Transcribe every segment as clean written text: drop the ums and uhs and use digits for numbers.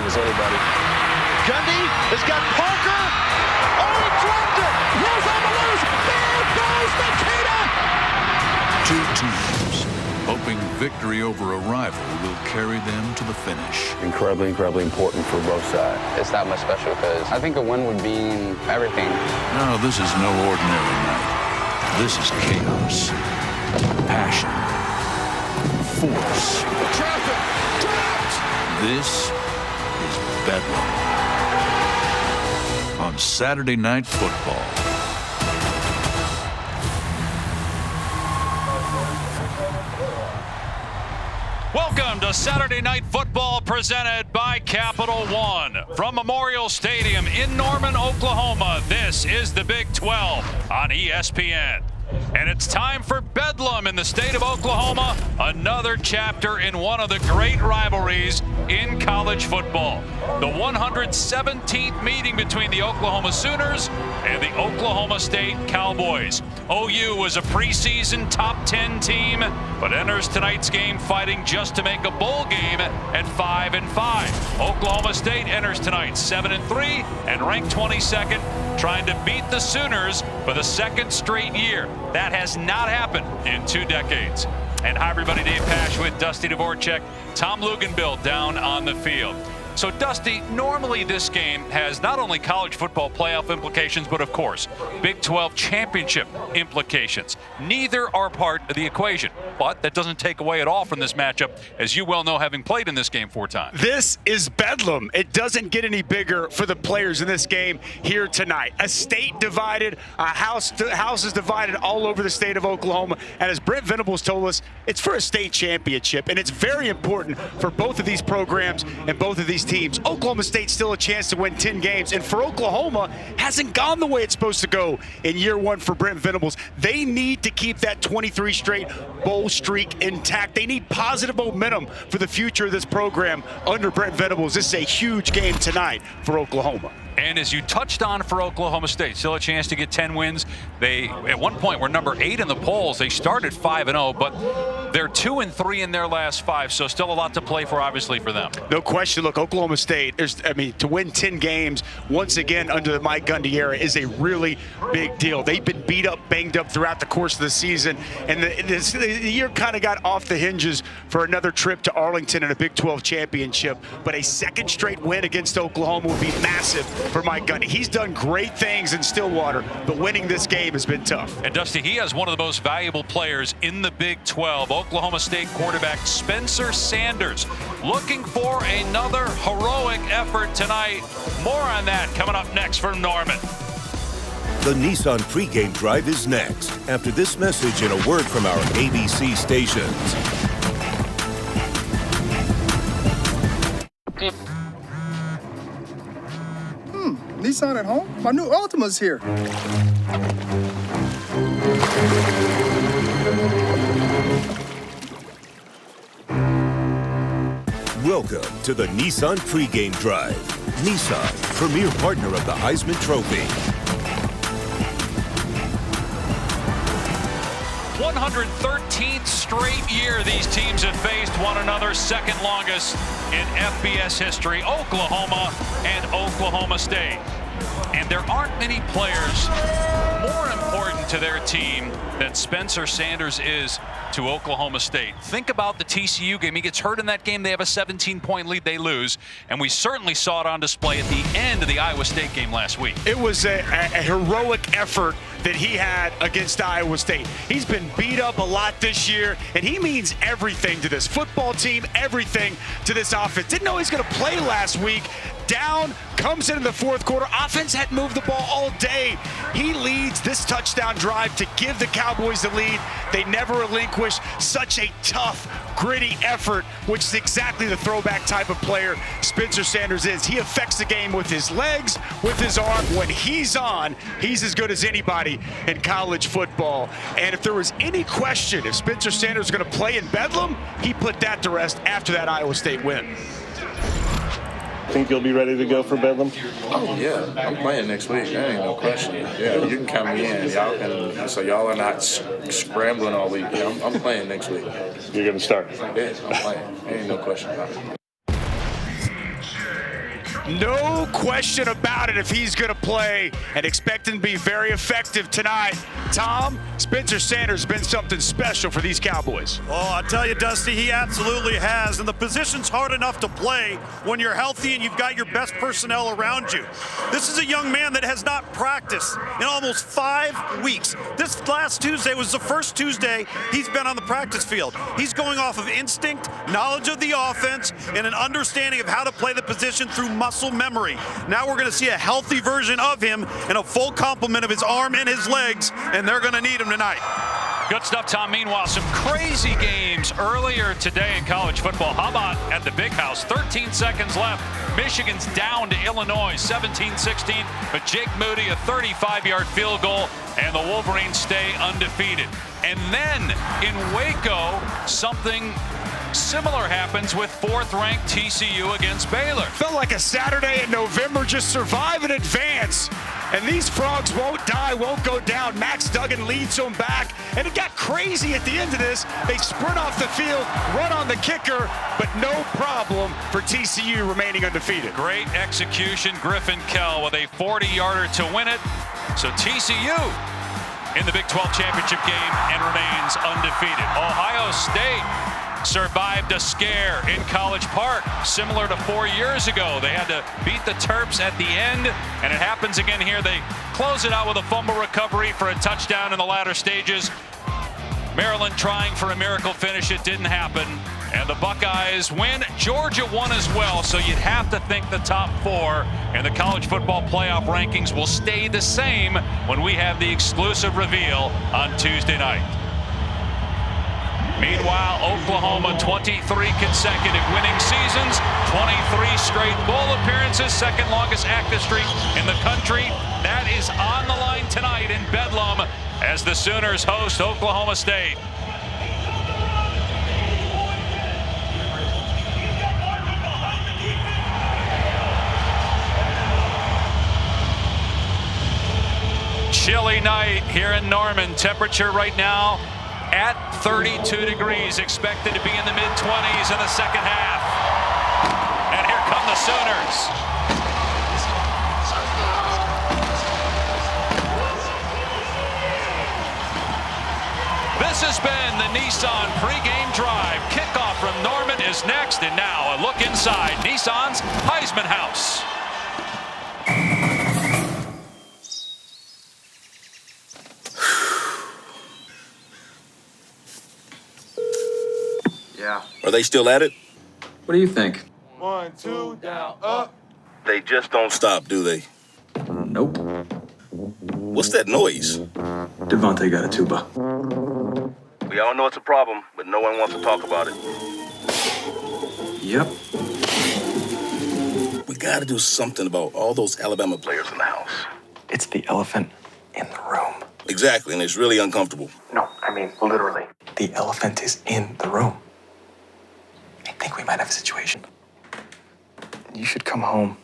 strong as anybody. Gundy has got Parker. Oh, he dropped it. Here's on the loose. There goes Nikita. Two teams hoping victory over a rival will carry them to the finish. Incredibly important for both sides. It's that much special because I think a win would mean everything. No, this is no ordinary night. This is chaos, passion, force. Traffic. Dropped. This is Bedlam on Saturday Night Football. Welcome to Saturday Night Football presented by Capital One. From Memorial Stadium in Norman, Oklahoma, this is the Big 12 on ESPN. And it's time for Bedlam in the state of Oklahoma, another chapter in one of the great rivalries in college football. The 117th meeting between the Oklahoma Sooners and the Oklahoma State Cowboys. OU was a preseason top 10 team, but enters tonight's game fighting just to make a bowl game at 5-5. Oklahoma State enters tonight 7-3 and ranked 22nd, trying to beat the Sooners for the second straight year. That has not happened in 2 decades. And hi everybody, Dave Pash with Dusty Dvorak, Tom Luganbill down on the field. So Dusty, normally this game has not only college football playoff implications, but of course, Big 12 championship implications. Neither are part of the equation, but that doesn't take away at all from this matchup, as you well know, having played in this game 4 times. This is Bedlam. It doesn't get any bigger for the players in this game here tonight. A state divided, houses divided all over the state of Oklahoma, and as Brent Venables told us, it's for a state championship, and it's very important for both of these programs and both of these teams. Oklahoma State's still a chance to win 10 games, and for Oklahoma, hasn't gone the way it's supposed to go in year 1 for Brent Venables. They need to keep that 23 straight bowl streak intact. They need positive momentum for the future of this program under Brent Venables. This is a huge game tonight for Oklahoma. And as you touched on for Oklahoma State, still a chance to get 10 wins. They, at one point, were number 8 in the polls. They started 5-0, but they're 2-3 in their last 5, so still a lot to play for, obviously, for them. No question. Look, Oklahoma State, to win 10 games once again under the Mike Gundy era is a really big deal. They've been beat up, banged up throughout the course of the season, and the year kind of got off the hinges for another trip to Arlington in a Big 12 championship. But a second straight win against Oklahoma would be massive for Mike Gundy. He's done great things in Stillwater, but winning this game has been tough. And Dusty, he has one of the most valuable players in the Big 12, Oklahoma State quarterback Spencer Sanders, looking for another heroic effort tonight. More on that coming up next from Norman. The Nissan pregame drive is next, after this message and a word from our ABC stations. Nissan at home? My new Altima's here. Welcome to the Nissan pregame drive. Nissan, premier partner of the Heisman Trophy. 113th straight year these teams have faced one another, second longest in FBS history, Oklahoma and Oklahoma State. And there aren't many players more important to their team than Spencer Sanders is to Oklahoma State. Think about the TCU game. He gets hurt in that game. They have a 17-point lead. They lose. And we certainly saw it on display at the end of the Iowa State game last week. It was a heroic effort that he had against Iowa State. He's been beat up a lot this year, and he means everything to this football team, everything to this offense. Didn't know he was going to play last week. Down, comes in the fourth quarter. Offense hadn't moved the ball all day. He leads this touchdown drive to give the Cowboys the lead. They never relinquish. Such a tough, gritty effort, which is exactly the throwback type of player Spencer Sanders is. He affects the game with his legs, with his arm. When he's on, he's as good as anybody in college football. And if there was any question if Spencer Sanders was going to play in Bedlam, he put that to rest after that Iowa State win. Think you'll be ready to go for Bedlam? Oh, yeah. I'm playing next week. That ain't no question. Yeah, you can count me in. So y'all are not scrambling all week. Yeah, I'm playing next week. You're going to start? Yeah, I'm playing. Ain't no question about it. No question about it if he's going to play, and expect him to be very effective tonight. Tom, Spencer Sanders has been something special for these Cowboys. Oh, I tell you, Dusty, he absolutely has. And the position's hard enough to play when you're healthy and you've got your best personnel around you. This is a young man that has not practiced in almost 5 weeks. This last Tuesday was the first Tuesday he's been on the practice field. He's going off of instinct, knowledge of the offense, and an understanding of how to play the position through muscle memory. Now we're going to see a healthy version of him and a full complement of his arm and his legs, and they're going to need him tonight. Good stuff, Tom. Meanwhile, some crazy games earlier today in college football. How about at the Big House? 13 seconds left. Michigan's down to Illinois, 17-16. But Jake Moody, a 35-yard field goal, and the Wolverines stay undefeated. And then in Waco, something similar happens with 4th-ranked TCU against Baylor. Felt like a Saturday in November. Just survive in advance. And these frogs won't die, won't go down. Max Duggan leads them back. And it got crazy at the end of this. They sprint off the field, run on the kicker, but no problem for TCU remaining undefeated. Great execution. Griffin Kell with a 40-yarder to win it. So TCU in the Big 12 championship game and remains undefeated. Ohio State survived a scare in College Park, similar to 4 years ago. They had to beat the Terps at the end, and it happens again here. They close it out with a fumble recovery for a touchdown in the latter stages. Maryland trying for a miracle finish. It didn't happen, and the Buckeyes win. Georgia won as well, so you'd have to think the top 4 in the college football playoff rankings will stay the same when we have the exclusive reveal on Tuesday night. Meanwhile, Oklahoma, 23 consecutive winning seasons, 23 straight bowl appearances, second longest active streak in the country. That is on the line tonight in Bedlam as the Sooners host Oklahoma State. Chilly night here in Norman. Temperature right now at 32 degrees, expected to be in the mid-20s in the second half. And here come the Sooners. This has been the Nissan pregame drive. Kickoff from Norman is next, and now a look inside Nissan's Heisman House. Yeah. Are they still at it? What do you think? 1, 2, down, up. They just don't stop, do they? Nope. What's that noise? Devontae got a tuba. We all know it's a problem, but no one wants to talk about it. Yep. We gotta do something about all those Alabama players in the house. It's the elephant in the room. Exactly, and it's really uncomfortable. No, I mean literally. The elephant is in the room. I think we might have a situation. You should come home.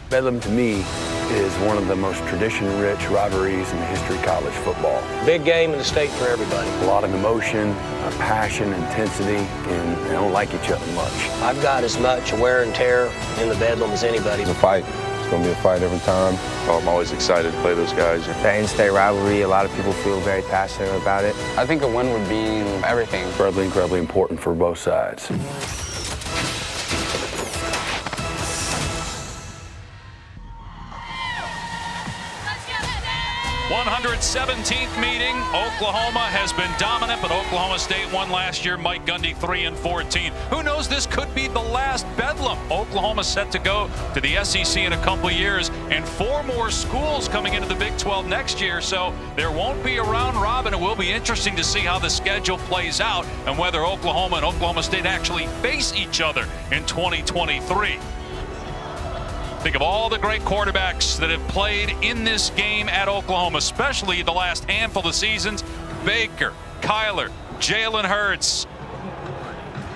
Bedlam to me is one of the most tradition-rich rivalries in the history of college football. Big game in the state for everybody. A lot of emotion, passion, intensity, and they don't like each other much. I've got as much wear and tear in the Bedlam as anybody. It's a fight. It's going to be a fight every time. I'm always excited to play those guys. The in-state rivalry, a lot of people feel very passionate about it. I think a win would be everything. Incredibly important for both sides. 117th meeting. Oklahoma has been dominant, but Oklahoma State won last year. Mike Gundy 3-14. Who knows, this could be the last Bedlam. Oklahoma set to go to the SEC in a couple years, and 4 more schools coming into the Big 12 next year, so there won't be a round robin. It will be interesting to see how the schedule plays out and whether Oklahoma and Oklahoma State actually face each other in 2023. Think of all the great quarterbacks that have played in this game at Oklahoma, especially the last handful of seasons. Baker, Kyler, Jalen Hurts,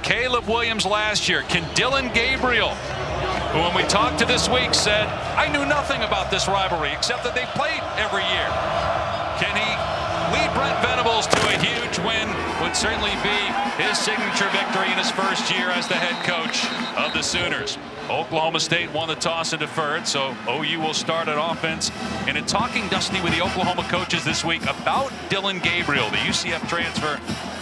Caleb Williams last year, can Dylan Gabriel, who when we talked to this week said, I knew nothing about this rivalry except that they played every year. Can he lead Brent Venables Gabriel's to a huge win. Would certainly be his signature victory in his first year as the head coach of the Sooners. Oklahoma State won the toss and deferred, so OU will start at offense. And in talking, Dusty, with the Oklahoma coaches this week about Dillon Gabriel, the UCF transfer,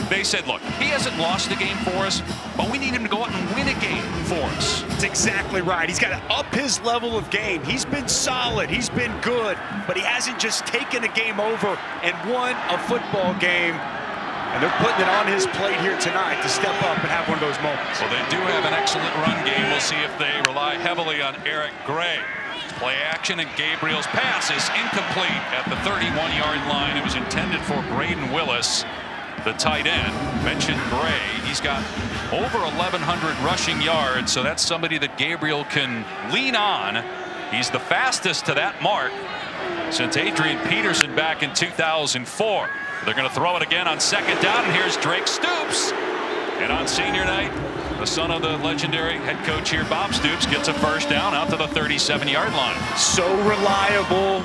they said, look, he hasn't lost a game for us, but we need him to go out and win a game for us. That's exactly right. He's got to up his level of game. He's been solid. He's been good, but he hasn't just taken a game over and won a football game. And they're putting it on his plate here tonight to step up and have one of those moments. Well, they do have an excellent run game. We'll see if they rely heavily on Eric Gray. Play action, and Gabriel's pass is incomplete at the 31-yard line. It was intended for Braden Willis, the tight end. Mentioned Gray. He's got over 1,100 rushing yards, so that's somebody that Gabriel can lean on. He's the fastest to that mark since Adrian Peterson back in 2004. They're going to throw it again on second down, and here's Drake Stoops. And on senior night, the son of the legendary head coach here, Bob Stoops, gets a first down out to the 37-yard line. So reliable,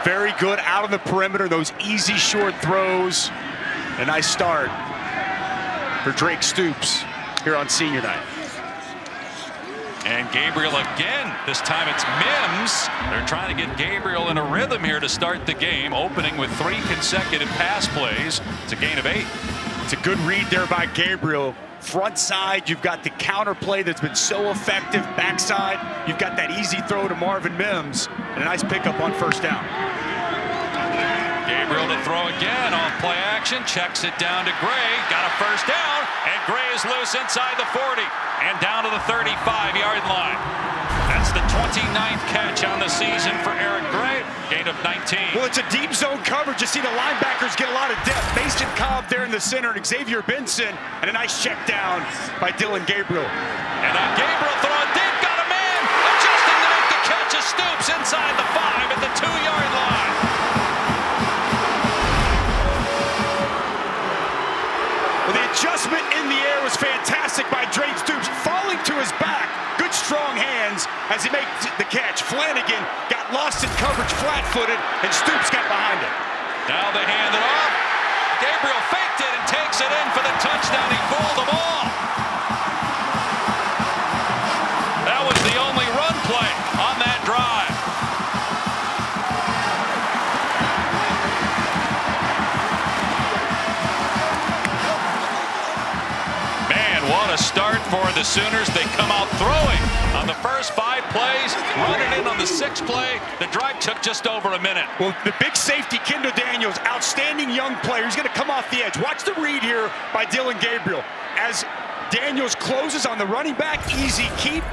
very good out on the perimeter, those easy short throws. A nice start for Drake Stoops here on senior night. And Gabriel again. This time it's Mims. They're trying to get Gabriel in a rhythm here to start the game, opening with 3 consecutive pass plays. It's a gain of 8. It's a good read there by Gabriel. Front side, you've got the counter play that's been so effective. Backside, you've got that easy throw to Marvin Mims, and a nice pickup on first down. Gabriel to throw again on play action, checks it down to Gray, got a first down, and Gray is loose inside the 40 and down to the 35-yard line. That's the 29th catch on the season for Eric Gray, gain of 19. Well, it's a deep zone coverage. You see the linebackers get a lot of depth. Mason Cobb there in the center, and Xavier Benson, and a nice check down by Dillon Gabriel. And now Gabriel throwing deep, got a man, adjusting to make the catch of Stoops inside the 5 at the 2-yard line. Well, the adjustment in the air was fantastic by Drake Stoops, falling to his back. Good strong hands as he makes the catch. Flanagan got lost in coverage flat-footed, and Stoops got behind it. Now they hand it off. Gabriel faked it and takes it in for the touchdown. He fooled them all. That was the only run play on that drive. What a start for the Sooners. They come out throwing on the first 5 plays, running in on the 6th play. The drive took just over a minute. Well, the big safety, Kendall Daniels, outstanding young player. He's going to come off the edge. Watch the read here by Dillon Gabriel. As Daniels closes on the running back, easy keep.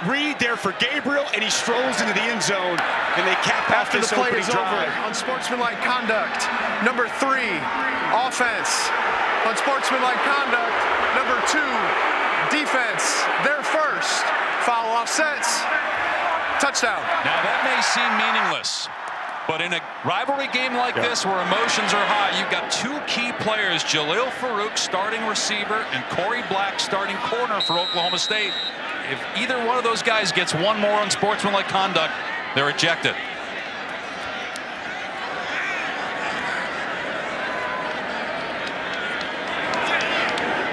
Read there for Gabriel, and he strolls into the end zone, and they cap off after this the play opening is drive. over on sportsmanlike conduct. Number 3, offense. On sportsmanlike conduct, number 2, defense. Their first. Foul offsets. Touchdown. Now that may seem meaningless, but in a rivalry game like this where emotions are high, you've got 2 key players, Jalil Farouk, starting receiver, and Corey Black, starting corner for Oklahoma State. If either one of those guys gets one more on sportsmanlike conduct, they're ejected.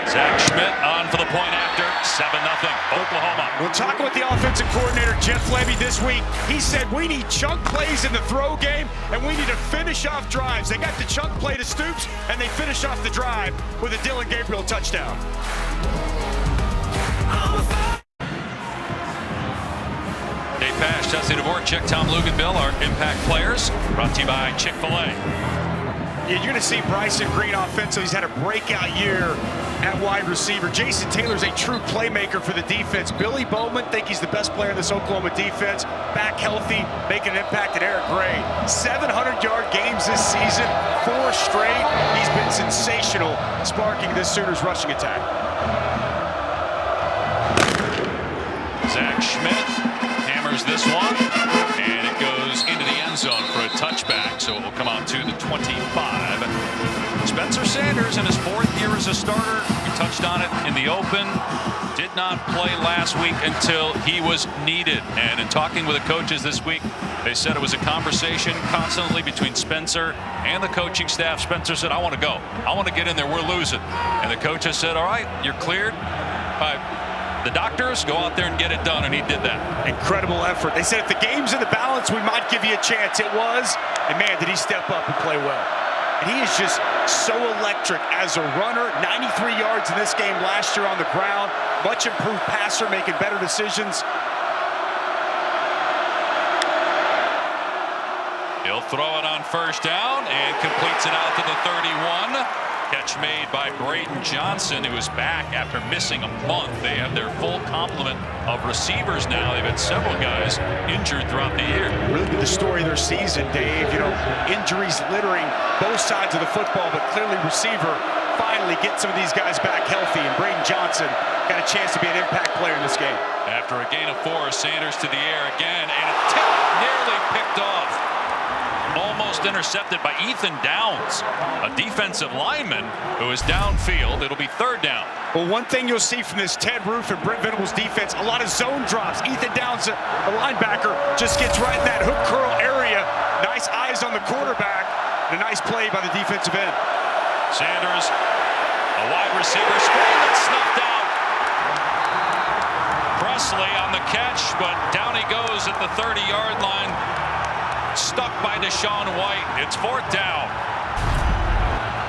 Zach Schmidt on for the point after. 7-0 Oklahoma. We're talking with the offensive coordinator, Jeff Levy, this week. He said we need chunk plays in the throw game, and we need to finish off drives. They got the chunk play to Stoops, and they finish off the drive with a Dillon Gabriel touchdown. Dave Pasch, Chelsea Dvorak, Tom Luganville, our impact players. Brought to you by Chick-fil-A. Yeah, you're going to see Bryson Green offensively. He's had a breakout year at wide receiver. Jason Taylor's a true playmaker for the defense. Billy Bowman, think he's the best player in this Oklahoma defense. Back healthy, making an impact at Eric Gray. 700-yard games this season, 4 straight. He's been sensational, sparking this Sooners rushing attack. Zach Schmidt hammers this one, and it goes into the end zone for a touchback, so it will come out to the 25. Spencer Sanders in his 4th year as a starter. We touched on it in the open. Did not play last week until he was needed. And in talking with the coaches this week, they said it was a conversation constantly between Spencer and the coaching staff. Spencer said, I want to go. I want to get in there. We're losing. And the coaches said, all right, you're cleared. The doctors, go out there and get it done, and he did that. Incredible effort. They said if the game's in the balance, we might give you a chance. It was, and man, did he step up and play well. And he is just so electric as a runner. 93 yards in this game last year on the ground. Much improved passer, making better decisions. He'll throw it on first down and completes it out to the 31. Catch made by Braden Johnson, who is back after missing a month. They have their full complement of receivers now. They've had several guys injured throughout the year. Really been the story of their season, Dave. You know, injuries littering both sides of the football, but clearly receiver finally get some of these guys back healthy. And Braden Johnson got a chance to be an impact player in this game. After a gain of 4, Sanders to the air again, and a tip nearly picked off. Almost intercepted by Ethan Downs, a defensive lineman who is downfield. It'll be third down. Well, one thing you'll see from this Ted Roof and Brent Venables defense, a lot of zone drops. Ethan Downs, the linebacker, just gets right in that hook curl area. Nice eyes on the quarterback, and a nice play by the defensive end. Sanders, a wide receiver screen that's snuffed out. Presley on the catch, but down he goes at the 30-yard line. Stuck by Deshaun White. It's fourth down.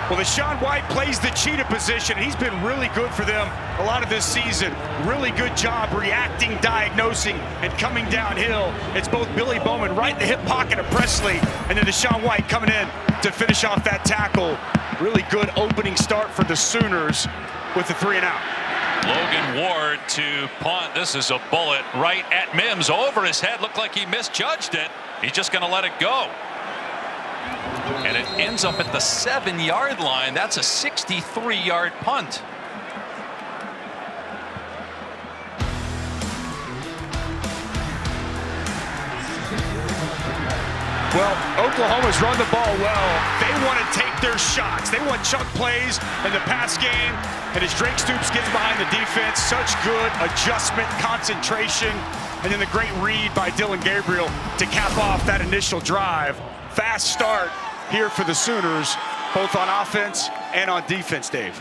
Well, Deshaun White plays the cheetah position. He's been really good for them a lot of this season. Really good job reacting, diagnosing, and coming downhill. It's both Billy Bowman right in the hip pocket of Presley, and then Deshaun White coming in to finish off that tackle. Really good opening start for the Sooners with the 3-and-out. Logan Ward to punt. This is a bullet right at Mims over his head. Looked like he misjudged it. He's just going to let it go. And it ends up at the 7-yard line. That's a 63-yard punt. Well, Oklahoma's run the ball well. They want to take their shots. They want chunk plays in the pass game. And as Drake Stoops gets behind the defense, such good adjustment, concentration, and then the great read by Dylan Gabriel to cap off that initial drive. Fast start here for the Sooners, both on offense and on defense, Dave.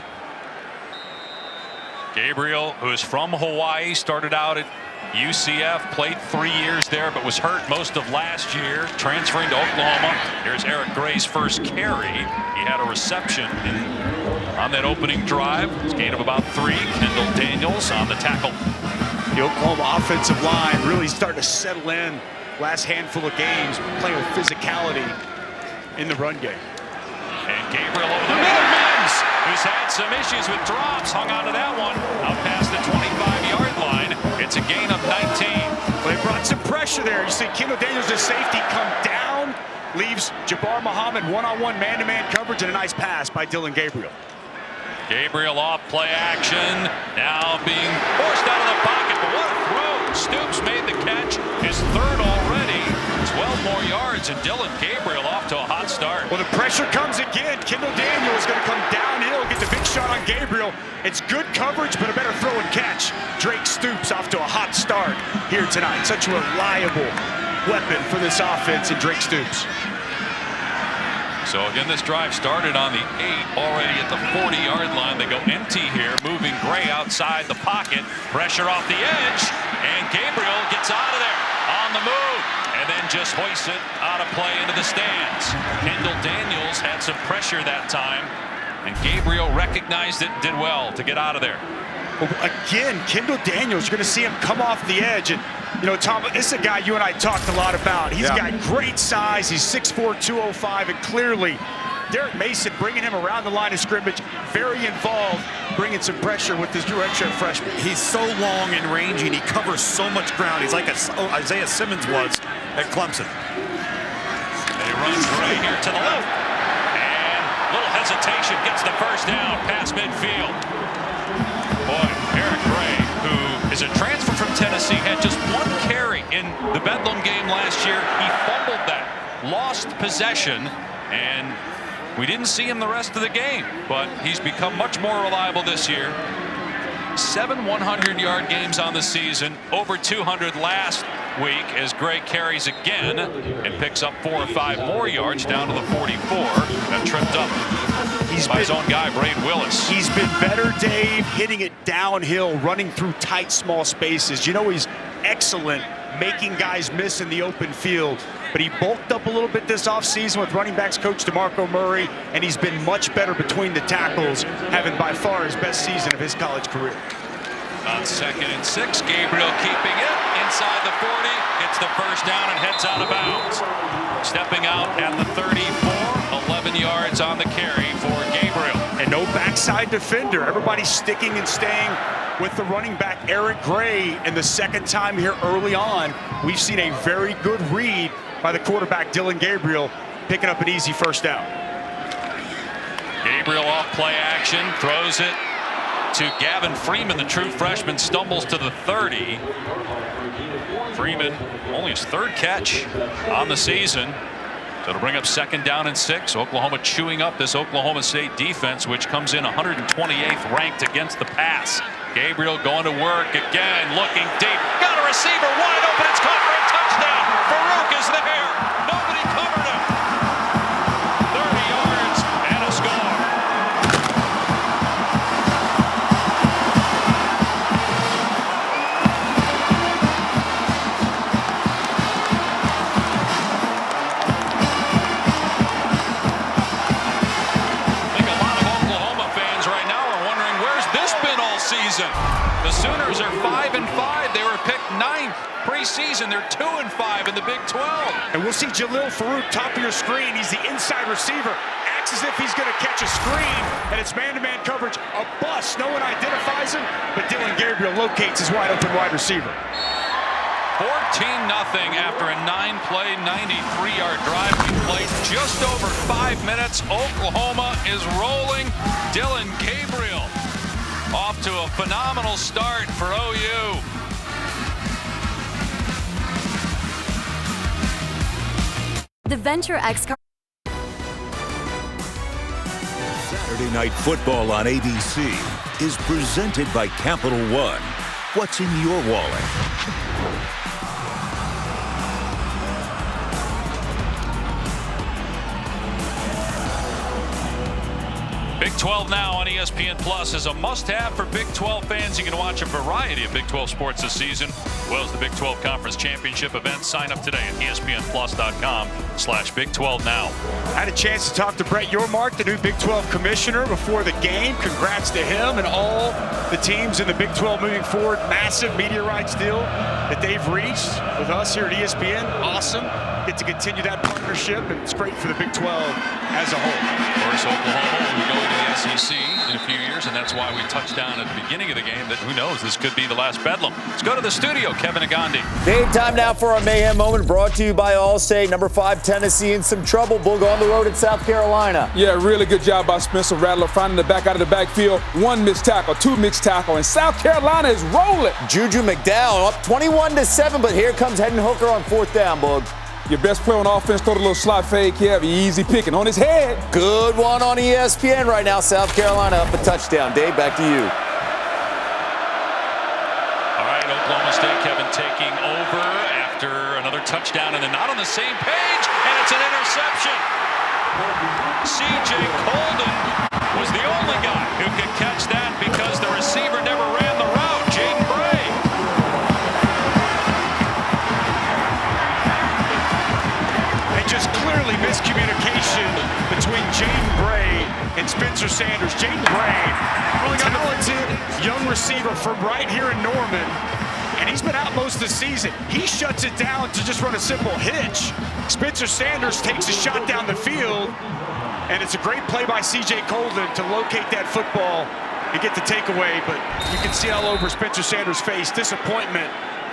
Gabriel, who is from Hawaii, started out at UCF, played 3 years there, but was hurt most of last year, transferring to Oklahoma. Here's Eric Gray's first carry. He had a reception on that opening drive. It's a gain of about 3. Kendall Daniels on the tackle. The Oklahoma offensive line really starting to settle in last handful of games, playing with physicality in the run game. And Gabriel over the middle. Mims, who's had some issues with drops, hung on to that one. Out past the 25-yard line. It's a gain of 19. Well, they brought some pressure there. You see Kendall Daniels, the safety, come down, leaves Jabbar Muhammad one-on-one man-to-man coverage, and a nice pass by Dylan Gabriel. Gabriel off play action, now being forced out of the pocket, but what a throw. Stoops made the catch, his third already. 12 more yards, and Dylan Gabriel off to a hot start. Well, the pressure comes again. Kendall Daniel is going to come downhill, get the big shot on Gabriel. It's good coverage, but a better throw and catch. Drake Stoops off to a hot start here tonight. Such a reliable weapon for this offense in Drake Stoops. So again, this drive started on the 8, already at the 40-yard line. They go empty here, moving Gray outside the pocket. Pressure off the edge, and Gabriel gets out of there on the move, and then just hoists it out of play into the stands. Kendall Daniels had some pressure that time, and Gabriel recognized it and did well to get out of there. Well, again, Kendall Daniels, you're going to see him come off the edge. And, you know, Tom, this is a guy you and I talked a lot about. He's got great size. He's 6'4", 205, and clearly Derek Mason bringing him around the line of scrimmage, very involved, bringing some pressure with this redshirt freshman. He's so long and rangy, and he covers so much ground. He's like Isaiah Simmons was at Clemson. They run Gray here to the left, and little hesitation, gets the first down past midfield. Boy, Eric Gray, who is a transfer from Tennessee, had just 1 carry in the Bedlam game last year. He fumbled that, lost possession, and we didn't see him the rest of the game, but he's become much more reliable this year. 7 100-yard games on the season, over 200 last week as Gray carries again and picks up 4 or 5 more yards down to the 44. That tripped up by his own guy, Braden Willis. He's been better, Dave, hitting it downhill, running through tight, small spaces. You know he's excellent making guys miss in the open field. But he bulked up a little bit this offseason with running backs coach DeMarco Murray, and he's been much better between the tackles, having by far his best season of his college career. On 2nd and 6, Gabriel keeping it inside the 40, gets the first down and heads out of bounds. Stepping out at the 34, 11 yards on the carry for Gabriel. And no backside defender. Everybody's sticking and staying with the running back, Eric Gray. And the second time here early on, we've seen a very good read by the quarterback, Dillon Gabriel, picking up an easy first down. Gabriel off play action, throws it to Gavin Freeman, the true freshman, stumbles to the 30. Freeman, only his 3rd catch on the season. So to bring up 2nd down and 6. Oklahoma chewing up this Oklahoma State defense, which comes in 128th ranked against the pass. Gabriel going to work again, looking deep. Got a receiver wide open. It's caught for a touchdown. Farouk is there. Nobody covered him. 30 yards and a score. The Sooners are 5-5. They were picked 9th preseason. They're 2-5 in the Big 12. And we'll see Jalil Farouk, top of your screen. He's the inside receiver. Acts as if he's going to catch a screen, and it's man-to-man coverage. A bust. No one identifies him, but Dillon Gabriel locates his wide-open wide receiver. 14-0 after a 9-play, 93-yard drive. We played just over 5 minutes. Oklahoma is rolling. Dillon Gabriel off to a phenomenal start for OU. The Venture X car. Saturday Night Football on ABC is presented by Capital One. What's in your wallet? Big 12 now on ESPN Plus is a must-have for Big 12 fans. You can watch a variety of Big 12 sports this season, as well as the Big 12 Conference Championship events. Sign up today at ESPNplus.com/Big 12 now. Had a chance to talk to Brett Yormark, the new Big 12 commissioner, before the game. Congrats to him and all the teams in the Big 12 moving forward. Massive media rights deal that they've reached with us here at ESPN. Awesome. Get to continue that partnership, and it's great for the Big 12 as a whole. Of course, Oklahoma will be going to the SEC in a few years, and that's why we touched down at the beginning of the game that who knows, this could be the last bedlam. Let's go to the studio. Kevin Agandi. Dave, time now for a mayhem moment brought to you by Allstate. Number 5 Tennessee in some trouble. Bull on the road at South Carolina. Yeah, really good job by Spencer Rattler finding the back out of the backfield. 1 missed tackle, 2 mixed tackle, and South Carolina is rolling. Juju McDowell up 21-7, but here comes Hendon Hooker on 4th down, Bug. Your best player on offense, throw the little slot fake here, easy picking on his head. Good one on ESPN right now. South Carolina up a touchdown. Dave, back to you. All right, Oklahoma State, Kevin, taking over after another touchdown, and they're not on the same page, and it's an interception. C.J. Colden was the only guy who could catch that because the receiver never ran the route, Jaden Bray. Just clearly miscommunication between Jaden Bray and Spencer Sanders. Jaden Bray, really talented young receiver from right here in Norman, and he's been out most of the season. He shuts it down to just run a simple hitch. Spencer Sanders takes a shot down the field, and it's a great play by C.J. Colden to locate that football and get the takeaway, but you can see all over Spencer Sanders' face disappointment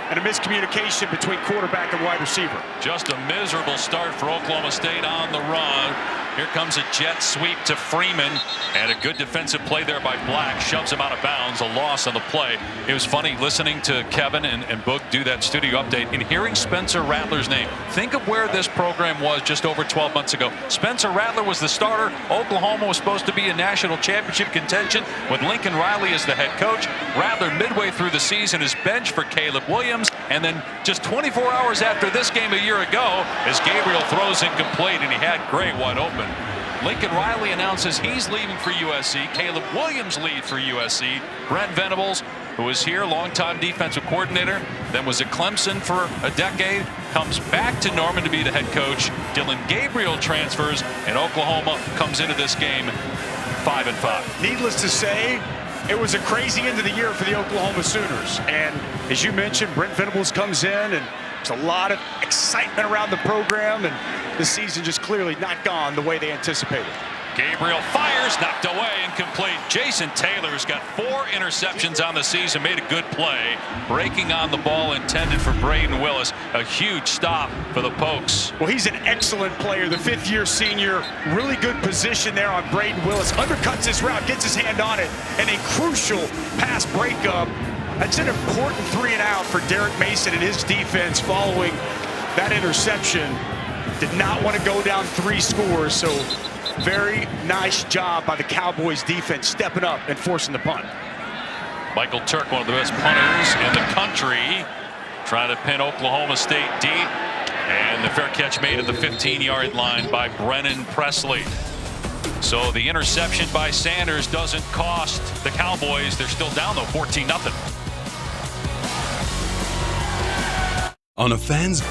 and a miscommunication between quarterback and wide receiver. Just a miserable start for Oklahoma State on the run. Here comes a jet sweep to Freeman, and a good defensive play there by Black. Shoves him out of bounds. A loss on the play. It was funny listening to Kevin and Book do that studio update and hearing Spencer Rattler's name. Think of where this program was just over 12 months ago. Spencer Rattler was the starter. Oklahoma was supposed to be in national championship contention with Lincoln Riley as the head coach. Rattler midway through the season is benched for Caleb Williams, and then just 24 hours after this game a year ago, as Gabriel throws incomplete and he had Gray wide open. Lincoln Riley announces he's leaving for USC. Caleb Williams leaves for USC. Brent Venables, who was here, longtime defensive coordinator, then was at Clemson for a decade, comes back to Norman to be the head coach. Dylan Gabriel transfers, and Oklahoma comes into this game 5-5. Needless to say, it was a crazy end of the year for the Oklahoma Sooners. And as you mentioned, Brent Venables comes in, and there's a lot of excitement around the program, and the season just clearly not gone the way they anticipated. Gabriel fires, knocked away, incomplete. Jason Taylor's got 4 interceptions on the season, made a good play, breaking on the ball intended for Braden Willis. A huge stop for the Pokes. Well, he's an excellent player, the 5th-year senior. Really good position there on Braden Willis. Undercuts his route, gets his hand on it, and a crucial pass breakup. That's an important 3-and-out for Derek Mason and his defense following that interception. Did not want to go down 3 scores, so very nice job by the Cowboys defense stepping up and forcing the punt. Michael Turk, one of the best punters in the country, trying to pin Oklahoma State deep, and the fair catch made at the 15-yard line by Brennan Presley. So the interception by Sanders doesn't cost the Cowboys. They're still down though, 14-0. On a fan's...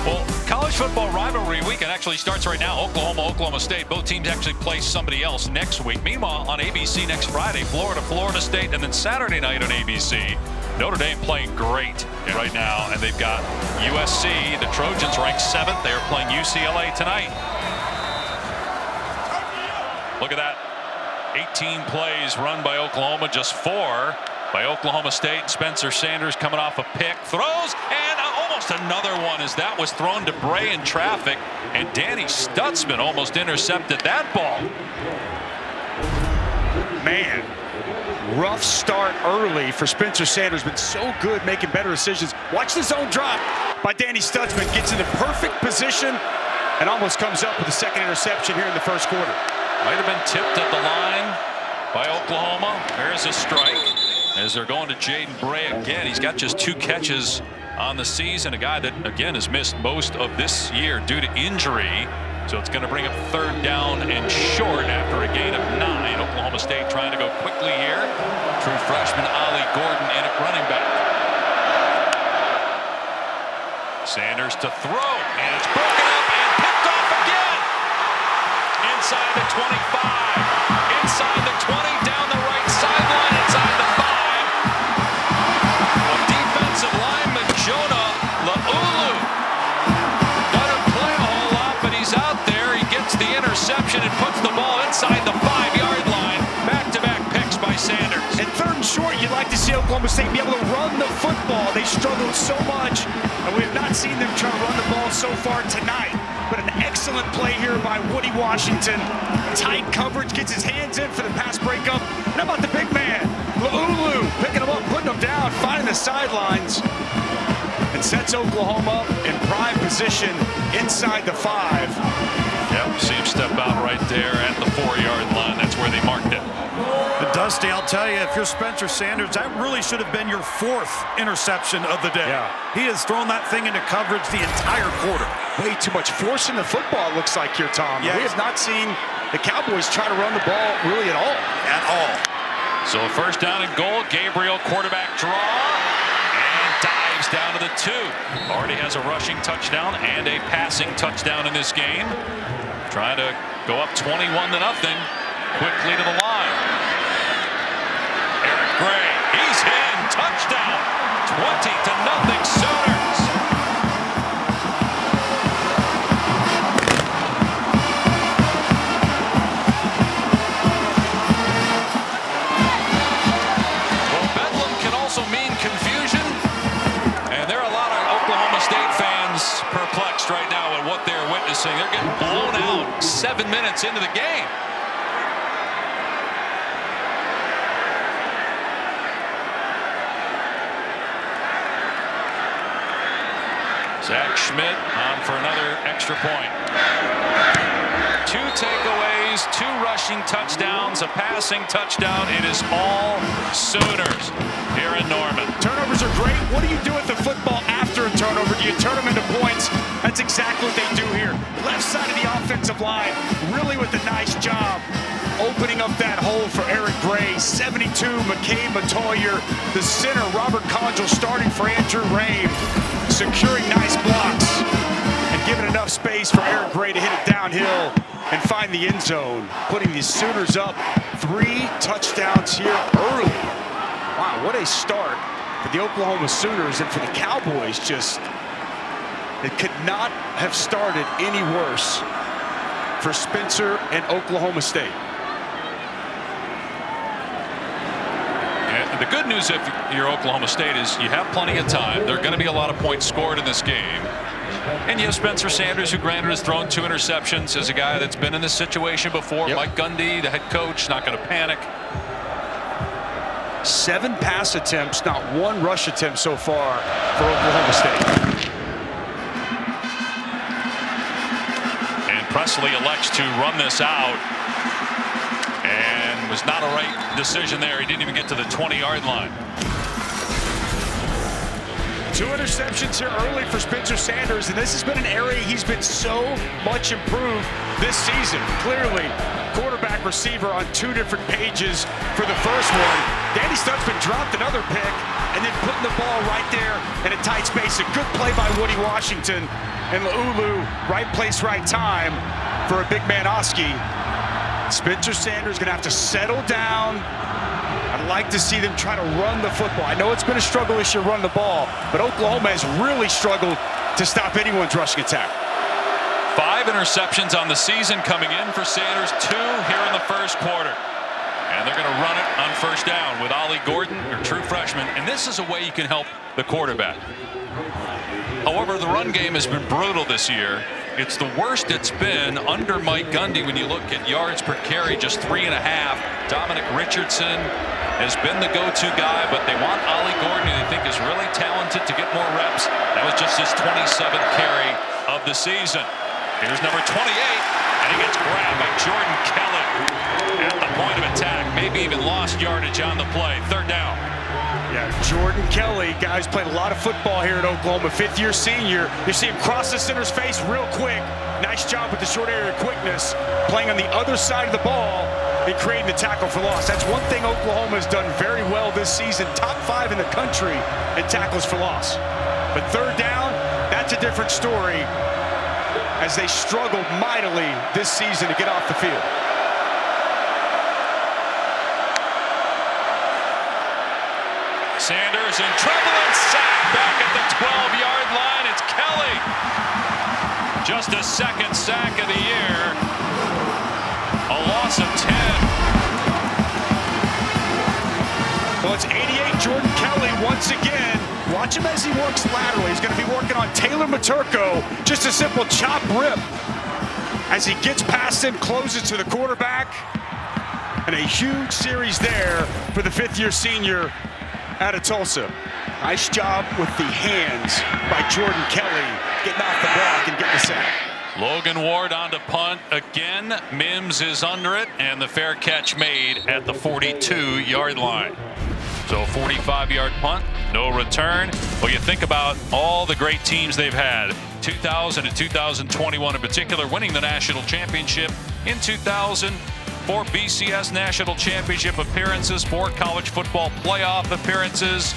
Well, college football rivalry weekend actually starts right now. Oklahoma State. Both teams actually play somebody else next week. Meanwhile, on ABC next Friday, Florida State, and then Saturday night on ABC, Notre Dame playing great right now, and they've got USC. The Trojans ranked 7th. They are playing UCLA tonight. Look at that. 18 plays run by Oklahoma, just 4 by Oklahoma State. Spencer Sanders coming off a pick, throws, and almost another one as that was thrown to Bray in traffic, and Danny Stutzman almost intercepted that ball. Man, rough start early for Spencer Sanders, but so good making better decisions. Watch the zone drop by Danny Stutzman. Gets into perfect position and almost comes up with a 2nd interception here in the 1st quarter. Might have been tipped at the line by Oklahoma. There's a strike as they're going to Jaden Bray again. He's got just 2 catches on the season. A guy that, again, has missed most of this year due to injury. So it's going to bring up 3rd down and short after a gain of 9. Oklahoma State trying to go quickly here. True freshman Ollie Gordon in at running back. Sanders to throw, and it's broken up and picked off again. Inside the 25, inside the 20, down the right sideline, inside the 5. A defensive lineman, Jonah Laulu, doesn't play a whole lot, but he's out there. He gets the interception and puts the ball inside the 5-yard line. Back-to-back picks by Sanders. And 3rd and short, you'd like to see Oklahoma State be able to run the football. They struggled so much, and we have not seen them try to run the ball so far tonight. But an excellent play here by Woody Washington. Tight coverage, gets his hands in for the pass breakup. And how about the big man, Laulu, picking him up, putting him down, finding the sidelines, and sets Oklahoma in prime position inside the 5. Yep, see him step out right there at the 4-yard line. That's where they marked it. But Dusty, I'll tell you, if you're Spencer Sanders, that really should have been your 4th interception of the day. Yeah. He has thrown that thing into coverage the entire quarter. Way too much force in the football, looks like here, Tom. Yeah. We have not seen the Cowboys try to run the ball really at all. At all. So 1st down and goal. Gabriel quarterback draw and dives down to the 2. Already has a rushing touchdown and a passing touchdown in this game. Trying to go up 21-0 quickly to the line. Eric Gray, he's in, touchdown, 20-0 Sooners. Well, Bedlam can also mean confusion, and there are a lot of Oklahoma State fans perplexed right now at what they're witnessing. They're getting minutes into the game. Zach Schmidt on for another extra point. 2 takeaways, 2 rushing touchdowns, a passing touchdown. It is all Sooners here in Norman. Turnovers are great. What do you do with the football after a turnover? Do you turn them into points? That's exactly what they do here. Left side of the offensive line, really with a nice job opening up that hole for Eric Gray. 72, McCabe Matoyer. The center, Robert Conjal, starting for Andrew Rain. Securing nice blocks and giving enough space for Eric Gray to hit it downhill and find the end zone, putting the Sooners up 3 touchdowns here early. Wow, what a start for the Oklahoma Sooners, and for the Cowboys. Just, it could not have started any worse for Spencer and Oklahoma State. The good news if you're Oklahoma State is you have plenty of time. There are going to be a lot of points scored in this game. And you have Spencer Sanders, who granted has thrown 2 interceptions, as a guy that's been in this situation before. Yep. Mike Gundy, the head coach, not going to panic. 7 pass attempts, not 1 rush attempt so far for Oklahoma State. And Presley elects to run this out. And was not a right decision there. He didn't even get to the 20-yard line. 2 interceptions here early for Spencer Sanders, and this has been an area he's been so much improved this season. Clearly, quarterback receiver on 2 different pages for the first one. Danny Stutzman dropped another pick, and then putting the ball right there in a tight space. A good play by Woody Washington, and Laulu, right place, right time for a big man Oski. Spencer Sanders going to have to settle down. I'd like to see them try to run the football. I know it's been a struggle this year run the ball, but Oklahoma has really struggled to stop anyone's rushing attack. 5 interceptions on the season coming in for Sanders, 2 here in the first quarter. And they're going to run it on first down with Ollie Gordon, their true freshman. And this is a way you can help the quarterback. However, the run game has been brutal this year. It's the worst it's been under Mike Gundy when you look at yards per carry, just 3.5. Dominic Richardson has been the go-to guy, but they want Ollie Gordon, who they think is really talented, to get more reps. That was just his 27th carry of the season. Here's number 28, and he gets grabbed by Jordan Kelly at the point of attack. Maybe even lost yardage on the play. 3rd down. Yeah, Jordan Kelly, guys played a lot of football here at Oklahoma, 5th-year senior. You see him cross the center's face real quick. Nice job with the short area quickness, playing on the other side of the ball and creating the tackle for loss. That's one thing Oklahoma has done very well this season. Top 5 in the country in tackles for loss. But 3rd down, that's a different story, as they struggled mightily this season to get off the field. Sanders in trouble and sacked back at the 12-yard line. It's Kelly. Just a 2nd sack of the year. A loss of 10. Well, it's 88 Jordan Kelly once again. Watch him as he works laterally. He's going to be working on Taylor Maturko. Just a simple chop rip. As he gets past him, closes to the quarterback. And a huge series there for the 5th-year senior out of Tulsa. Nice job with the hands by Jordan Kelly, getting off the block and getting the sack. Logan Ward on to punt again. Mims is under it, and the fair catch made at the 42-yard line. So 45-yard punt, no return. Well, you think about all the great teams they've had. 2000 and 2021 in particular, winning the national championship in 2000. 4 BCS national championship appearances, 4 college football playoff appearances.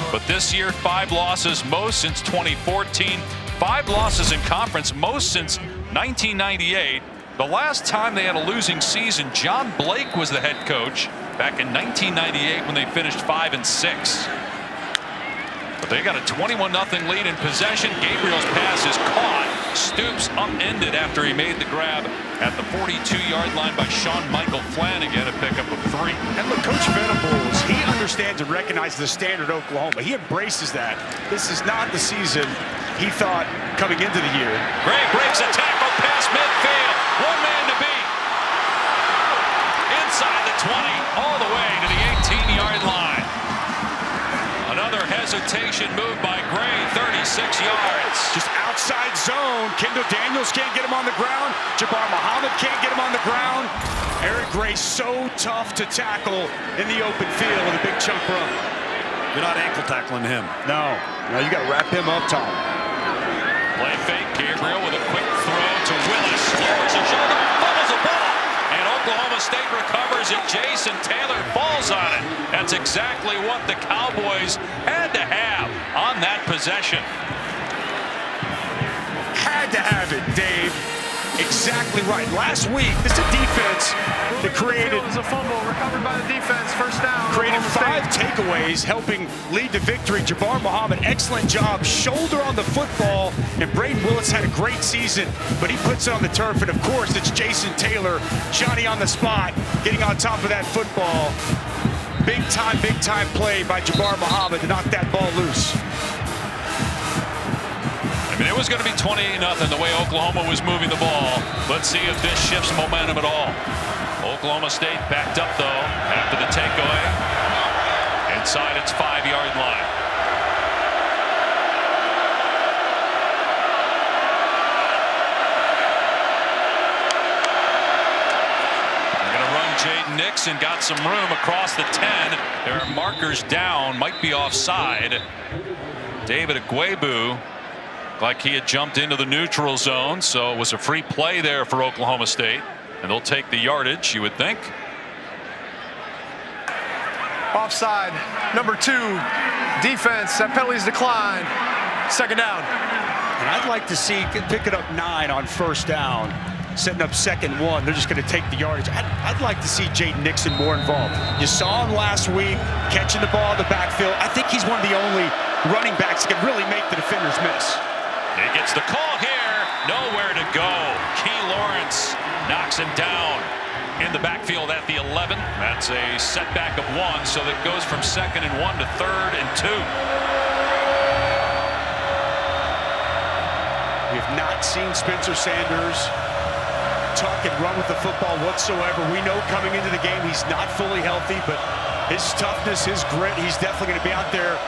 But this year, 5 losses, most since 2014. 5 losses in conference, most since 1998. The last time they had a losing season, John Blake was the head coach back in 1998 when they finished 5-6. But they got a 21-0 lead in possession. Gabriel's pass is caught. Stoops upended after he made the grab at the 42-yard line by Sean Michael Flanagan, a pickup of 3. And look, Coach Venables, he understands and recognizes the standard Oklahoma. He embraces that. This is not the season he thought coming into the year. Gray breaks a tackle past midfield. 1 man to beat. zone. Kendall Daniels can't get him on the ground. Jabbar Muhammad can't get him on the ground. Eric Gray so tough to tackle in the open field with a big chunk run. You're not ankle tackling him. No, you got to wrap him up, Tom. Play fake, Gabriel with a quick throw to Willis. Lowers his shoulder, fumbles the ball. And Oklahoma State recovers it. Jason Taylor falls on it. That's exactly what the Cowboys had to have on that possession. Had to have it, Dave. Exactly right. Last week, this is a defense that created a fumble recovered by the defense. First down. Created 5 takeaways, helping lead to victory. Jabbar Muhammad, excellent job. Shoulder on the football, and Braden Willis had a great season, but he puts it on the turf. And of course, it's Jason Taylor, Johnny on the spot, getting on top of that football. Big time play by Jabbar Muhammad to knock that ball loose. I mean, it was going to be 28-0 the way Oklahoma was moving the ball. Let's see if this shifts momentum at all. Oklahoma State backed up, though, after the takeaway. Inside its 5-yard line. They're going to run Jaden Nixon. Got some room across the 10. There are markers down. Might be offside. David Agwebu, like he had jumped into the neutral zone, so it was a free play there for Oklahoma State, and they'll take the yardage, you would think. Offside, number 2, defense. That penalty's declined. Second down. And I'd like to see pick it up 9 on first down, setting up 2nd and 1. They're just going to take the yardage. I'd like to see Jaden Nixon more involved. You saw him last week catching the ball in the backfield. I think he's one of the only running backs that can really make the defenders miss. He gets the call here. Nowhere to go. Key Lawrence knocks him down in the backfield at the 11. That's a setback of 1, so that goes from 2nd and 1 to 3rd and 2. We have not seen Spencer Sanders tuck and run with the football whatsoever. We know coming into the game he's not fully healthy, but his toughness, his grit, he's definitely going to be out there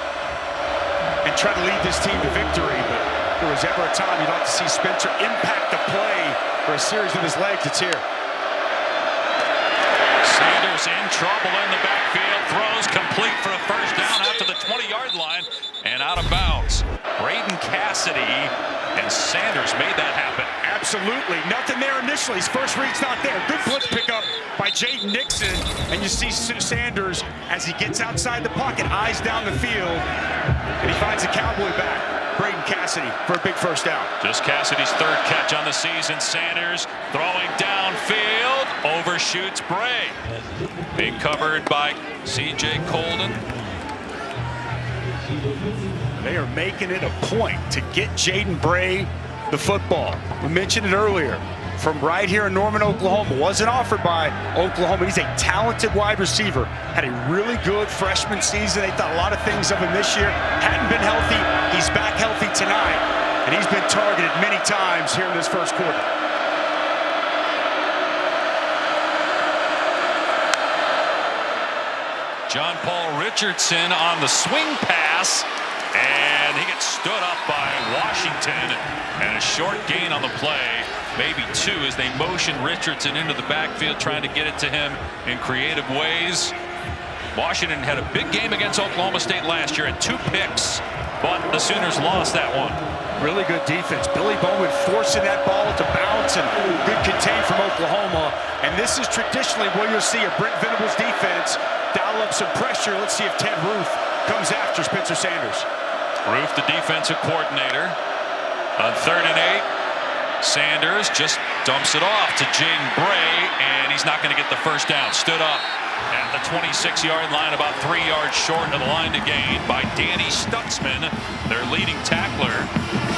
and try to lead this team to victory. But if there was ever a time you'd like to see Spencer impact the play or a series with his legs, it's here. Sanders in trouble in the backfield. Throws complete for a first down out to the 20-yard line and out of bounds. Braden Cassidy and Sanders made that happen. Absolutely. Nothing there initially. His first read's not there. Good blitz pickup by Jaden Nixon. And you see Sanders as he gets outside the pocket, eyes down the field, and he finds the Cowboy back. Braden Cassidy for a big first down. Just Cassidy's 3rd catch on the season. Sanders throwing downfield, overshoots Bray. Being covered by C.J. Colden. They are making it a point to get Jaden Bray the football. We mentioned it earlier. From right here in Norman, Oklahoma. Wasn't offered by Oklahoma. He's a talented wide receiver. Had a really good freshman season. They thought a lot of things of him this year. Hadn't been healthy. He's back healthy tonight. And he's been targeted many times here in this first quarter. John Paul Richardson on the swing pass. And he gets stood up by Washington. And a short gain on the play. Maybe 2 as they motion Richardson into the backfield, trying to get it to him in creative ways. Washington had a big game against Oklahoma State last year, had 2 picks, but the Sooners lost that one. Really good defense. Billy Bowman forcing that ball to bounce, and good contain from Oklahoma. And this is traditionally where you'll see a Brent Venables defense dial up some pressure. Let's see if Ted Ruth comes after Spencer Sanders. Ruth, the defensive coordinator, on 3rd and 8. Sanders just dumps it off to Jaden Bray, and he's not going to get the first down. Stood up at the 26-yard line, about 3 yards short of the line to gain by Danny Stutzman, their leading tackler,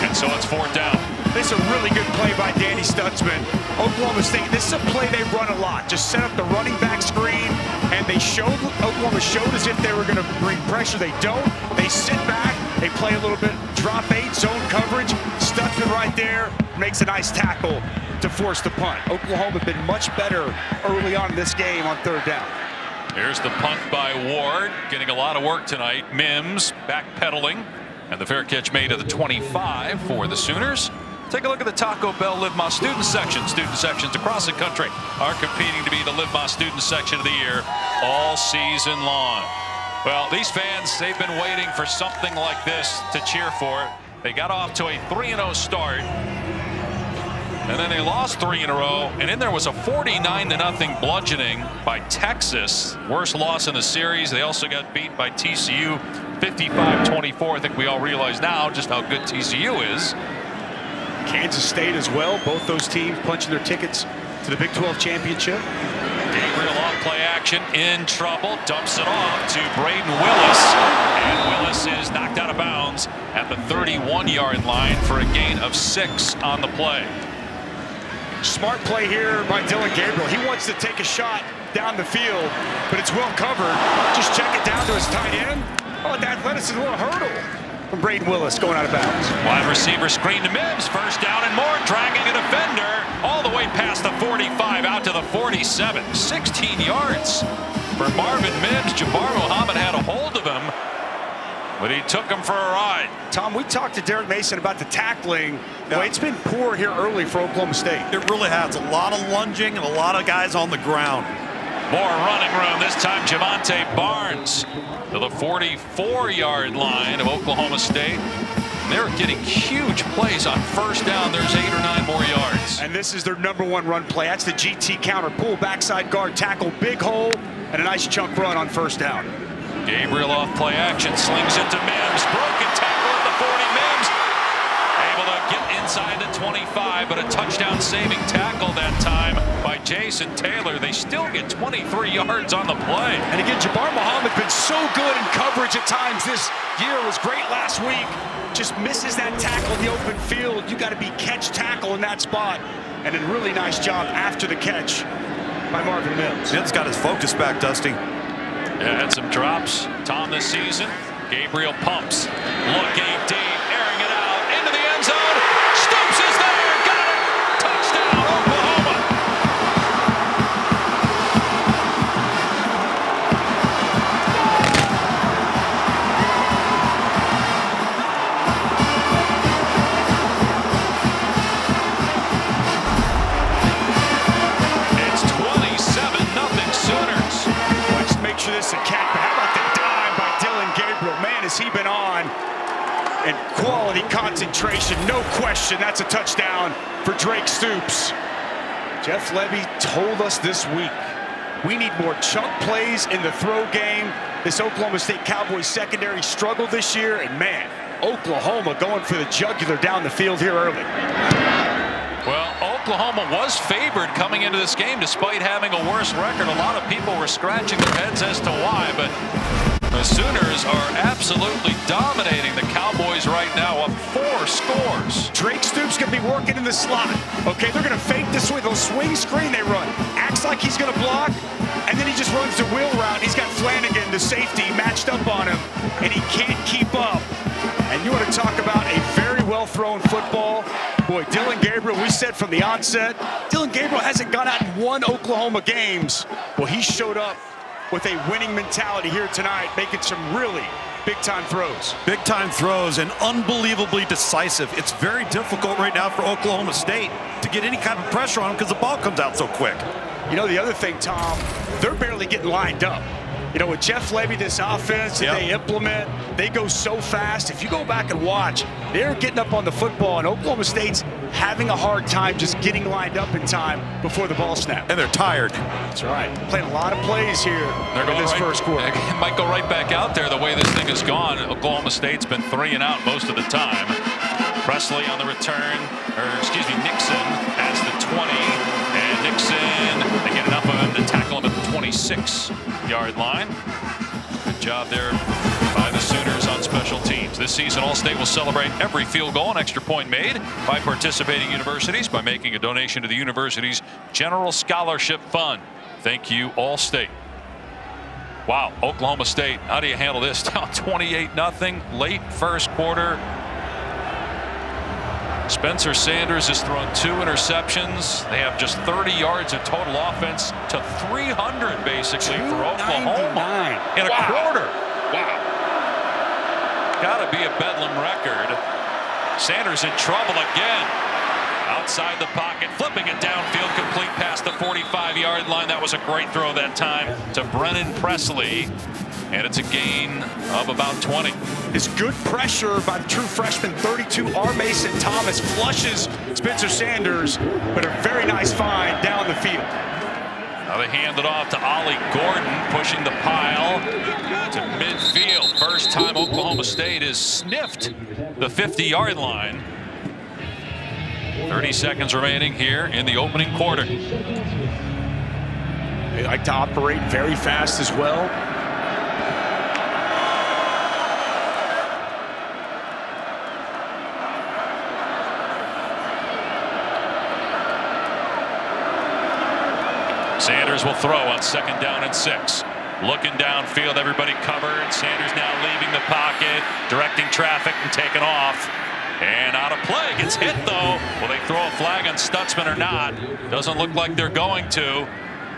and so it's 4th down. This is a really good play by Danny Stutzman. Oklahoma State, this is a play they run a lot. Just set up the running back screen, and Oklahoma showed as if they were going to bring pressure. They don't. They sit back. They play a little bit drop 8 zone coverage. Stutzman right there makes a nice tackle to force the punt. Oklahoma had been much better early on in this game on 3rd down. Here's the punt by Ward, getting a lot of work tonight. Mims backpedaling, and the fair catch made at the 25 for the Sooners. Take a look at the Taco Bell Live Más student section. Student sections across the country are competing to be the Live Más student section of the year all season long. Well, these fans, they've been waiting for something like this to cheer for. They got off to a 3-0 start, and then they lost 3 in a row, and then there was a 49-0 bludgeoning by Texas. Worst loss in the series. They also got beat by TCU 55-24. I think we all realize now just how good TCU is. Kansas State as well. Both those teams punching their tickets to the Big 12 championship. Gabriel off play action, in trouble, dumps it off to Braden Willis, and Willis is knocked out of bounds at the 31-yard line for a gain of 6 on the play. Smart play here by Dylan Gabriel. He wants to take a shot down the field, but it's well covered. Just check it down to his tight end. Oh, the athleticism, a little hurdle from Braden Willis going out of bounds. Wide receiver screen to Mims, first down and more, dragging a defender all the way past the 45 out to the 47. 16 yards for Marvin Mims. Jabbar Muhammad had a hold of him, but he took him for a ride. Tom, we talked to Derek Mason about the tackling. Well, it's been poor here early for Oklahoma State. It really has. A lot of lunging and a lot of guys on the ground. More running room, this time Javonte Barnes to the 44-yard line of Oklahoma State. They're getting huge plays on first down. There's 8 or 9 more yards. And this is their #1 run play. That's the GT counter. Pull, backside guard, tackle, big hole, and a nice chunk run on first down. Gabriel off play action, slings it to Mims. Broken tackle at the 40. Mims able to get inside the 25, but a touchdown-saving tackle that time by Jason Taylor. They still get 23 yards on the play. And again, Jabbar Muhammad been so good in coverage at times this year. Was great last week. Just misses that tackle in the open field. You got to be catch tackle in that spot. And a really nice job after the catch by Marvin Mims. It's got his focus back, Dusty. Yeah, had some drops, Tom, this season. Gabriel pumps, looking deep, airing it out into the end zone. Stoops is there, got it, touchdown, Oklahoma. It's 27-0 Sooners. Let's make sure this is a cat. But how about the dime by Dylan Gabriel? Man, has he been on. And quality concentration, no question. That's a touchdown for Drake Stoops. Jeff Levy told us this week, we need more chunk plays in the throw game. This Oklahoma State Cowboys secondary struggled this year, and man, Oklahoma going for the jugular down the field here early. Well, Oklahoma was favored coming into this game despite having a worse record. A lot of people were scratching their heads as to why, but the Sooners are absolutely dominating the Cowboys right now, up 4 scores. Drake Stoops going to be working in the slot. Okay, they're going to fake this way. They'll swing screen, they run. Acts like he's going to block, and then he just runs the wheel route. He's got Flanagan, the safety, matched up on him, and he can't keep up. And you want to talk about a very well-thrown football. Boy, Dylan Gabriel, we said from the onset, Dylan Gabriel hasn't gone out and won Oklahoma games. Well, he showed up with a winning mentality here tonight, making some really big-time throws. Big-time throws and unbelievably decisive. It's very difficult right now for Oklahoma State to get any kind of pressure on him because the ball comes out so quick. You know, the other thing, Tom, they're barely getting lined up. You know, with Jeff Levy, this offense that they implement, they go so fast. If you go back and watch, they're getting up on the football, and Oklahoma State's having a hard time just getting lined up in time before the ball snap. And they're tired. That's right. Playing a lot of plays here in this first quarter. It might go right back out there the way this thing has gone. Oklahoma State's been 3 and out most of the time. Presley on the return, Nixon has the 20. And Nixon, they get enough of him to tackle him at the 26-yard line. Good job there by the Sooners on special teams. This season, All-State will celebrate every field goal and extra point made by participating universities by making a donation to the university's General Scholarship Fund. Thank you, All-State. Wow, Oklahoma State, how do you handle this? Down 28-0, late first quarter. Spencer Sanders has thrown 2 interceptions. They have just 30 yards of total offense to 300 basically for Oklahoma in a quarter. Wow. Got to be a bedlam record. Sanders in trouble again. Outside the pocket, flipping it downfield, complete past the 45-yard line. That was a great throw that time to Brennan Presley. And it's a gain of about 20. It's good pressure by the true freshman 32, R. Mason Thomas, flushes Spencer Sanders, but a very nice find down the field. Now they hand it off to Ollie Gordon, pushing the pile to midfield. First time Oklahoma State has sniffed the 50-yard line. 30 seconds remaining here in the opening quarter. They like to operate very fast as well. Sanders will throw on 2nd down and 6. Looking downfield, everybody covered. Sanders now leaving the pocket, directing traffic and taking off. And out of play, gets hit though. Will they throw a flag on Stutzman or not? Doesn't look like they're going to.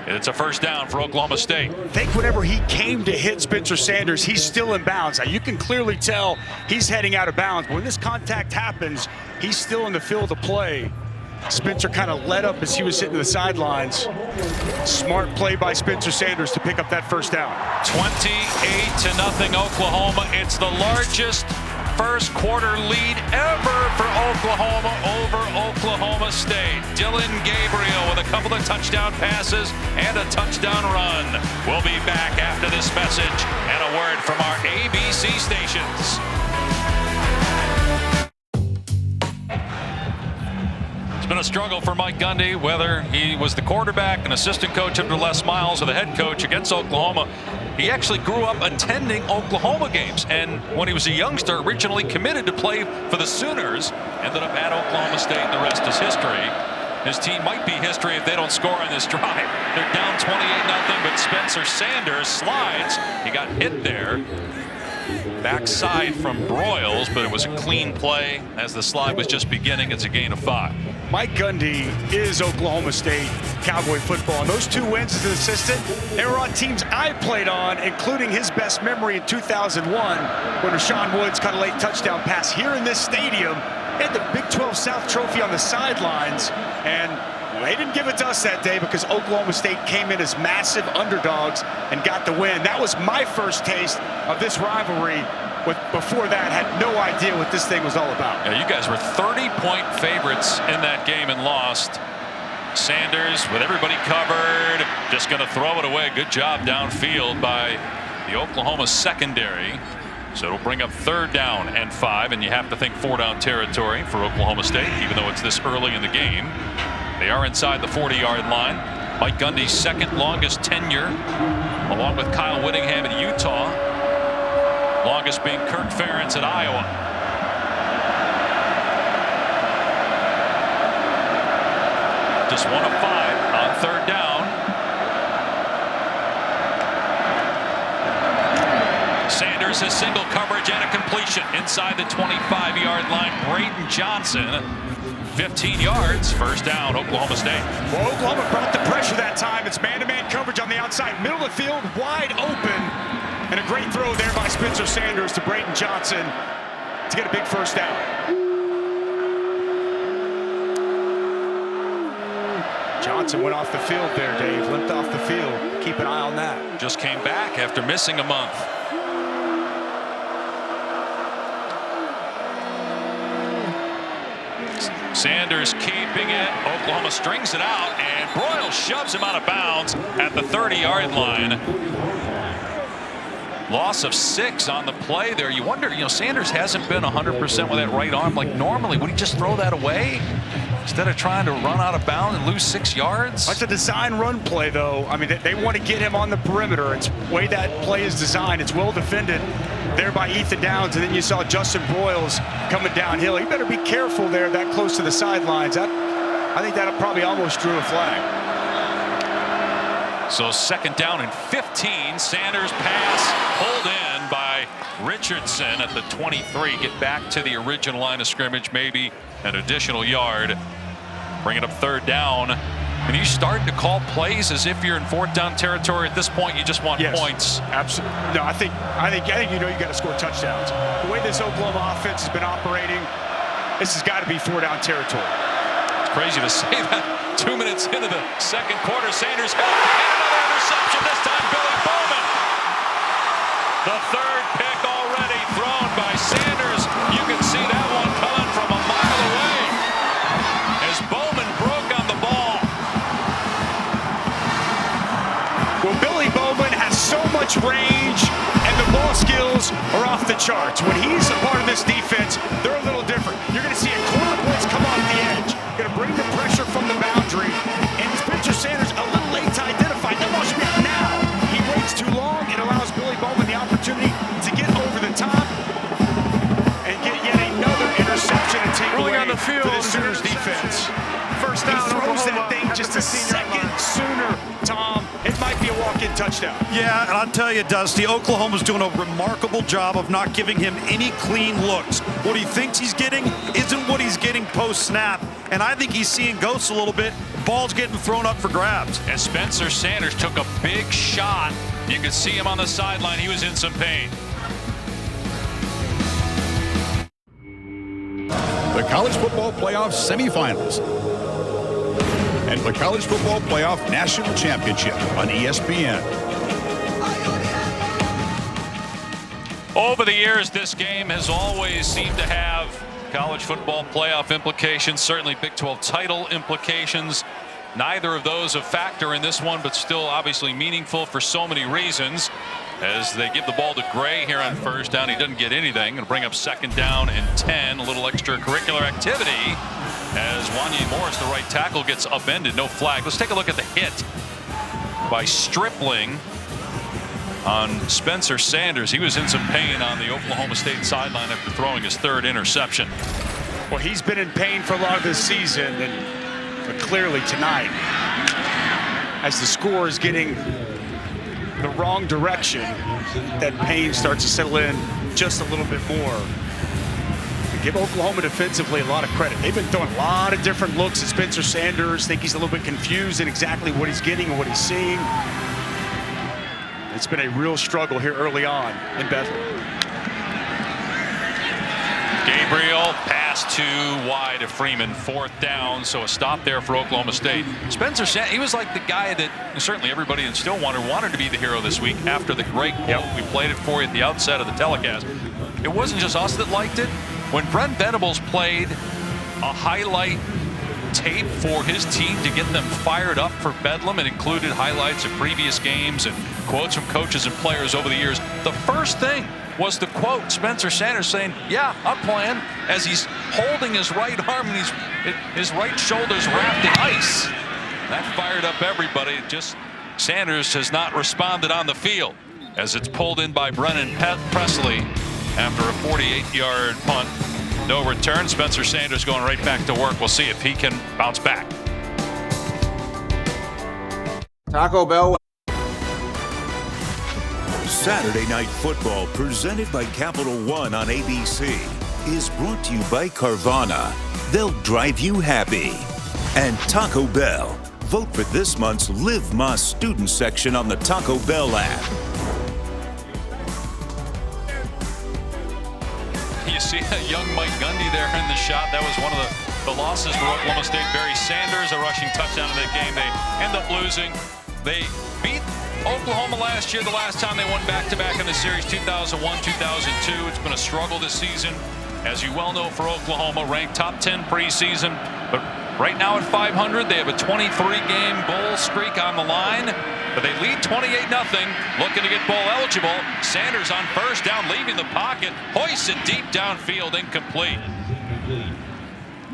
It's a first down for Oklahoma State. I think whenever he came to hit Spencer Sanders, he's still in bounds. Now, you can clearly tell he's heading out of bounds. But when this contact happens, he's still in the field of play. Spencer kind of let up as he was hitting the sidelines. Smart play by Spencer Sanders to pick up that first down. 28-0 Oklahoma. It's the largest first quarter lead ever for Oklahoma over Oklahoma State. Dylan Gabriel with a couple of touchdown passes and a touchdown run. We'll be back after this message and a word from our ABC stations. It's been a struggle for Mike Gundy, whether he was the quarterback, an assistant coach under Les Miles, or the head coach against Oklahoma. He actually grew up attending Oklahoma games, and when he was a youngster, originally committed to play for the Sooners, ended up at Oklahoma State, and the rest is history. His team might be history if they don't score on this drive. They're down 28-0, but Spencer Sanders slides. He got hit there. Backside from Broyles, but it was a clean play as the slide was just beginning. It's a gain of 5. Mike Gundy is Oklahoma State Cowboy football. And those 2 wins as an assistant, they were on teams I played on, including his best memory in 2001 when Rashawn Woods caught a late touchdown pass here in this stadium. They had the Big 12 South Trophy on the sidelines, and they didn't give it to us that day because Oklahoma State came in as massive underdogs and got the win. That was my first taste of this rivalry. Before that, had no idea what this thing was all about. Yeah, you guys were 30-point favorites in that game and lost. Sanders with everybody covered, just going to throw it away. Good job downfield by the Oklahoma secondary. So it'll bring up 3rd down and 5, and you have to think 4-down territory for Oklahoma State, even though it's this early in the game. They are inside the 40-yard line. Mike Gundy's 2nd longest tenure, along with Kyle Whittingham at Utah. Longest being Kirk Ferentz at Iowa. Just 1 of 5 on 3rd down. Sanders has single coverage and a completion inside the 25-yard line. Braden Johnson, 15 yards, first down, Oklahoma State. Well, Oklahoma brought the pressure that time. It's man-to-man coverage on the outside, middle of the field, wide open. And a great throw there by Spencer Sanders to Braden Johnson to get a big first down. Johnson went off the field there, Dave. Limped off the field. Keep an eye on that. Just came back after missing a month. Sanders keeping it. Oklahoma strings it out, and Broyles shoves him out of bounds at the 30-yard line. Loss of 6 on the play there. You wonder, Sanders hasn't been 100% with that right arm like normally. Would he just throw that away instead of trying to run out of bounds and lose 6 yards? That's a design run play, though. I mean, they want to get him on the perimeter. It's the way that play is designed. It's well defended there by Ethan Downs, and then you saw Justin Broyles coming downhill. He better be careful there that close to the sidelines. I think that probably almost drew a flag. So 2nd down and 15. Sanders pass pulled in by Richardson at the 23. Get back to the original line of scrimmage, maybe an additional yard. Bring it up 3rd down. And you start to call plays as if you're in 4th down territory. At this point, you just want points. Absolutely. No, I think you got to score touchdowns. The way this Oklahoma offense has been operating, this has got to be 4-down territory. It's crazy to say that 2 minutes into the second quarter. Sanders held and another interception. This time Billy Bowman. The third pick already thrown by Sanders. You can see that one coming from a mile away as Bowman broke on the ball. Well, Billy Bowman has so much range, and the ball skills are off the charts. When he's a part of this defense, they're a little different. You're going to see a corner blitz come off the edge, going to bring the pressure from the boundary, and Spencer Sanders a little late to identify. That ball should be out now. He waits too long. It allows Billy Bowman the opportunity to get over the top and get yet another interception and take away on the field for the Sooners defense. First down. He throws that thing just a second sooner, Tom. It might be a walk-in touchdown. Yeah, and I'll tell you, Dusty, Oklahoma's doing a remarkable job of not giving him any clean looks. What he thinks he's getting isn't what he's getting post-snap, and I think he's seeing ghosts a little bit. Ball's getting thrown up for grabs. And Spencer Sanders took a big shot. You could see him on the sideline. He was in some pain. The College Football Playoff semifinals and the College Football Playoff National Championship on ESPN. Over the years, this game has always seemed to have college football playoff implications, certainly Big 12 title implications. Neither of those a factor in this one, but still obviously meaningful for so many reasons. As they give the ball to Gray here on first down, he doesn't get anything. Going to bring up second down and 10. A little extracurricular activity as Wanye Morris, the right tackle, gets upended. No flag. Let's take a look at the hit by Stripling on Spencer Sanders. He was in some pain on the Oklahoma State sideline after throwing his third interception. Well, he's been in pain for a lot of this season, but clearly tonight, as the score is getting the wrong direction, that pain starts to settle in just a little bit more. Give Oklahoma defensively a lot of credit. They've been throwing a lot of different looks at Spencer Sanders. Think he's a little bit confused in exactly what he's getting and what he's seeing. It's been a real struggle here early on in Bethel. Gabriel pass too wide to Freeman, fourth down, so a stop there for Oklahoma State. Spencer Sanders, he was like the guy that certainly everybody in Stillwater wanted to be the hero this week after the great quote. We played it for you at the outset of the telecast. It wasn't just us that liked it. When Brent Venables played a highlight tape for his team to get them fired up for Bedlam, it included highlights of previous games and quotes from coaches and players over the years. The first thing was the quote, Spencer Sanders saying, yeah, I'm playing, as he's holding his right arm and his right shoulder's wrapped in ice. That fired up everybody. Just Sanders has not responded on the field as it's pulled in by Brennan Presley after a 48-yard punt. No return. Spencer Sanders going right back to work. We'll see if he can bounce back. Taco Bell. Saturday Night Football, presented by Capital One on ABC, is brought to you by Carvana. They'll drive you happy. And Taco Bell. Vote for this month's Live Más student section on the Taco Bell app. You see a young Mike Gundy there in the shot. That was one of the losses for Oklahoma State. Barry Sanders, a rushing touchdown in that game. They end up losing. They beat Oklahoma last year, the last time they won back-to-back in the series, 2001, 2002. It's been a struggle this season, as you well know, for Oklahoma, ranked top 10 preseason. But right now at 500, they have a 23-game bowl streak on the line. But they lead 28-0, looking to get bowl eligible. Sanders on first down, leaving the pocket, hoists it deep downfield, incomplete.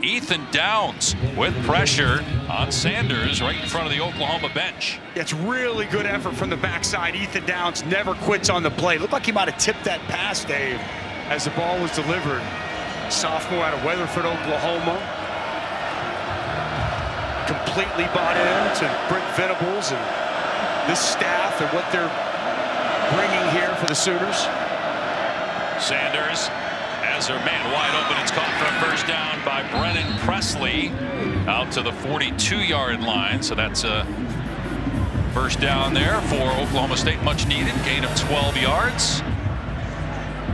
Ethan Downs with pressure on Sanders right in front of the Oklahoma bench. It's really good effort from the backside. Ethan Downs never quits on the play. Looked like he might have tipped that pass, Dave, as the ball was delivered. Sophomore out of Weatherford, Oklahoma. Completely bought into Brent Venables and this staff and what they're bringing here for the Sooners. Sanders has their man wide open. It's caught for a first down by Brennan Presley out to the 42-yard line. So that's a first down there for Oklahoma State, much needed. Gain of 12 yards.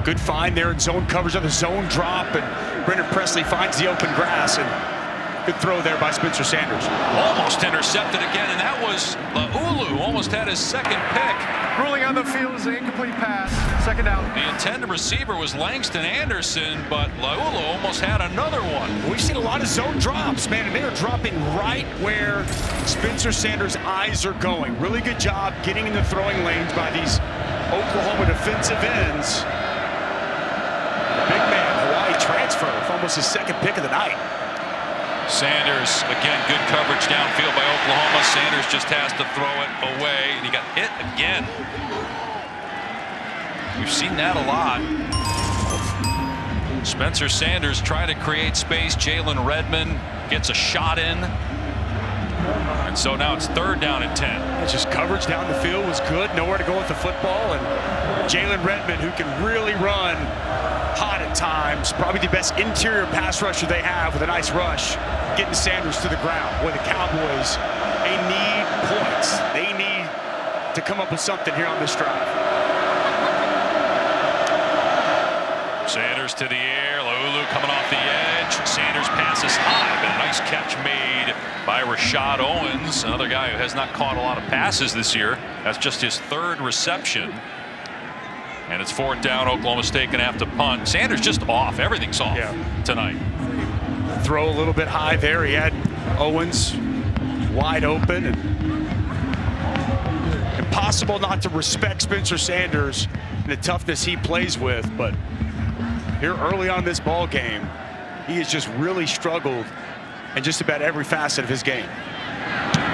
Good find there in zone coverage on the zone drop, and Brennan Presley finds the open grass, and Good throw there by Spencer Sanders. Almost intercepted again, and that was Laulu. Almost had his second pick. Ruling on the field is an incomplete pass. Second down. The intended receiver was Langston Anderson, but Laulu almost had another one. We've seen a lot of zone drops, man, and they are dropping right where Spencer Sanders' eyes are going. Really good job getting in the throwing lanes by these Oklahoma defensive ends. Big man, Hawaii transfer for almost his second pick of the night. Sanders, again, good coverage downfield by Oklahoma. Sanders just has to throw it away, and he got hit again. We've seen that a lot. Spencer Sanders trying to create space. Jalen Redmond gets a shot in. And so now it's 3rd down and 10. It's just coverage down the field was good. Nowhere to go with the football. And Jalen Redmond, who can really run hot at times, probably the best interior pass rusher they have with a nice rush, getting Sanders to the ground. Boy, the Cowboys, they need points. They need to come up with something here on this drive. Sanders to the air. Laulu coming off the edge. Sanders passes high, but a nice catch made by Rashad Owens, another guy who has not caught a lot of passes this year. That's just his 3rd reception. And it's 4th down. Oklahoma State gonna have to punt. Sanders just off. Everything's off tonight. Throw a little bit high there. He had Owens wide open. And impossible not to respect Spencer Sanders and the toughness he plays with. But here early on this ball game, he has just really struggled in just about every facet of his game.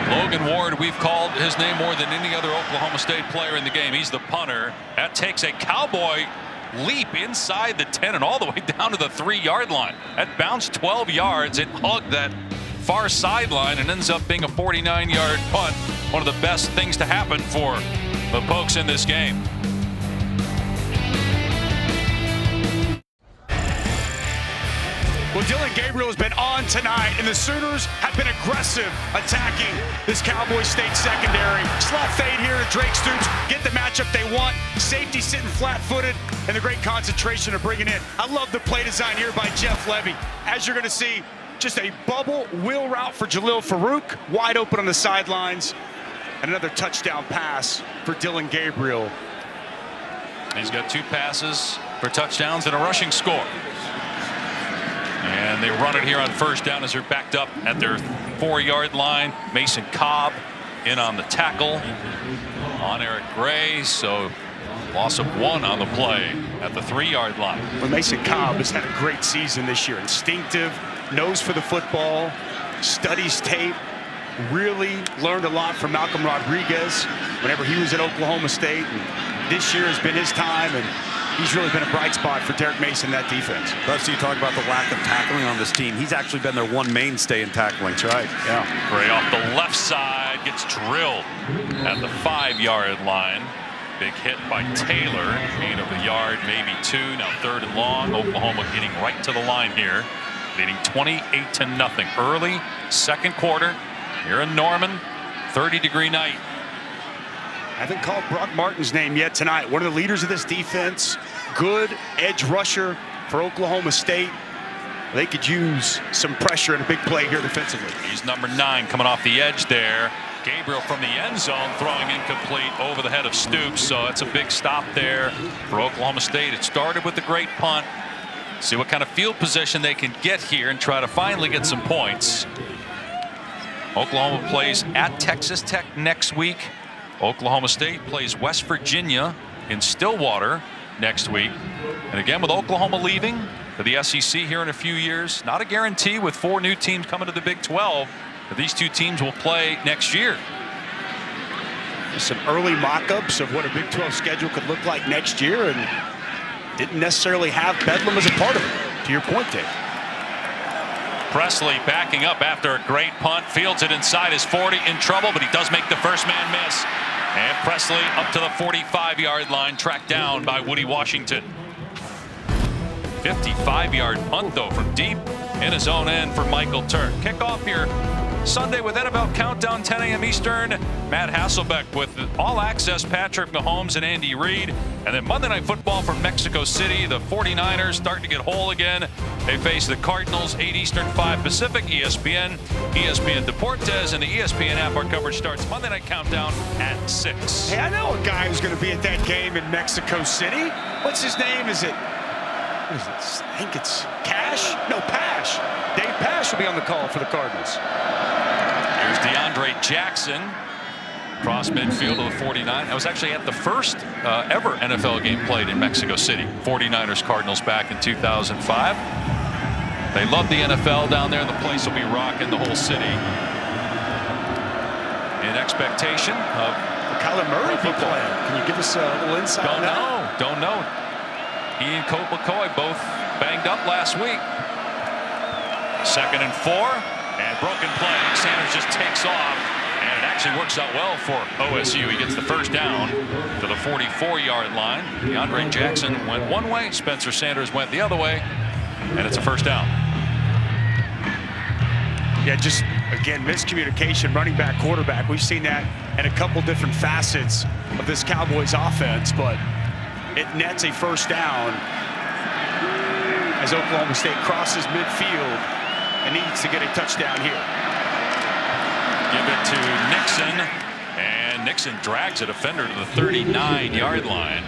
Logan Ward, we've called his name more than any other Oklahoma State player in the game. He's the punter. That takes a Cowboy leap inside the 10 and all the way down to the 3-yard line. That bounced 12 yards. It hugged that far sideline and ends up being a 49-yard punt. One of the best things to happen for the Pokes in this game. Well, Dylan Gabriel has been on tonight, and the Sooners have been aggressive attacking this Cowboys State secondary. Slot fade here to Drake Stoops, get the matchup they want. Safety sitting flat-footed, and the great concentration of bringing in. I love the play design here by Jeff Levy. As you're going to see, just a bubble wheel route for Jalil Farouk, wide open on the sidelines, and another touchdown pass for Dylan Gabriel. He's got 2 passes for touchdowns and a rushing score. And they run it here on 1st down as they're backed up at their 4-yard line. Mason Cobb in on the tackle on Eric Gray. So loss of 1 on the play at the 3-yard line. Well, Mason Cobb has had a great season this year. Instinctive, knows for the football, studies tape, really learned a lot from Malcolm Rodriguez whenever he was at Oklahoma State. And this year has been his time, and he's really been a bright spot for Derek Mason, that defense. Let's see, you talk about the lack of tackling on this team. He's actually been their one mainstay in tackling. That's right. Yeah. Gray off the left side gets drilled at the 5-yard line. Big hit by Taylor. Gain of a yard, maybe 2. Now 3rd and long. Oklahoma getting right to the line here, leading 28-0 early 2nd quarter here in Norman. 30-degree night. I haven't called Brock Martin's name yet tonight. One of the leaders of this defense. Good edge rusher for Oklahoma State. They could use some pressure and a big play here defensively. He's number 9 coming off the edge there. Gabriel from the end zone throwing incomplete over the head of Stoops. So that's a big stop there for Oklahoma State. It started with the great punt. See what kind of field position they can get here and try to finally get some points. Oklahoma plays at Texas Tech next week. Oklahoma State plays West Virginia in Stillwater next week. And again, with Oklahoma leaving for the SEC here in a few years, not a guarantee with 4 new teams coming to the Big 12 that these 2 teams will play next year. Some early mock-ups of what a Big 12 schedule could look like next year, and didn't necessarily have Bedlam as a part of it, to your point, Dave. Presley backing up after a great punt, fields it inside his 40, in trouble, but he does make the first man miss. And Presley up to the 45-yard line, tracked down by Woody Washington. 55-yard punt, though, from deep in his own end for Michael Turk. Kickoff here Sunday with NFL Countdown, 10 a.m. Eastern. Matt Hasselbeck with All Access, Patrick Mahomes and Andy Reid. And then Monday Night Football from Mexico City. The 49ers starting to get whole again. They face the Cardinals, 8 Eastern, 5 Pacific, ESPN, ESPN Deportes, and the ESPN app. Our coverage starts Monday Night Countdown at 6. Hey, I know a guy who's going to be at that game in Mexico City. What's his name? What is it? I think it's Cash? No, Pash. Dave Pash will be on the call for the Cardinals. Here's DeAndre Jackson across midfield of the 49. I was actually at the first ever NFL game played in Mexico City. 49ers Cardinals back in 2005. They love the NFL down there. The place will be rocking, the whole city. In expectation of Kyler Murray be playing. Can you give us a little insight on that? Don't know. He and Colt McCoy both banged up last week. 2nd and 4. And broken play. Sanders just takes off. And it actually works out well for OSU. He gets the first down to the 44-yard line. DeAndre Jackson went one way. Spencer Sanders went the other way. And it's a first down. Yeah, just, again, miscommunication, running back, quarterback. We've seen that in a couple different facets of this Cowboys offense, but it nets a first down as Oklahoma State crosses midfield and needs to get a touchdown here. Give it to Nixon, and Nixon drags a defender to the 39-yard line.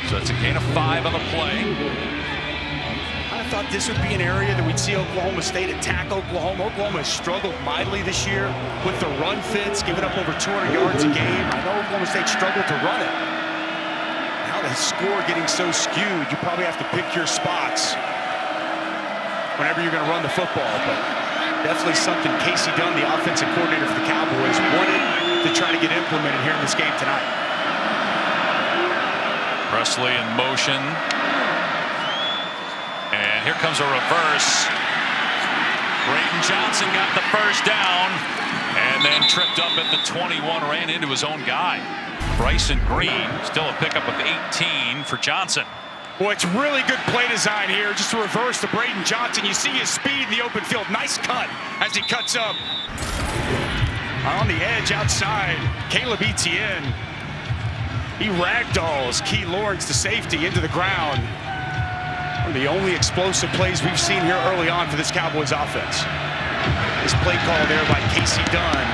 So it's a gain of 5 on the play. I thought this would be an area that we'd see Oklahoma State attack Oklahoma. Oklahoma has struggled mightily this year with the run fits, giving up over 200 yards a game. I know Oklahoma State struggled to run it. Now the score getting so skewed, you probably have to pick your spots whenever you're going to run the football. But definitely something Casey Dunn, the offensive coordinator for the Cowboys, wanted to try to get implemented here in this game tonight. Presley in motion. And here comes a reverse. Brayton Johnson got the first down and then tripped up at the 21, ran into his own guy. Bryson Green, still a pickup of 18 for Johnson. Boy, it's really good play design here. Just a reverse to Brayton Johnson. You see his speed in the open field. Nice cut as he cuts up. On the edge outside, Caleb Etienne. He ragdolls Key Lawrence, the safety, into the ground. One of the only explosive plays we've seen here early on for this Cowboys offense. This play call there by Casey Dunn,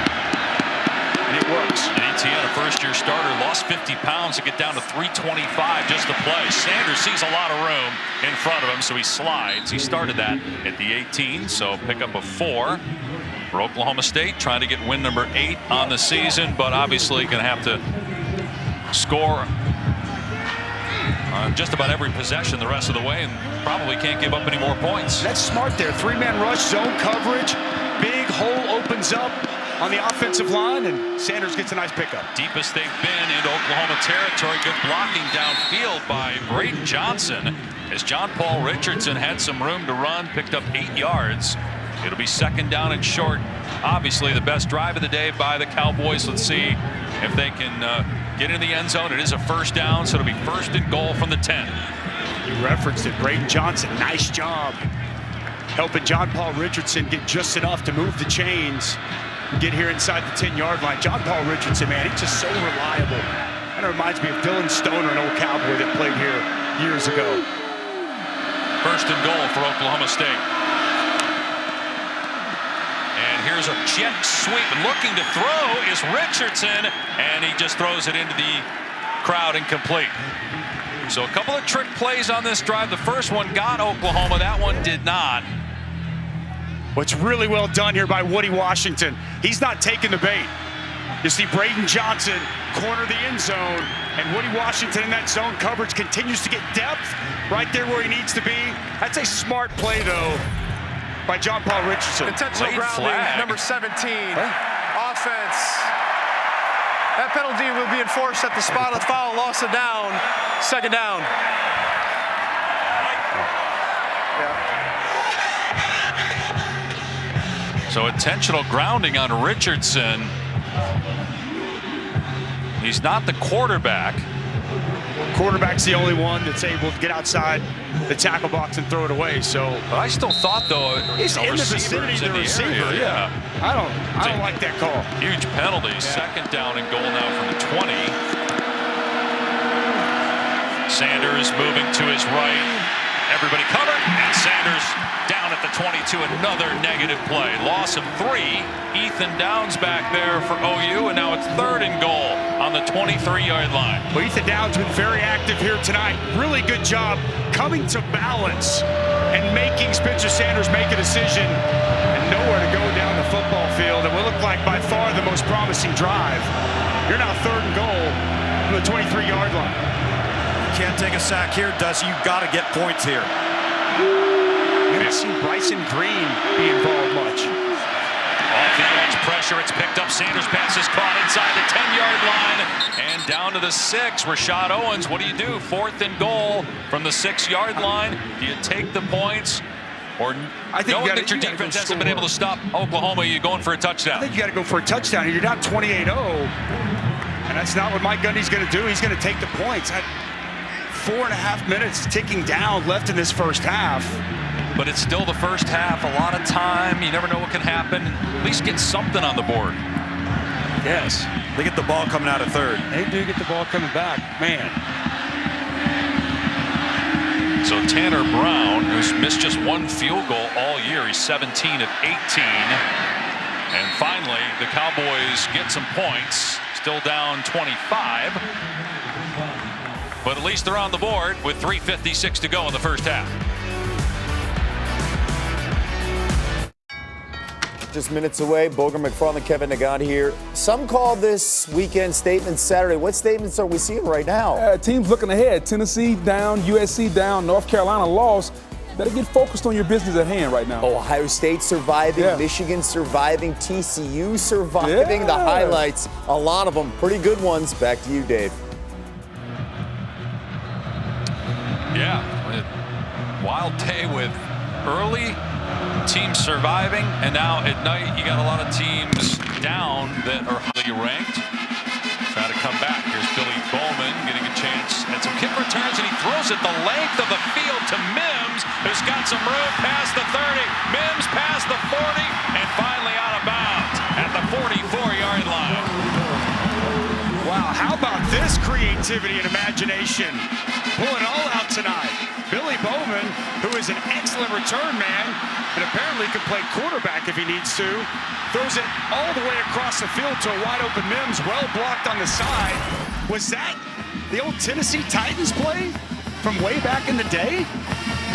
and it works. And Etienne, a first-year starter, lost 50 pounds to get down to 325 just to play. Sanders sees a lot of room in front of him, so he slides. He started that at the 18, so pickup of 4 for Oklahoma State, trying to get win number 8 on the season, but obviously going to have to score on just about every possession the rest of the way, and probably can't give up any more points. That's smart there. 3-man rush, zone coverage. Big hole opens up on the offensive line, and Sanders gets a nice pickup. Deepest they've been into Oklahoma territory. Good blocking downfield by Brayton Johnson, as John Paul Richardson had some room to run, picked up 8 yards. It'll be 2nd down and short. Obviously the best drive of the day by the Cowboys. Let's see if they can get in the end zone. It is a first down, so it'll be 1st and goal from the 10. You referenced it. Brayton Johnson, nice job helping John Paul Richardson get just enough to move the chains and get here inside the 10-yard line. John Paul Richardson, man, he's just so reliable. Kind of reminds me of Dylan Stoner, an old Cowboy that played here years ago. 1st and goal for Oklahoma State. Here's a jet sweep, looking to throw is Richardson, and he just throws it into the crowd incomplete. So a couple of trick plays on this drive. The first one got Oklahoma, that one did not. What's really well done here by Woody Washington. He's not taking the bait. You see Brayton Johnson corner the end zone, and Woody Washington in that zone coverage continues to get depth right there where he needs to be. That's a smart play, though, by John Paul Richardson. Intentional grounding, flag. Number 17, offense. That penalty will be enforced at the spot of foul, loss of down, 2nd down. So intentional grounding on Richardson. He's not the quarterback. Quarterback's the only one that's able to get outside the tackle box and throw it away. So, but I still thought though, he's in the vicinity of the receiver. Yeah, I don't like that call. Huge penalty. Yeah. Second down and goal now from the 20. Sanders moving to his right. Everybody covered, and Sanders down at the 22. Another negative play. Loss of 3. Ethan Downs back there for OU, and now it's 3rd and goal on the 23-yard line. Well, Ethan Downs been very active here tonight. Really good job coming to balance and making Spencer Sanders make a decision and nowhere to go down the football field. It will look like by far the most promising drive. You're now 3rd and goal from the 23-yard line. Can't take a sack here, Dusty. You've got to get points here. I haven't seen Bryson Green be involved much. Off the edge pressure, it's picked up. Sanders pass is caught inside the 10-yard line and down to the 6. Rashad Owens, what do you do? 4th and goal from the 6-yard line. Do you take the points? Or knowing that your defense hasn't been able to stop Oklahoma, you're going for a touchdown? I think you got to go for a touchdown. You're down 28-0, and that's not what Mike Gundy's going to do. He's going to take the points. 4.5 minutes ticking down left in this first half. But it's still the first half. A lot of time. You never know what can happen. At least get something on the board. Yes. They get the ball coming out of 3rd. They do get the ball coming back. Man. So Tanner Brown, who's missed just 1 field goal all year. He's 17 of 18. And finally, the Cowboys get some points. Still down 25. But at least they're on the board with 3:56 to go in the first half. Just minutes away, Boger, McFarland, Kevin Nagant here. Some call this weekend Statement Saturday. What statements are we seeing right now? Teams looking ahead. Tennessee down, USC down, North Carolina lost. Better get focused on your business at hand right now. Ohio State surviving, Michigan surviving, TCU surviving. The highlights, a lot of them, pretty good ones. Back to you, Dave. Yeah, wild day with early teams surviving, and now at night you got a lot of teams down that are highly ranked. Trying to come back. Here's Billy Bowman getting a chance at some kick returns, and he throws it the length of the field to Mims, who's got some room past the 30. Mims past the 40, and finally out of bounds at the 44-yard line. Wow, how about this creativity and imagination? Pulling all out tonight. Billy Bowman, who is an excellent return man and apparently can play quarterback if he needs to, throws it all the way across the field to a wide open Mims, well blocked on the side. Was that the old Tennessee Titans play from way back in the day?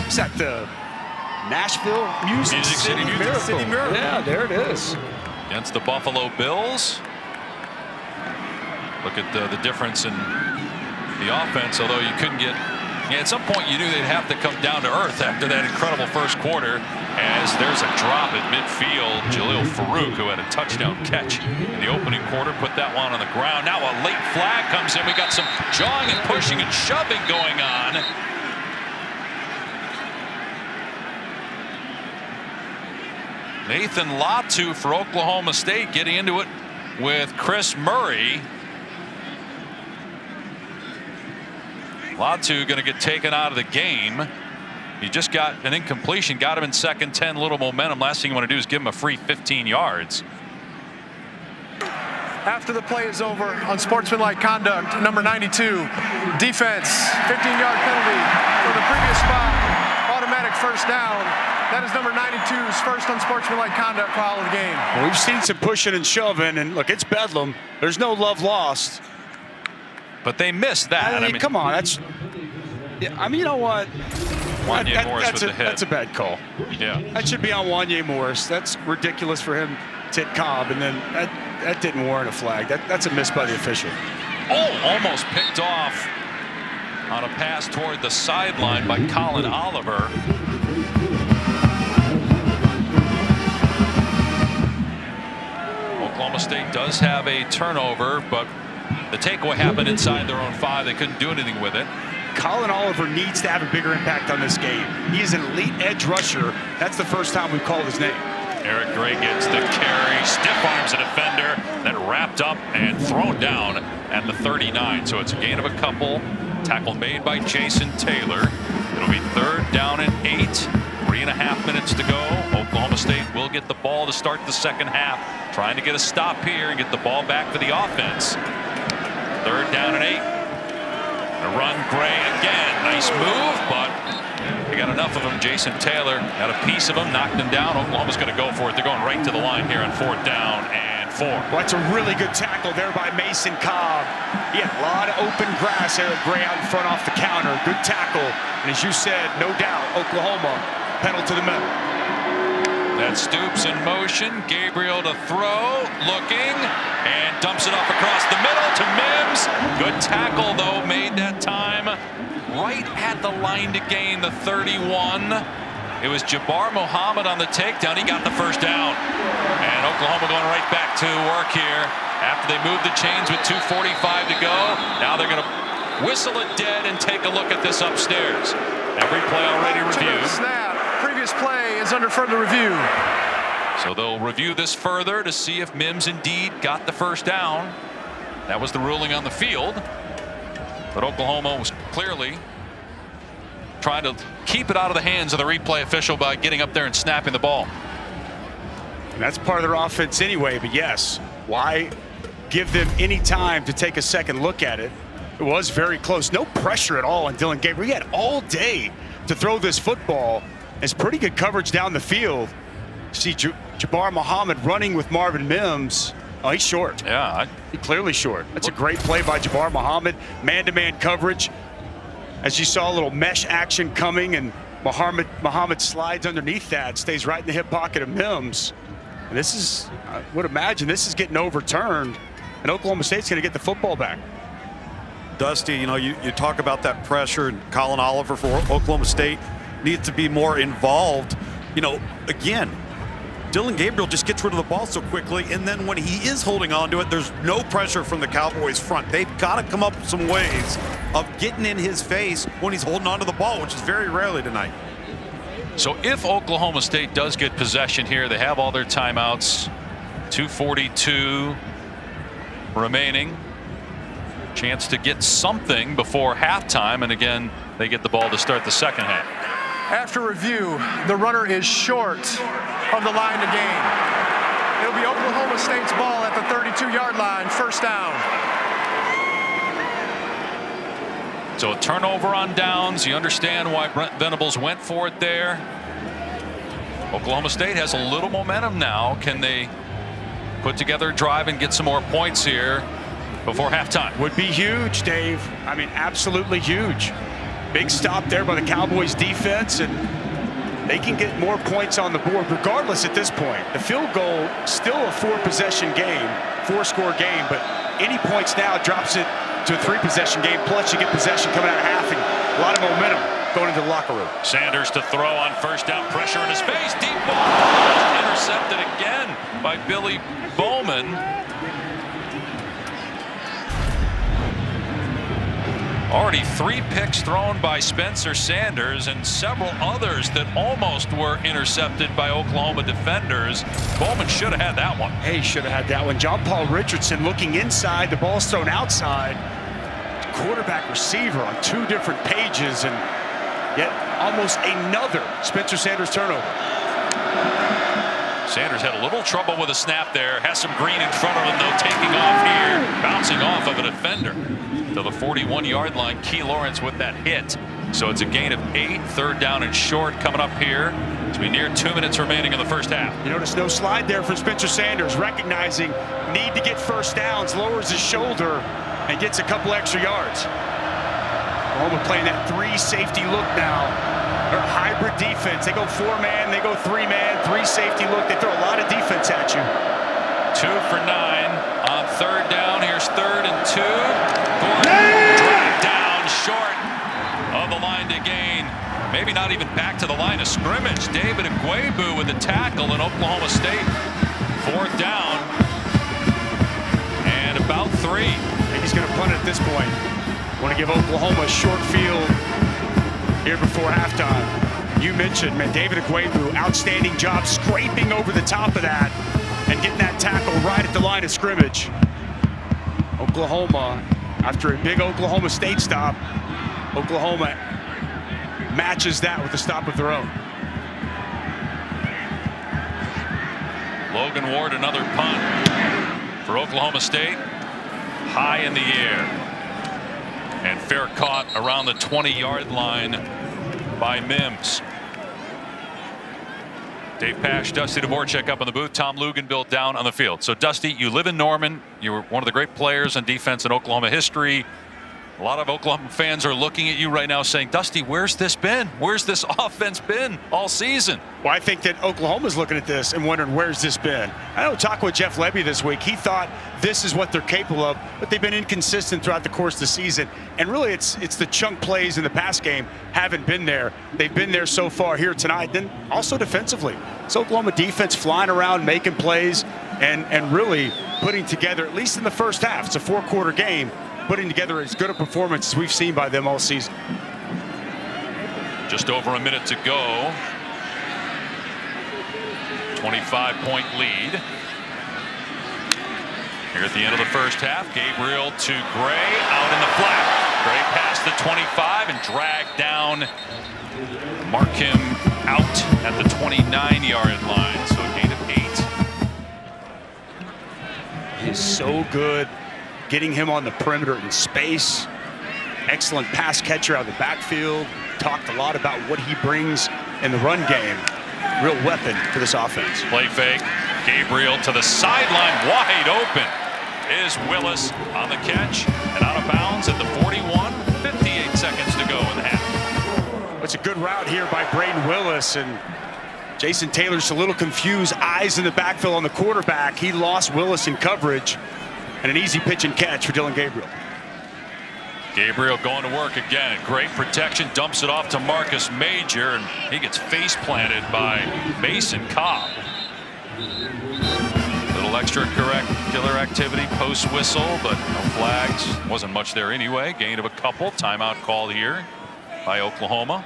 Was that the Nashville Music City Miracle? Yeah, there it is. Against the Buffalo Bills. Look at the difference in the offense, although you couldn't get. Yeah, at some point you knew they'd have to come down to earth after that incredible first quarter, as there's a drop at midfield. Jaleel Farouk, who had a touchdown catch in the opening quarter, put that one on the ground. Now a late flag comes in. We got some jawing and pushing and shoving going on. Nathan Latu for Oklahoma State getting into it with Chris Murray. Latu going to get taken out of the game. He just got an incompletion, got him in 2nd, 10, little momentum. Last thing you want to do is give him a free 15 yards. After the play is over, unsportsmanlike conduct, number 92, defense, 15-yard penalty for the previous spot, automatic first down. That is number 92's first unsportsmanlike conduct foul of the game. Well, we've seen some pushing and shoving, and look, it's bedlam. There's no love lost. But they missed that. I mean, come on, that's. Yeah, I mean, you know what? Wanye Morris with the hit. That's a bad call. Yeah. That should be on Wanye Morris. That's ridiculous for him to hit Cobb, and then that didn't warrant a flag. That's a miss by the official. Oh, almost picked off on a pass toward the sideline by Colin Oliver. Oklahoma State does have a turnover, but the takeaway happened inside their own 5. They couldn't do anything with it. Colin Oliver needs to have a bigger impact on this game. He is an elite edge rusher. That's the first time we've called his name. Eric Gray gets the carry, stiff arms a defender, then wrapped up and thrown down at the 39. So it's a gain of a couple Tackle made by Jason Taylor. It'll be 3rd down and 8. 3.5 minutes to go. Oklahoma State will get the ball to start the second half. Trying to get a stop here and get the ball back for the offense. 3rd down and 8. A run, Gray again. Nice move, but they got enough of him. Jason Taylor got a piece of him, knocked him down. Oklahoma's going to go for it. They're going right to the line here on 4th down and 4. Well, that's a really good tackle there by Mason Cobb. He had a lot of open grass there at Gray out in front off the counter. Good tackle. And as you said, no doubt, Oklahoma pedal to the metal. That Stoops in motion. Gabriel to throw, looking, and dumps it off across the middle to Mims. Good tackle, though, made that time. Right at the line to gain the 31. It was Jabbar Muhammad on the takedown. He got the first down. And Oklahoma going right back to work here. After they moved the chains with 2:45 to go, now they're going to whistle it dead and take a look at this upstairs. Every play already reviewed. Snap. Previous play is under further review. So they'll review this further to see if Mims indeed got the first down. That was the ruling on the field. But Oklahoma was clearly trying to keep it out of the hands of the replay official by getting up there and snapping the ball. And that's part of their offense anyway, but yes, why give them any time to take a second look at it? It was very close. No pressure at all on Dillon Gabriel. He had all day to throw this football. It's pretty good coverage down the field. See Jabbar Muhammad running with Marvin Mims. Oh, he's short. Yeah. He's clearly short. That's a great play by Jabbar Muhammad. Man-to-man coverage. As you saw, a little mesh action coming, and Muhammad slides underneath that, stays right in the hip pocket of Mims. And this is, I would imagine, this is getting overturned, and Oklahoma State's going to get the football back. Dusty, you know, you talk about that pressure, and Colin Oliver for Oklahoma State needs to be more involved. You know, again, Dillon Gabriel just gets rid of the ball so quickly, and then when he is holding on to it, there's no pressure from the Cowboys front. They've got to come up with some ways of getting in his face when he's holding on to the ball, which is very rarely tonight. So if Oklahoma State does get possession here, they have all their timeouts. 2:42 remaining. Chance to get something before halftime, and again, they get the ball to start the second half. After review, the runner is short of the line to gain. It'll be Oklahoma State's ball at the 32-yard line, 1st down. So a turnover on downs. You understand why Brent Venables went for it there. Oklahoma State has a little momentum now. Can they put together a drive and get some more points here before halftime? Would be huge, Dave. I mean, absolutely huge. Big stop there by the Cowboys defense, and they can get more points on the board regardless at this point. The field goal, still a 4-possession game, 4-score game, but any points now drops it to a 3-possession game, plus you get possession coming out of half and a lot of momentum going into the locker room. Sanders to throw on 1st down, pressure in his face, deep ball, intercepted again by Billy Bowman. Already 3 picks thrown by Spencer Sanders and several others that almost were intercepted by Oklahoma defenders. Bowman should have had that one. Hey, should have had that one. John Paul Richardson looking inside, the ball's thrown outside. Quarterback receiver on 2 different pages, and yet almost another Spencer Sanders turnover. Sanders had a little trouble with a snap there. Has some green in front of him, though, taking off here, bouncing off of a defender to the 41-yard line. Key Lawrence with that hit. So it's a gain of 8, 3rd down and short coming up here. As we near 2 minutes remaining in the first half. You notice no slide there for Spencer Sanders, recognizing need to get first downs, lowers his shoulder, and gets a couple extra yards. Oklahoma playing that 3-safety look now. They're a hybrid defense. They go 4-man, they go 3-man, 3-safety look. They throw a lot of defense at you. 2 for 9 on 3rd down. Here's 3rd and 2. Gordon dragged down short of the line to gain. Maybe not even back to the line of scrimmage. David Agwebu with the tackle in Oklahoma State. 4th down and about 3. I think he's going to punt it at this point. Want to give Oklahoma a short field here before halftime. You mentioned, man, David Agwebu, outstanding job scraping over the top of that and getting that tackle right at the line of scrimmage. Oklahoma, after a big Oklahoma State stop, Oklahoma matches that with a stop of their own. Logan Ward, another punt for Oklahoma State. High in the air. And fair caught around the 20-yard line by Mims. Dave Pasch, Dusty Dvorak up in the booth, Tom Luganbill down on the field. So, Dusty, you live in Norman. You were one of the great players on defense in Oklahoma history. A lot of Oklahoma fans are looking at you right now saying, Dusty, where's this been? Where's this offense been all season? Well, I think that Oklahoma's looking at this and wondering, where's this been? I know talking with Jeff Lebby this week, he thought this is what they're capable of, but they've been inconsistent throughout the course of the season. And really, it's the chunk plays in the pass game haven't been there. They've been there so far here tonight. Then also defensively. It's Oklahoma defense flying around, making plays, and really putting together, at least in the first half, it's a 4-quarter game, putting together as good a performance as we've seen by them all season. Just over a minute to go. 25-point lead. Here at the end of the first half, Gabriel to Gray out in the flat. Gray past the 25 and dragged down. Mark him out at the 29-yard line, so a gain of 8. He is so good getting him on the perimeter in space. Excellent pass catcher out of the backfield. Talked a lot about what he brings in the run game. Real weapon for this offense. Play fake. Gabriel to the sideline, wide open. Is Willis on the catch and out of bounds at the 41. 58 seconds to go in the half. It's a good route here by Braden Willis, and Jason Taylor's a little confused. Eyes in the backfield on the quarterback. He lost Willis in coverage. And an easy pitch and catch for Dylan Gabriel. Gabriel going to work again. Great protection. Dumps it off to Marcus Major, and he gets face planted by Mason Cobb. Little extracurricular activity post whistle, but no flags. Wasn't much there anyway. Gain of a couple. Timeout called here by Oklahoma.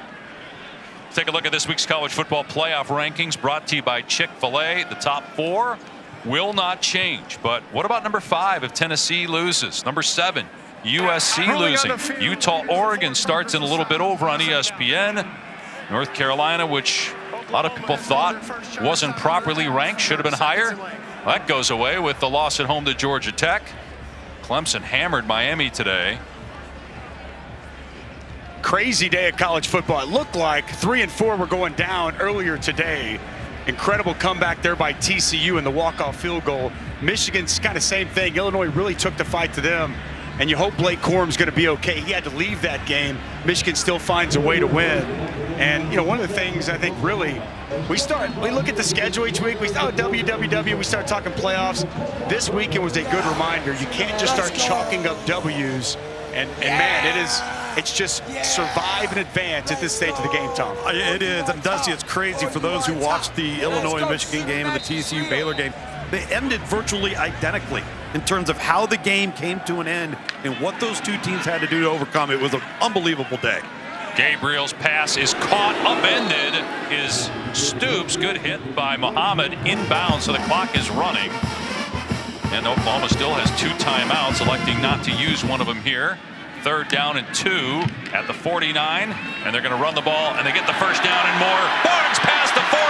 Take a look at this week's college football playoff rankings brought to you by Chick-fil-A. The top 4 will not change. But what about number 5 if Tennessee loses? Number 7, USC losing. Utah, Oregon starts in a little bit over on ESPN. North Carolina, which a lot of people thought wasn't properly ranked, should have been higher. Well, that goes away with the loss at home to Georgia Tech. Clemson hammered Miami today. Crazy day of college football. It looked like 3 and 4 were going down earlier today. Incredible comeback there by TCU in the walk-off field goal. Michigan's kind of same thing. Illinois really took the fight to them, and you hope Blake Corum's going to be okay. He had to leave that game. Michigan still finds a way to win. And, you know, one of the things I think really, we look at the schedule each week. We start WWW, we start talking playoffs. This weekend was a good reminder. You can't just start chalking up W's. And man, it's just survive and advance at this stage of the game, Tom. It is. And Dusty, it's crazy for those who watched the Illinois-Michigan game and the TCU-Baylor game. They ended virtually identically in terms of how the game came to an end and what those two teams had to do to overcome. It was an unbelievable day. Gabriel's pass is caught, upended. Is Stoops. Good hit by Muhammad. Inbound, so the clock is running. And Oklahoma still has 2 timeouts, electing not to use one of them here. 3rd down and 2 at the 49, and they're going to run the ball, and they get the first down and more. Barnes past the 40,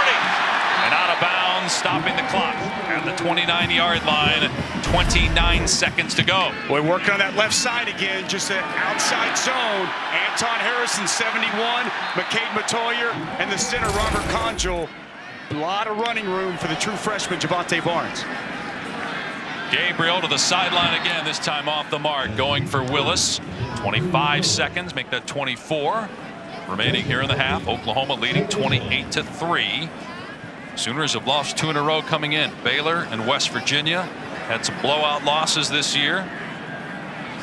and out of bounds, stopping the clock at the 29-yard line. 29 seconds to go. Boy, working on that left side again, just an outside zone. Anton Harrison, 71, McCade Matoyer, and the center, Robert Conjul. A lot of running room for the true freshman, Javante Barnes. Gabriel to the sideline again, this time off the mark, going for Willis. 25 seconds, make that 24. Remaining here in the half, Oklahoma leading 28-3. Sooners have lost 2 in a row coming in. Baylor and West Virginia had some blowout losses this year.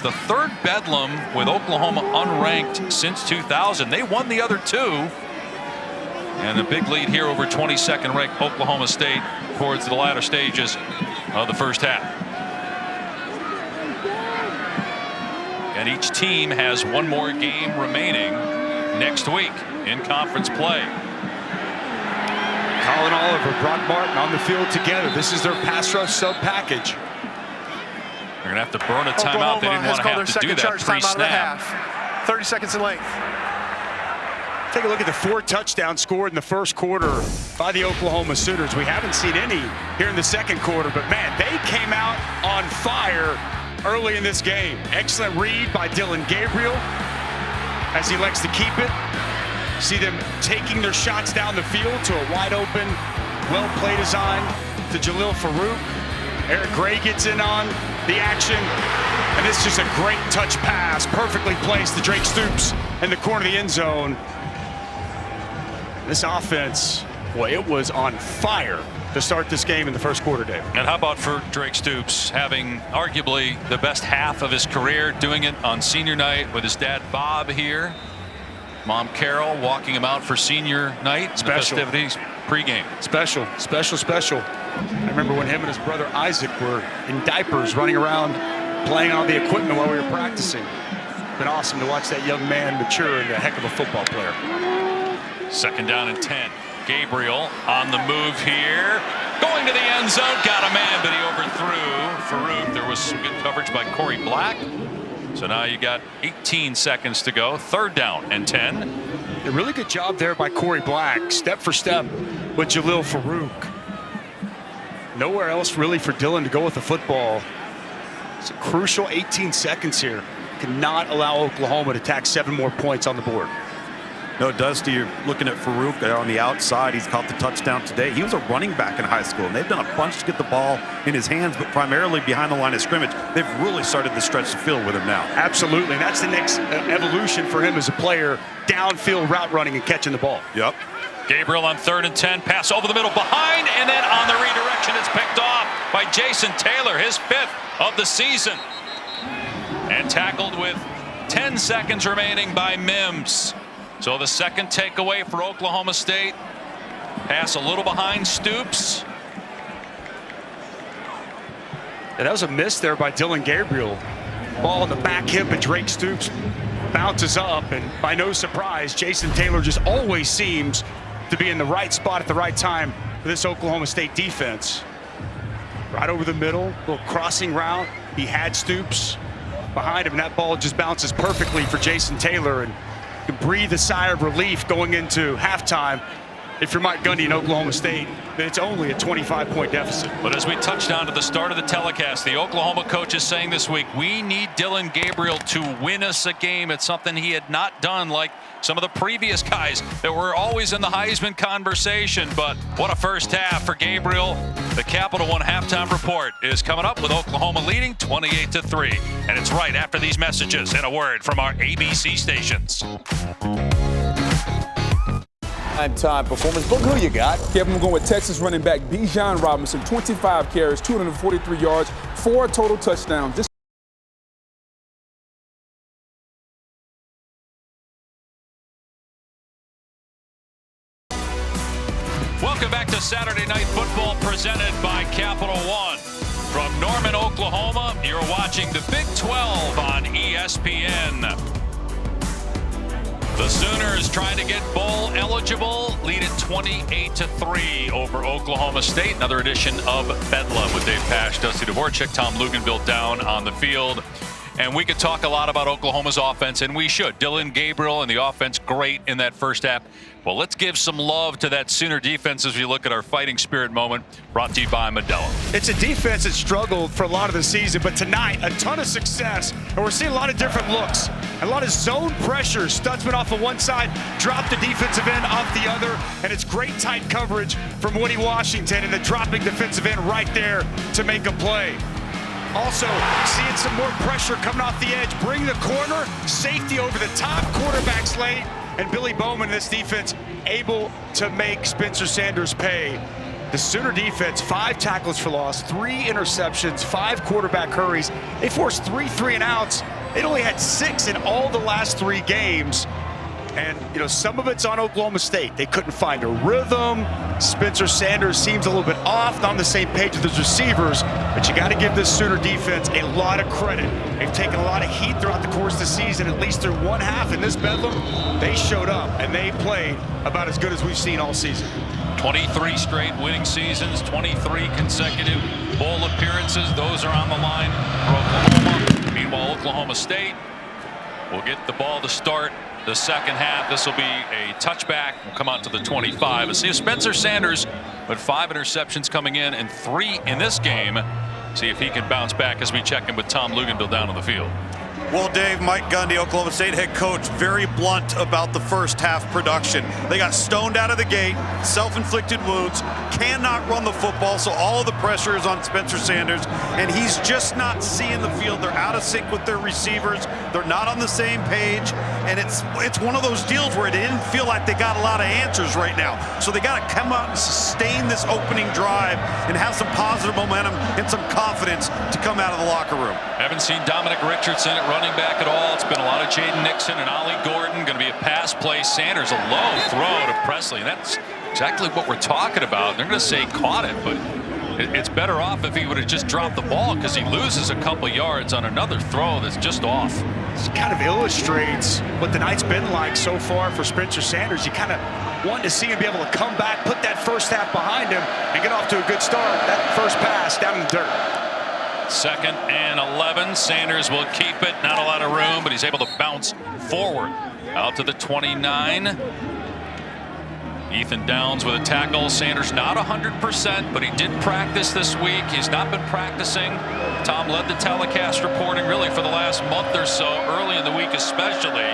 The 3rd bedlam with Oklahoma unranked since 2000. They won the other 2. And a big lead here over 22nd ranked Oklahoma State towards the latter stages of the first half. And each team has 1 more game remaining next week in conference play. Colin Oliver, Brock Martin on the field together. This is their pass rush sub package. They're going to have to burn a timeout. They didn't want to have to do that pre-snap. 30 seconds in length. Take a look at the 4 touchdowns scored in the first quarter by the Oklahoma Sooners. We haven't seen any here in the second quarter, but man, they came out on fire early in this game. Excellent read by Dillon Gabriel as he elects to keep it. See them taking their shots down the field to a wide open, well-play design to Jalil Farouk. Eric Gray gets in on the action. And this is just a great touch pass, perfectly placed to Drake Stoops in the corner of the end zone. This offense, well, it was on fire to start this game in the first quarter, Dave. And how about for Drake Stoops having arguably the best half of his career, doing it on senior night with his dad Bob here. Mom Carol walking him out for senior night. Special. The festivities pregame. Special, special, special. I remember when him and his brother Isaac were in diapers running around playing on the equipment while we were practicing. Been awesome to watch that young man mature and a heck of a football player. 2nd down and 10. Gabriel on the move here. Going to the end zone. Got a man, but he overthrew Farouk. There was some good coverage by Corey Black. So now you got 18 seconds to go. 3rd down and 10. A really good job there by Corey Black. Step for step with Jalil Farouk. Nowhere else really for Dillon to go with the football. It's a crucial 18 seconds here. Cannot allow Oklahoma to tack 7 more points on the board. No, Dusty, you're looking at Farouk on the outside. He's caught the touchdown today. He was a running back in high school, and they've done a bunch to get the ball in his hands, but primarily behind the line of scrimmage. They've really started to stretch the field with him now. Absolutely. And that's the next evolution for him as a player, downfield route running and catching the ball. Yep. Gabriel on 3rd and 10. Pass over the middle behind, and then on the redirection, it's picked off by Jason Taylor, his 5th of the season. And tackled with 10 seconds remaining by Mims. So the second takeaway for Oklahoma State. Pass a little behind Stoops. And that was a miss there by Dillon Gabriel. Ball in the back hip and Drake Stoops bounces up. And by no surprise, Jason Taylor just always seems to be in the right spot at the right time for this Oklahoma State defense. Right over the middle, little crossing route. He had Stoops behind him, and that ball just bounces perfectly for Jason Taylor. And you can breathe a sigh of relief going into halftime. If you're Mike Gundy in Oklahoma State, then it's only a 25-point deficit. But as we touched on at the start of the telecast, the Oklahoma coach is saying this week, we need Dillon Gabriel to win us a game. It's something he had not done like some of the previous guys that were always in the Heisman conversation. But what a first half for Gabriel. The Capital One halftime report is coming up with Oklahoma leading 28-3. And it's right after these messages and a word from our ABC stations. Time performance book. Who you got? Kevin, I'm going with Texas running back Bijan Robinson. 25 carries, 243 yards, 4 total touchdowns. Welcome back to Saturday Night Football presented by Capital One. From Norman, Oklahoma, you're watching the Big 12 on ESPN. The Sooners trying to get bowl eligible, lead it 28-3 over Oklahoma State. Another edition of Bedlam with Dave Pasch, Dusty Dvorak, Tom Luganville down on the field. And we could talk a lot about Oklahoma's offense, and we should. Dillon Gabriel and the offense great in that first half. Well, let's give some love to that Sooner defense as we look at our fighting spirit moment, brought to you by Modelo. It's a defense that struggled for a lot of the season, but tonight, a ton of success. And we're seeing a lot of different looks. A lot of zone pressure. Stutzman off of one side, dropped the defensive end off the other, and it's great tight coverage from Woody Washington and the dropping defensive end right there to make a play. Also, seeing some more pressure coming off the edge. Bring the corner, safety over the top, quarterback's late, and Billy Bowman, this defense, able to make Spencer Sanders pay. The Sooner defense, 5 tackles for loss, 3 interceptions, 5 quarterback hurries. They forced 3 3-and-outs. They'd only had 6 in all the last 3 games. And, you know, some of it's on Oklahoma State. They couldn't find a rhythm. Spencer Sanders seems a little bit off, not on the same page with his receivers. But you got to give this Sooner defense a lot of credit. They've taken a lot of heat throughout the course of the season, at least through one half. In this Bedlam, they showed up, and they played about as good as we've seen all season. 23 straight winning seasons, 23 consecutive bowl appearances. Those are on the line for Oklahoma. Meanwhile, Oklahoma State will get the ball to start the second half. This will be a touchback. We'll come out to the 25. We'll see if Spencer Sanders, with 5 interceptions coming in and 3 in this game, see if he can bounce back as we check in with Tom Luganville down on the field. Well, Dave, Mike Gundy, Oklahoma State head coach, very blunt about the first half production. They got stoned out of the gate, self-inflicted wounds, cannot run the football, so all of the pressure is on Spencer Sanders, and he's just not seeing the field. They're out of sync with their receivers. They're not on the same page, and it's one of those deals where it didn't feel like they got a lot of answers right now. So they got to come out and sustain this opening drive and have some positive momentum and some confidence to come out of the locker room. Haven't seen Dominic Richardson at running back at all. It's been a lot of Jaden Nixon and Ollie Gordon. Going to be a pass play. Sanders, a low throw to Presley. That's exactly what we're talking about. They're going to say caught it, but it's better off if he would have just dropped the ball, because he loses a couple yards on another throw that's just off. This kind of illustrates what the night's been like so far for Spencer Sanders. You kind of want to see him be able to come back, put that first half behind him, and get off to a good start. That first pass down in the dirt. 2nd and 11. Sanders will keep it. Not a lot of room, but he's able to bounce forward out to the 29. Ethan Downs with a tackle. Sanders not 100%, but he did practice this week. He's not been practicing. Tom led the telecast reporting really for the last month or so, early in the week especially.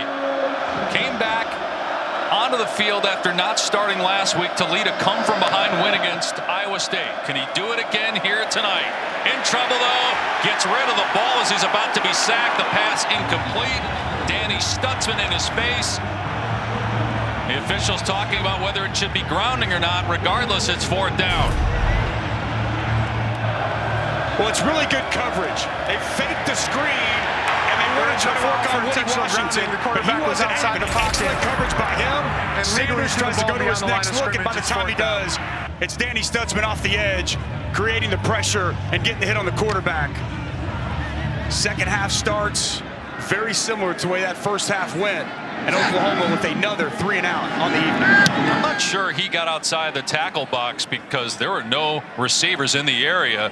Came back onto the field after not starting last week to lead a come-from-behind win against Iowa State. Can he do it again here tonight? In trouble, though. Gets rid of the ball as he's about to be sacked. The pass incomplete. Danny Stutzman in his face. The officials talking about whether it should be grounding or not. Regardless, it's 4th down. Well, it's really good coverage. They faked the screen, and they wanted to work on Woody Washington, but he wasn't outside the pocket. Excellent coverage by him. And Sanders tries to go to his next look, and by the time he does, it's Danny Stutzman off the edge, creating the pressure and getting the hit on the quarterback. Second half starts very similar to the way that first half went, and Oklahoma with another 3 and out on the evening. I'm not sure he got outside the tackle box because there were no receivers in the area.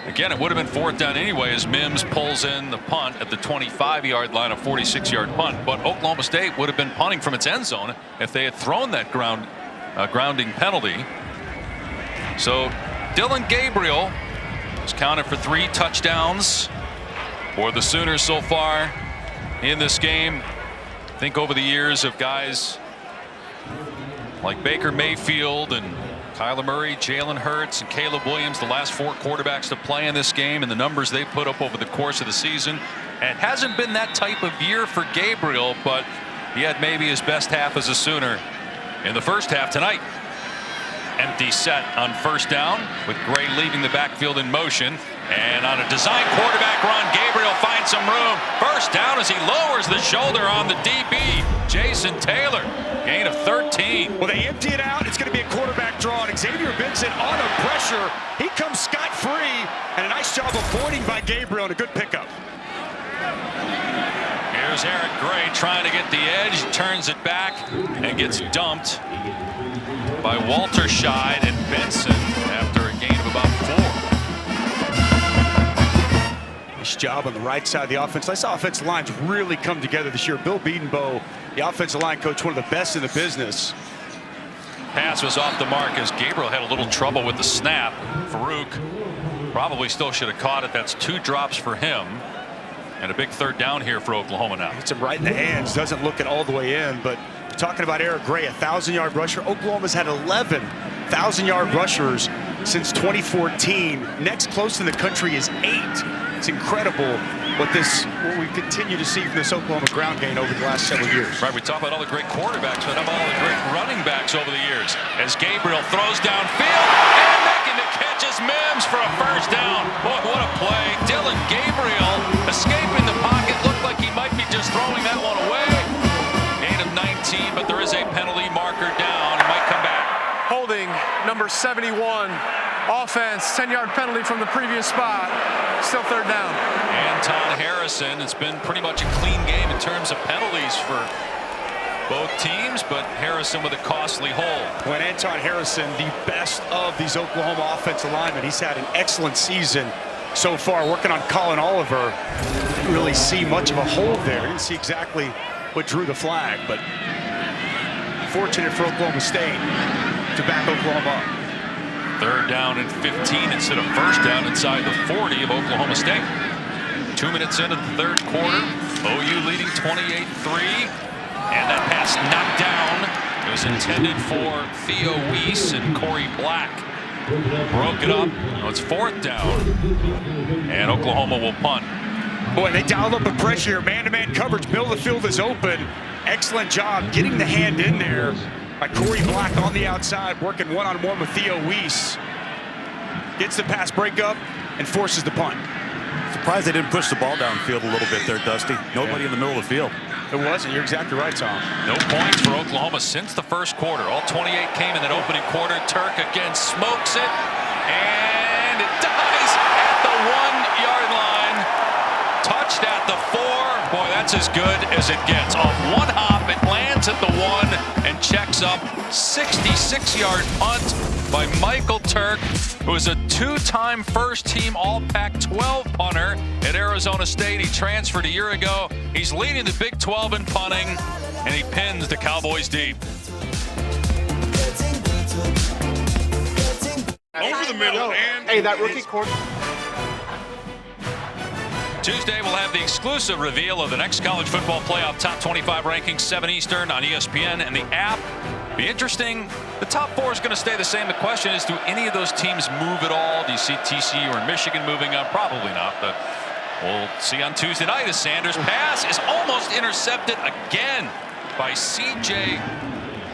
Again, it would have been 4th down anyway as Mims pulls in the punt at the 25-yard line, a 46-yard punt. But Oklahoma State would have been punting from its end zone if they had thrown that grounding penalty. So Dylan Gabriel has counted for 3 touchdowns for the Sooners so far in this game. I think over the years of guys like Baker Mayfield and Kyler Murray, Jalen Hurts, and Caleb Williams, the last 4 quarterbacks to play in this game, and the numbers they put up over the course of the season. And it hasn't been that type of year for Gabriel, but he had maybe his best half as a Sooner in the first half tonight. Empty set on 1st down with Gray leaving the backfield in motion. And on a design quarterback run, Gabriel finds some room. First down as he lowers the shoulder on the DB, Jason Taylor. Gain of 13. Well, they empty it out. It's going to be a quarterback draw. And Xavier Vincent on a pressure. He comes scot-free. And a nice job avoiding by Gabriel and a good pickup. Here's Eric Gray trying to get the edge. Turns it back and gets dumped by Walter Scheid and Benson after a gain of about 4. Nice job on the right side of the offense. This offensive line's really come together this year. Bill Bedenbaugh, the offensive line coach, one of the best in the business. Pass was off the mark as Gabriel had a little trouble with the snap. Farouk probably still should have caught it. That's 2 drops for him. And a big 3rd down here for Oklahoma now. Hits him right in the hands. Doesn't look it all the way in, but talking about Eric Gray, 1,000-yard rusher. Oklahoma's had 11 1,000-yard rushers since 2014. Next close in the country is 8. It's incredible what we continue to see from this Oklahoma ground game over the last several years. Right, we talk about all the great quarterbacks, but how about all the great running backs over the years? As Gabriel throws downfield, and making the catch is Mims for a 1st down. Boy, what a play. Dylan Gabriel escaping the pocket. Looked like he might be just throwing that one away. Gain of 19, but there is a penalty marker down. It might come back. Holding number 71. Offense, 10-yard penalty from the previous spot. Still 3rd down. Anton Harrison. It's been pretty much a clean game in terms of penalties for both teams, but Harrison with a costly hold. When Anton Harrison, the best of these Oklahoma offensive linemen, he's had an excellent season. so far, working on Colin Oliver. Didn't really see much of a hold there. Didn't see exactly what drew the flag, but fortunate for Oklahoma State to back Oklahoma up. 3rd down and 15 instead of 1st down inside the 40 of Oklahoma State. 2 minutes into the 3rd quarter. OU leading 28-3. And that pass knocked down. It was intended for Theo Weiss and Corey Black. Broke it up. Now it's 4th down. And Oklahoma will punt. Boy, they dialed up the pressure. Man-to-man coverage. Middle of the field is open. Excellent job getting the hand in there by Corey Black on the outside, working one-on-one with Theo Weiss. Gets the pass breakup and forces the punt. Surprised they didn't push the ball downfield a little bit there, Dusty. Nobody in the middle of the field. It wasn't. You're exactly right, Tom. No points for Oklahoma since the 1st quarter. All 28 came in that opening quarter. Turk again smokes it, and it dies at the 1-yard line. Touched at the 4. Boy, that's as good as it gets. Off one hop, it lands at the 1 and checks up. 66-yard punt by Michael Turk, who is a 2-time first-team All-Pac-12 punter at Arizona State. He transferred a year ago. He's leading the Big 12 in punting, and he pins the Cowboys deep. Over the middle and... Hey, that rookie corner. Tuesday, we'll have the exclusive reveal of the next college football playoff top 25 rankings, 7 Eastern on ESPN and the app. Be interesting. The top 4 is going to stay the same. The question is, do any of those teams move at all? Do you see TCU or Michigan moving up? Probably not, but we'll see on Tuesday night as Sanders' pass is almost intercepted again by C.J.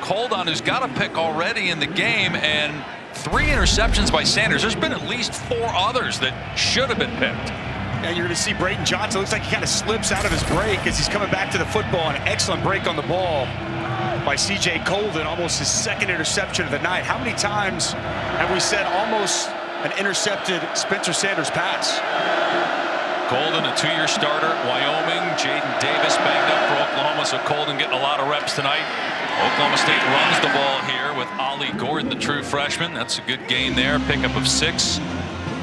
Coldon, who's got a pick already in the game, and 3 interceptions by Sanders. There's been at least 4 others that should have been picked. And you're going to see Braden Johnson. Looks like he kind of slips out of his break as he's coming back to the football. An excellent break on the ball by C.J. Coldon, almost his 2nd interception of the night. How many times have we said almost an intercepted Spencer Sanders pass? Coldon, a 2-year starter at Wyoming. Jaden Davis banged up for Oklahoma, so Coldon getting a lot of reps tonight. Oklahoma State runs the ball here with Ollie Gordon, the true freshman. That's a good gain there, pickup of 6.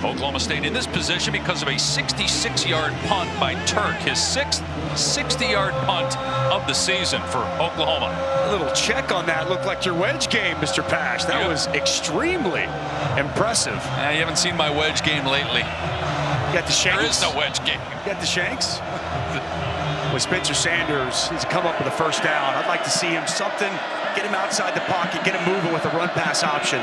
Oklahoma State in this position because of a 66-yard punt by Turk, his 6th 60-yard punt of the season for Oklahoma. A little check on that. Looked like your wedge game, Mr. Pash. That was extremely impressive. You haven't seen my wedge game lately. You got the shanks? There is no wedge game. You got the shanks? With Spencer Sanders, he's come up with a 1st down. I'd like to see him something, get him outside the pocket, get him moving with a run-pass option.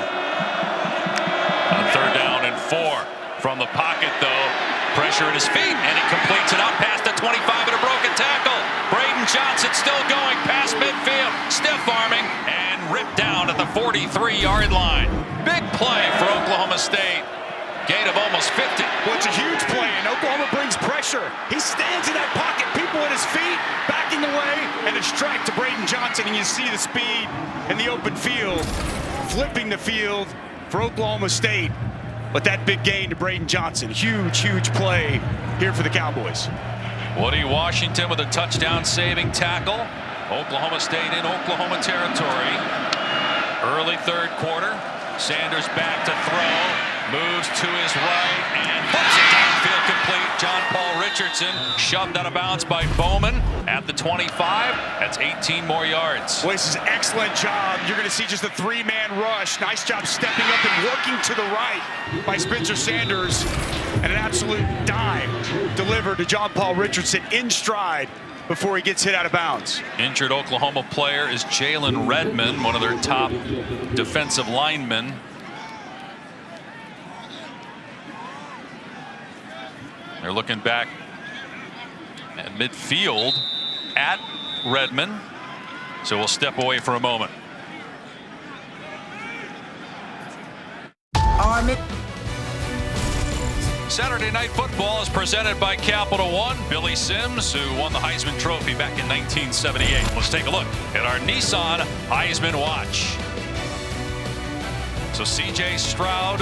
On 3rd down and 4 from the pocket, though. Pressure at his feet, and he completes it up past the 25 and a broken tackle. Braden Johnson still going past midfield, stiff arming, and ripped down at the 43-yard line. Big play for Oklahoma State. Gain of almost 50. Well, it's a huge play, and Oklahoma brings pressure. He stands in that pocket, people at his feet, backing away, and a strike to Braden Johnson, and you see the speed in the open field, flipping the field for Oklahoma State. But that big gain to Braden Johnson, huge, huge play here for the Cowboys. Woody Washington with a touchdown-saving tackle. Oklahoma State in Oklahoma territory. Early 3rd quarter. Sanders back to throw. Moves to his right and puts it downfield complete. John Paul Richardson shoved out of bounds by Bowman at the 25. That's 18 more yards. Well, this is an excellent job. You're going to see just a 3-man rush. Nice job stepping up and working to the right by Spencer Sanders. And an absolute dime delivered to John Paul Richardson in stride before he gets hit out of bounds. Injured Oklahoma player is Jalen Redmond, one of their top defensive linemen. They're looking back at midfield at Redmond. So we'll step away for a moment. Saturday Night Football is presented by Capital One. Billy Sims, who won the Heisman Trophy back in 1978. Let's take a look at our Nissan Heisman Watch. So C.J. Stroud,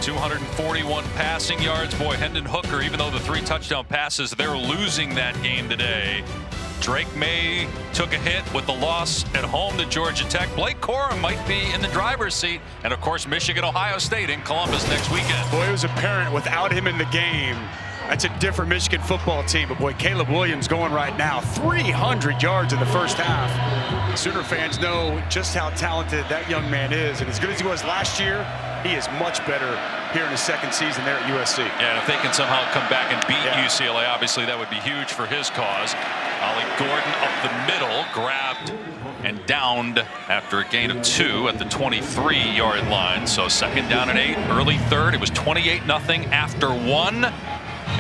241 passing yards. Boy, Hendon Hooker, even though the 3 touchdown passes, they're losing that game today. Drake May took a hit with the loss at home to Georgia Tech. Blake Corum might be in the driver's seat. And, of course, Michigan-Ohio State in Columbus next weekend. Boy, it was apparent without him in the game. That's a different Michigan football team. But, boy, Caleb Williams going right now. 300 yards in the first half. Sooner fans know just how talented that young man is. And as good as he was last year, he is much better here in his second season there at USC. Yeah, and if they can somehow come back and beat UCLA, obviously that would be huge for his cause. Ollie Gordon up the middle, grabbed and downed after a gain of 2 at the 23-yard line. So second down and 8, early third. It was 28-0 after 1.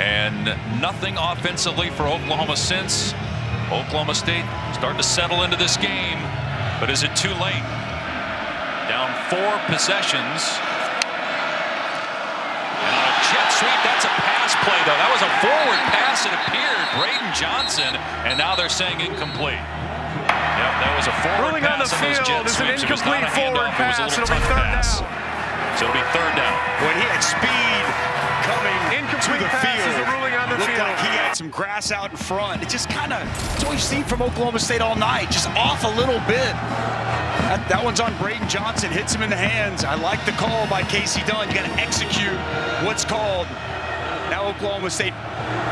And nothing offensively for Oklahoma since. Oklahoma State starting to settle into this game. But is it too late? Down 4 possessions. And on a jet sweep, that's a pass play, though. That was a forward pass, it appeared. Braden Johnson, and now they're saying incomplete. Yep, that was a forward pass on those jet sweeps. It was not a handoff, it was a little tough pass. So it'll be third down. When he had speed coming to the field, looked like he had some grass out in front. It just kind of, it's what we've seen from Oklahoma State all night, just off a little bit. That one's on Braden Johnson, hits him in the hands. I like the call by Casey Dunn. You got to execute what's called. Now Oklahoma State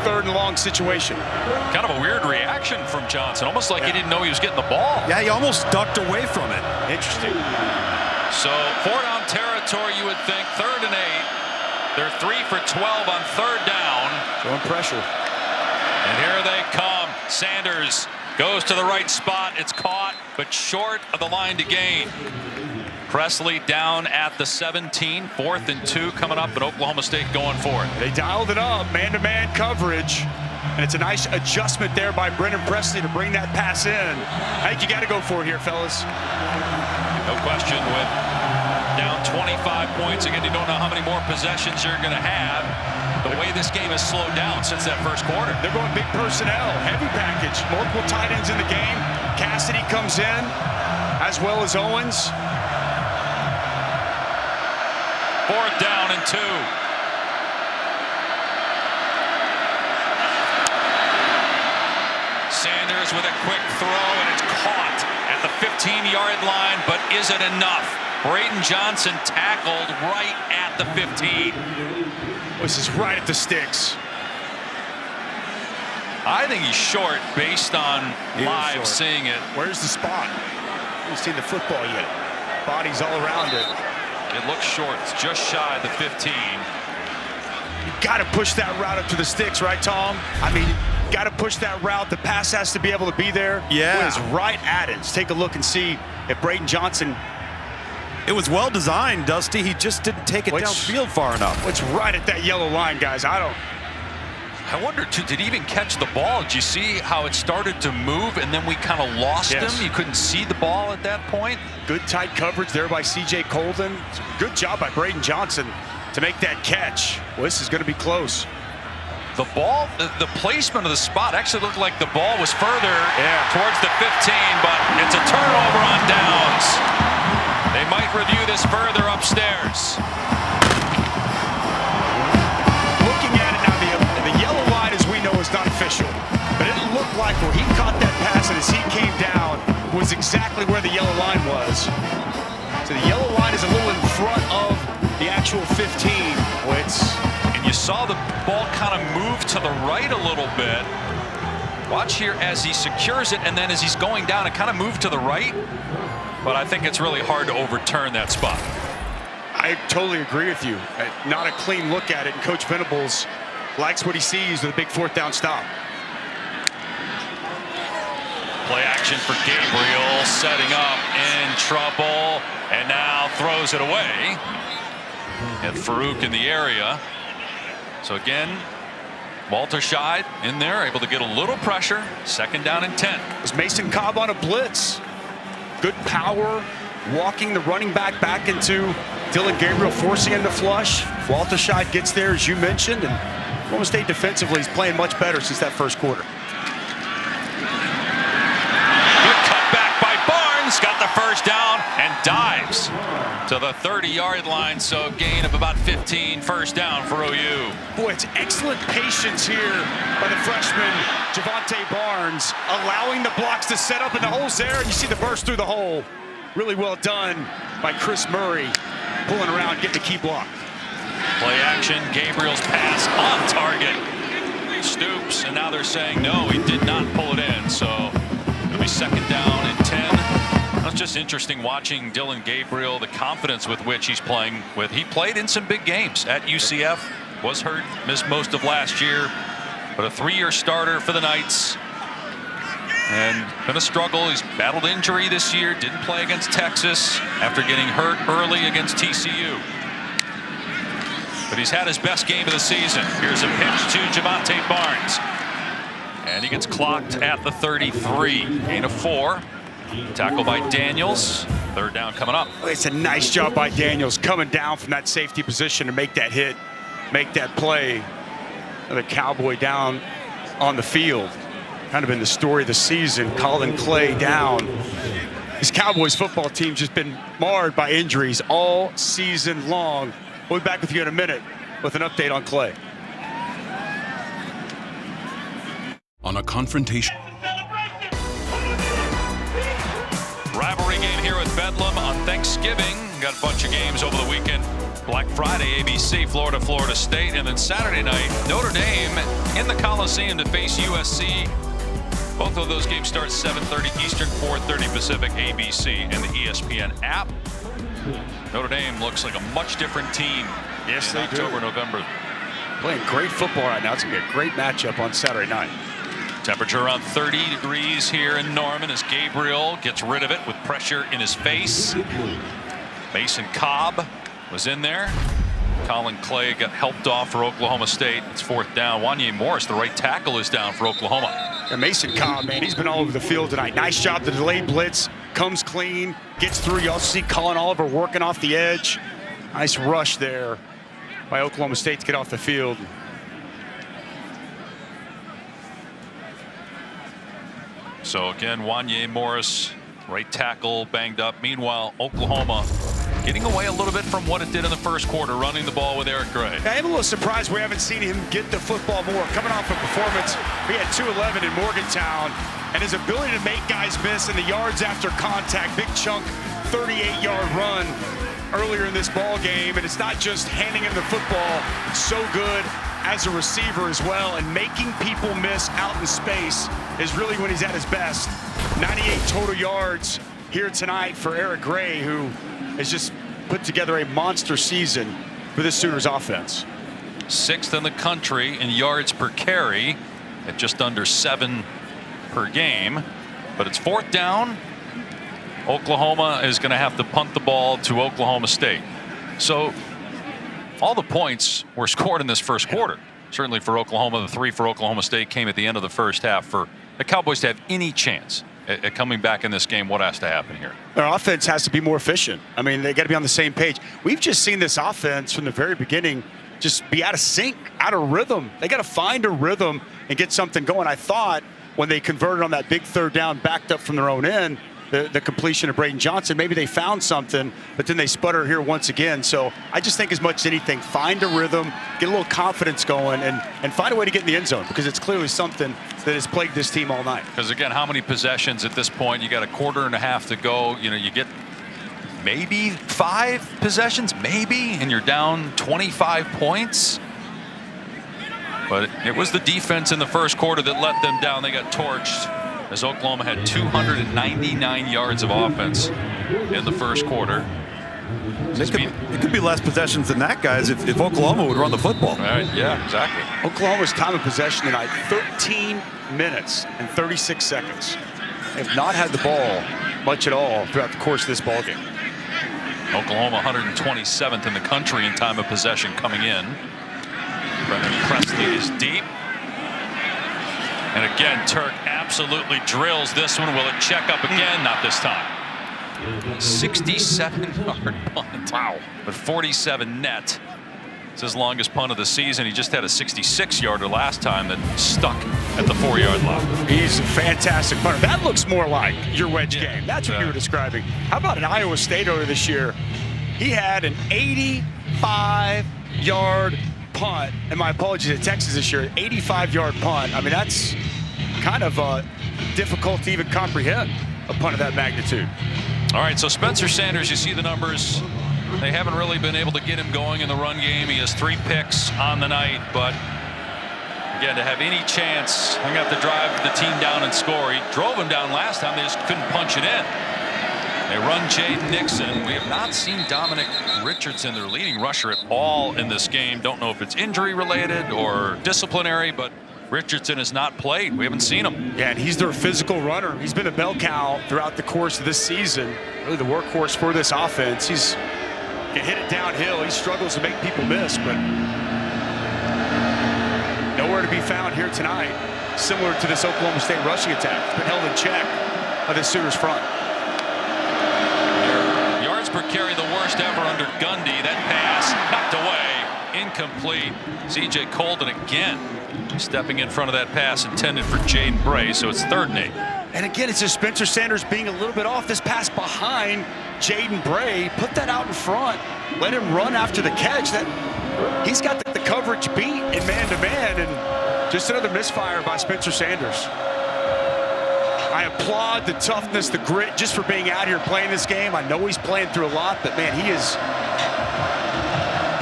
third and long situation. Kind of a weird reaction from Johnson, almost like he didn't know he was getting the ball. Yeah, he almost ducked away from it. Interesting. So 4 down territory, you would think. Third and 8. They're 3 for 12 on third down. Showing pressure. And here they come. Sanders goes to the right spot. It's caught, but short of the line to gain. Presley down at the 17. 4th and 2 coming up, and Oklahoma State going for it. They dialed it up, man-to-man coverage. And it's a nice adjustment there by Brendan Presley to bring that pass in. I think you got to go for it here, fellas. No question, with down 25 points. Again, you don't know how many more possessions you're going to have. The way this game has slowed down since that first quarter. They're going big personnel, heavy package, multiple tight ends in the game. Cassidy comes in, as well as Owens. 4th down and 2. Sanders with a quick throw, and it's caught at the 15-yard line, but is it enough? Braden Johnson tackled right at the 15. This is right at the sticks. I think he's short based on live seeing it. Where's the spot? Haven't seen the football yet. Bodies all around it. It looks short. It's just shy of the 15. You got to push that route up to the sticks, right, Tom? I mean, got to push that route. The pass has to be able to be there. Yeah. It was right at it. Let's take a look and see if Braden Johnson. It was well designed, Dusty. He just didn't take it downfield far enough. It's right at that yellow line, guys. I wonder, too, did he even catch the ball? Did you see how it started to move and then we kind of lost him? You couldn't see the ball at that point? Good tight coverage there by C.J. Colton. Good job by Braden Johnson to make that catch. Well, this is going to be close. The ball, the placement of the spot actually looked like the ball was further towards the 15, but it's a turnover on downs. They might review this further upstairs. Looking at it now, the yellow line, as we know, is not official. But it looked like where he caught that pass and as he came down was exactly where the yellow line was. So the yellow line is a little in front of the actual 15. And you saw the ball kind of move to the right a little bit. Watch here as he secures it, and then as he's going down, it kind of moved to the right. But I think it's really hard to overturn that spot. I totally agree with you. Not a clean look at it, and Coach Venables likes what he sees with a big 4th down stop. Play action for Gabriel, setting up, in trouble, and now throws it away. And Farouk in the area. So again, Walter Scheid in there, able to get a little pressure. 2nd down and 10. Was Mason Cobb on a blitz? Good power, walking the running back into Dylan Gabriel, forcing him to flush. Walter Scheid gets there, as you mentioned, and Oklahoma State defensively is playing much better since that first quarter. Good cut back by Barnes, got the first down and dives to the 30-yard line. So gain of about 15, first down for OU. Boy, it's excellent patience here by the freshman Javante Barnes, allowing the blocks to set up in the holes there, and you see the burst through the hole. Really well done by Chris Murray, pulling around, getting the key block. Play action, Gabriel's pass on target. Stoops, and now they're saying no, he did not pull it in. So it'll be second down and 10. That's just interesting watching Dillon Gabriel, the confidence with which he's playing with. He played in some big games at UCF, was hurt, missed most of last year, but a 3-year starter for the Knights. And been a struggle. He's battled injury this year, didn't play against Texas after getting hurt early against TCU. But he's had his best game of the season. Here's a pitch to Javante Barnes. And he gets clocked at the 33. Gain of 4. Tackle by Daniels. Third down coming up. It's a nice job by Daniels coming down from that safety position to make that hit, make that play. Another Cowboy down on the field. Kind of been the story of the season. Colin Clay down. This Cowboys football team's just been marred by injuries all season long. We'll be back with you in a minute with an update on Clay. On a confrontation. Rivalry game here with Bedlam on Thanksgiving. Got a bunch of games over the weekend. Black Friday, ABC, Florida State, and then Saturday night, Notre Dame in the Coliseum to face USC. Both of those games start 7:30 Eastern, 4:30 Pacific, ABC, and the ESPN app. Notre Dame looks like a much different team. Yes, they October, do. November. Playing great football right now. It's going to be a great matchup on Saturday night. Temperature around 30 degrees here in Norman as Gabriel gets rid of it with pressure in his face. Mason Cobb was in there. Colin Clay got helped off for Oklahoma State. It's fourth down. Wanye Morris, the right tackle, is down for Oklahoma. And Mason Cobb, man, he's been all over the field tonight. Nice job. The delayed blitz comes clean, gets through. You also see Colin Oliver working off the edge. Nice rush there by Oklahoma State to get off the field. So again, Wanye Morris, right tackle, banged up. Meanwhile, Oklahoma getting away a little bit from what it did in the first quarter, running the ball with Eric Gray. I'm a little surprised we haven't seen him get the football more. Coming off a performance, we had 211 in Morgantown, and his ability to make guys miss in the yards after contact, big chunk, 38-yard run earlier in this ball game. And it's not just handing him the football, so good as a receiver as well, and making people miss out in space is really when he's at his best. 98 total yards here tonight for Eric Gray, who has just put together a monster season for this Sooners offense. 6th in the country in yards per carry at just under 7 per game. But it's fourth down. Oklahoma is going to have to punt the ball to Oklahoma State. So all the points were scored in this first quarter. Certainly for Oklahoma, the 3 for Oklahoma State came at the end of the first half. For the Cowboys to have any chance at coming back in this game, what has to happen here? Their offense has to be more efficient. I mean, they got to be on the same page. We've just seen this offense from the very beginning just be out of sync, out of rhythm. They got to find a rhythm and get something going. I thought when they converted on that big third down, backed up from their own end, the completion of Braden Johnson, maybe they found something, but then they sputter here once again. So I just think as much as anything, find a rhythm, get a little confidence going, and find a way to get in the end zone, because it's clearly something that has plagued this team all night. Because again, how many possessions at this point? You got a quarter and a half to go. You know, you get maybe 5 possessions, maybe, and you're down 25 points. But it was the defense in the first quarter that let them down. They got torched as Oklahoma had 299 yards of offense in the first quarter. It could be less possessions than that, guys, if Oklahoma would run the football. All right, yeah, exactly. Oklahoma's time of possession tonight, 13 minutes and 36 seconds. They have not had the ball much at all throughout the course of this ball game. Oklahoma 127th in the country in time of possession coming in. Brendan Presley is deep. And again, Turk absolutely drills this one. Will it check up again? Not this time. 67-yard punt. Wow. But 47 net. It's his longest punt of the season. He just had a 66-yarder last time that stuck at the 4-yard line. He's a fantastic punter. That looks more like your wedge game. That's what you were describing. How about an Iowa State earlier this year? He had an 85-yard punt, and my apologies to Texas this year, 85-yard punt. I mean, that's kind of difficult to even comprehend a punt of that magnitude. All right, so Spencer Sanders, you see the numbers. They haven't really been able to get him going in the run game. He has 3 picks on the night, but again, to have any chance, I'm going to have to drive the team down and score. He drove him down last time. They just couldn't punch it in. They run Jaden Nixon. We have not seen Dominic Richardson, their leading rusher, at all in this game. Don't know if it's injury related or disciplinary, but Richardson has not played. We haven't seen him. Yeah, and he's their physical runner. He's been a bell cow throughout the course of this season. Really the workhorse for this offense. He's can hit it downhill. He struggles to make people miss, but nowhere to be found here tonight. Similar to this Oklahoma State rushing attack. It's been held in check by the Sooners front. Yards per carry, the worst ever under Gundy. That pass knocked away, incomplete. C.J. Colden again stepping in front of that pass intended for Jaden Bray, so it's 3rd and 8. And again, it's just Spencer Sanders being a little bit off. This pass behind Jaden Bray, put that out in front, let him run after the catch. That he's got the coverage beat in man-to-man, and just another misfire by Spencer Sanders. I applaud the toughness, the grit, just for being out here playing this game. I know he's playing through a lot, but man, he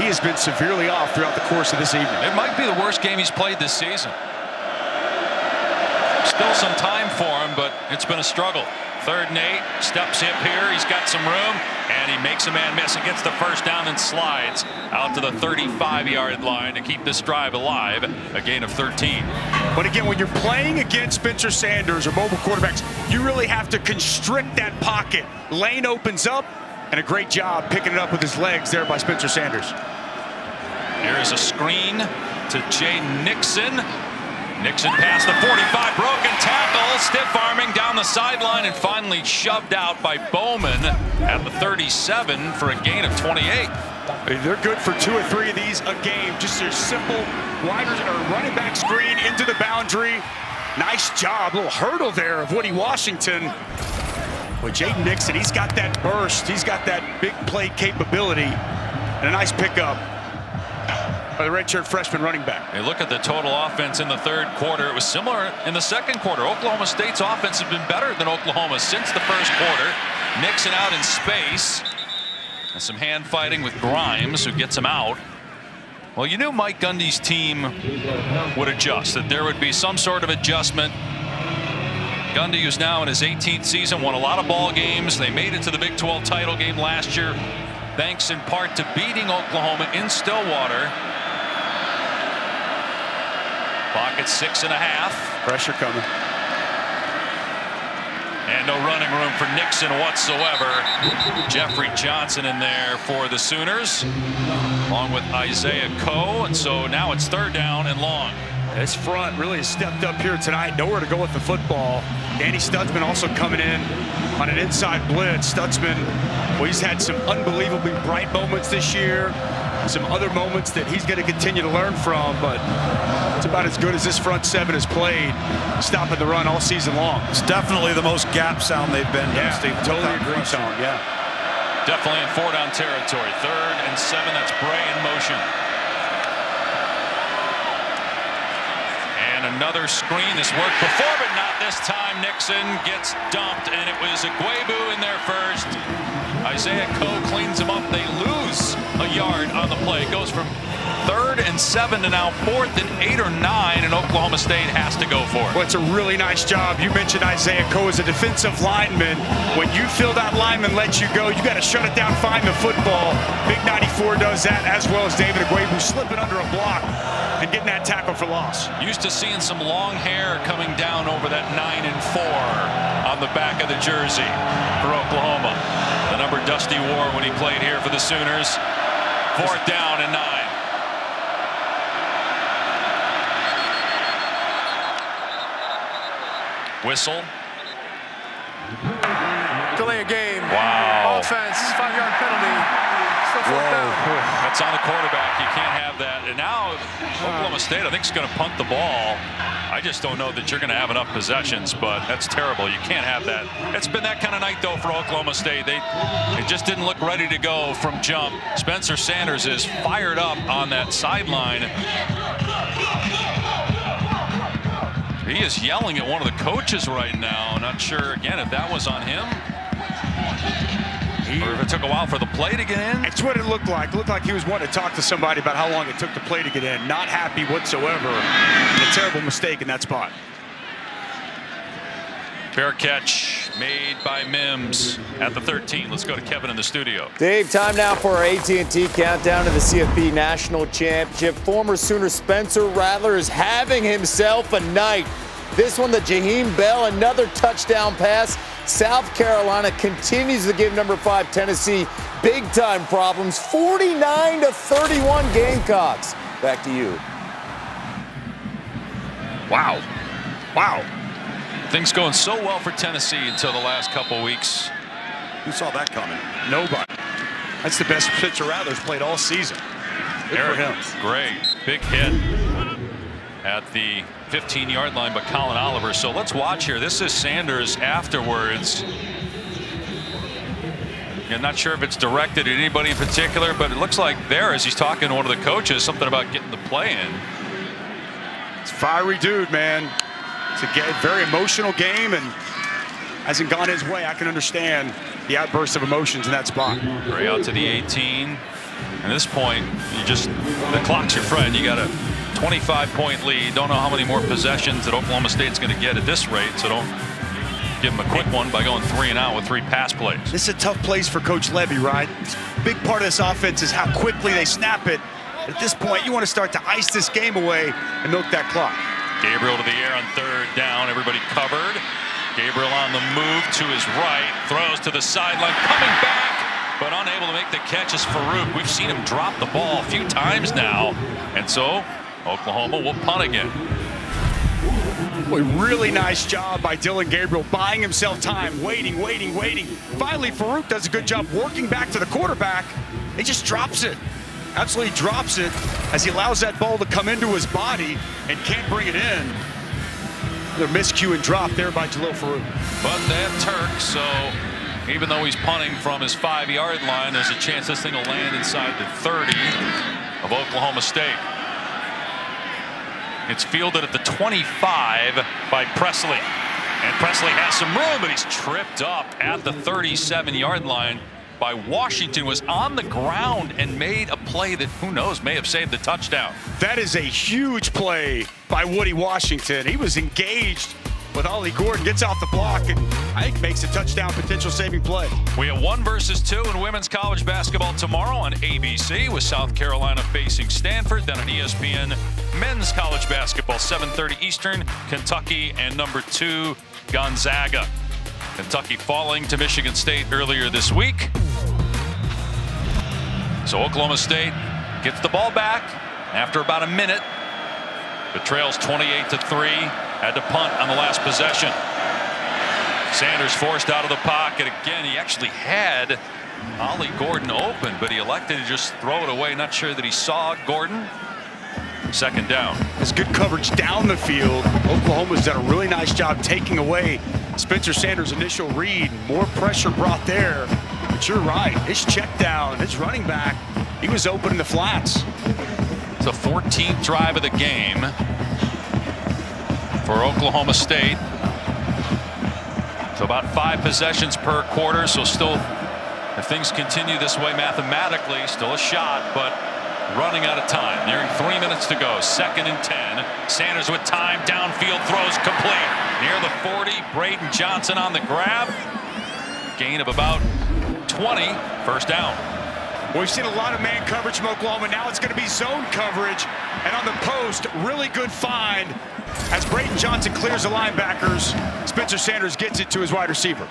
has been severely off throughout the course of this evening. It might be the worst game he's played this season. Still some time for him, but it's been a struggle. 3rd and 8, steps hip here. He's got some room, and he makes a man miss. He gets the first down and slides out to the 35-yard line to keep this drive alive. A gain of 13. But again, when you're playing against Spencer Sanders or mobile quarterbacks, you really have to constrict that pocket. Lane opens up, and a great job picking it up with his legs there by Spencer Sanders. Here is a screen to Jaden Nixon. Nixon past the 45, broken tackle, stiff arming down the sideline, and finally shoved out by Bowman at the 37 for a gain of 28. They're good for 2 or 3 of these a game. Just a simple running back screen into the boundary. Nice job, little hurdle there of Woody Washington. With Jaden Nixon, he's got that burst, he's got that big play capability, and a nice pickup by the redshirt freshman running back. Hey, look at the total offense in the 3rd quarter. It was similar in the 2nd quarter. Oklahoma State's offense has been better than Oklahoma since the 1st quarter. Nixon out in space. And some hand fighting with Grimes, who gets him out. Well, you knew Mike Gundy's team would adjust, that there would be some sort of adjustment. Gundy, who's now in his 18th season, won a lot of ball games. They made it to the Big 12 title game last year, thanks in part to beating Oklahoma in Stillwater. Clock at 6.5. Pressure coming. And no running room for Nixon whatsoever. Jeffrey Johnson in there for the Sooners, along with Isaiah Coe. And so now it's 3rd down and long. This front really has stepped up here tonight. Nowhere to go with the football. Danny Stutzman also coming in on an inside blitz. Stutzman, well, he's had some unbelievably bright moments this year. Some other moments that he's going to continue to learn from, but it's about as good as this front 7 has played, stopping the run all season long. It's definitely the most gap sound they've been. Yeah, totally agree, Sean. Yeah. Definitely in 4-down territory. 3rd and 7. That's Bray in motion. And another screen. This worked before, but not this time. Nixon gets dumped, and it was Iguebu in there first. Isaiah Coe cleans him up. They lose a yard on the play. It goes from 3rd and 7 to now 4th and 8 or 9, and Oklahoma State has to go for it. Well, it's a really nice job. You mentioned Isaiah Coe as a defensive lineman. When you feel that lineman let you go, you got to shut it down, find the football. Big 94 does that, as well as David Iguebu slipping under a block and getting that tackle for loss. Used to seeing some long hair coming down over that 9 and 4 on the back of the jersey for Oklahoma. The number Dusty wore when he played here for the Sooners. 4th down and 9. Whistle. Delay a game. Wow. Offense, 5-yard penalty. Still 4th down. That's on the quarterback. You can't have that. And now Oklahoma State, I think, is going to punt the ball. I just don't know that you're going to have enough possessions, but that's terrible. You can't have that. It's been that kind of night, though, for Oklahoma State. They just didn't look ready to go from jump. Spencer Sanders is fired up on that sideline. He is yelling at one of the coaches right now. Not sure, again, if that was on him. Or if it took a while for the play to get in. It's what it looked like. It looked like he was wanting to talk to somebody about how long it took the play to get in. Not happy whatsoever. And a terrible mistake in that spot. Fair catch made by Mims at the 13. Let's go to Kevin in the studio. Dave, time now for our AT&T countdown to the CFP National Championship. Former Sooner Spencer Rattler is having himself a night. This one, the Jaheim Bell, another touchdown pass. South Carolina continues to give number 5 Tennessee big-time problems. 49-31 Gamecocks. Back to you. Wow. Wow. Things going so well for Tennessee until the last couple weeks. Who saw that coming? Nobody. That's the best Spencer Rattler's played all season. Good for him. Great. Big hit at the 15-yard line by Colin Oliver. So let's watch here. This is Sanders afterwards. I'm not sure if it's directed at anybody in particular, but it looks like there, as he's talking to one of the coaches, something about getting the play in. It's a fiery dude, man. It's a very emotional game and hasn't gone his way. I can understand the outburst of emotions in that spot. Gray out to the 18. At this point, the clock's your friend. You got a 25-point lead. Don't know how many more possessions that Oklahoma State's going to get at this rate, so don't give them a quick one by going 3 and out with 3 pass plays. This is a tough place for Coach Levy, right? A big part of this offense is how quickly they snap it. At this point, you want to start to ice this game away and milk that clock. Gabriel to the air on 3rd down. Everybody covered. Gabriel on the move to his right. Throws to the sideline. Coming back, but unable to make the catch is Farouk. We've seen him drop the ball a few times now. And so Oklahoma will punt again. Boy, really nice job by Dylan Gabriel, buying himself time, waiting. Finally, Farouk does a good job working back to the quarterback. He just drops it. Absolutely drops it as he allows that ball to come into his body and can't bring it in. Another miscue and drop there by Jalil Farouk. But they have Turk, so even though he's punting from his 5-yard line, there's a chance this thing will land inside the 30 of Oklahoma State. It's fielded at the 25 by Presley. And Presley has some room, but he's tripped up at the 37-yard line by Washington. Was on the ground and made a play that, who knows, may have saved the touchdown. That is a huge play by Woody Washington. He was engaged with Ollie Gordon, gets off the block, and I think makes a touchdown potential saving play. We have 1 versus 2 in women's college basketball tomorrow on ABC with South Carolina facing Stanford. Then on ESPN, men's college basketball, 7:30 Eastern, Kentucky and number 2, Gonzaga. Kentucky falling to Michigan State earlier this week. So Oklahoma State gets the ball back after about a minute, but trails 28-3. Had to punt on the last possession. Sanders forced out of the pocket again. He actually had Ollie Gordon open, but he elected to just throw it away. Not sure that he saw Gordon. 2nd down. It's good coverage down the field. Oklahoma's done a really nice job taking away Spencer Sanders' initial read. More pressure brought there. But you're right. His check down, his running back, he was open in the flats. It's the 14th drive of the game for Oklahoma State. So about 5 possessions per quarter. So still, if things continue this way mathematically, still a shot, but running out of time. Nearing 3 minutes to go. 2nd and 10. Sanders with time. Downfield throws complete. Near the 40. Braden Johnson on the grab. Gain of about 20. 1st down. Well, we've seen a lot of man coverage from Oklahoma. Now it's going to be zone coverage. And on the post, really good find. As Braden Johnson clears the linebackers, Spencer Sanders gets it to his wide receiver.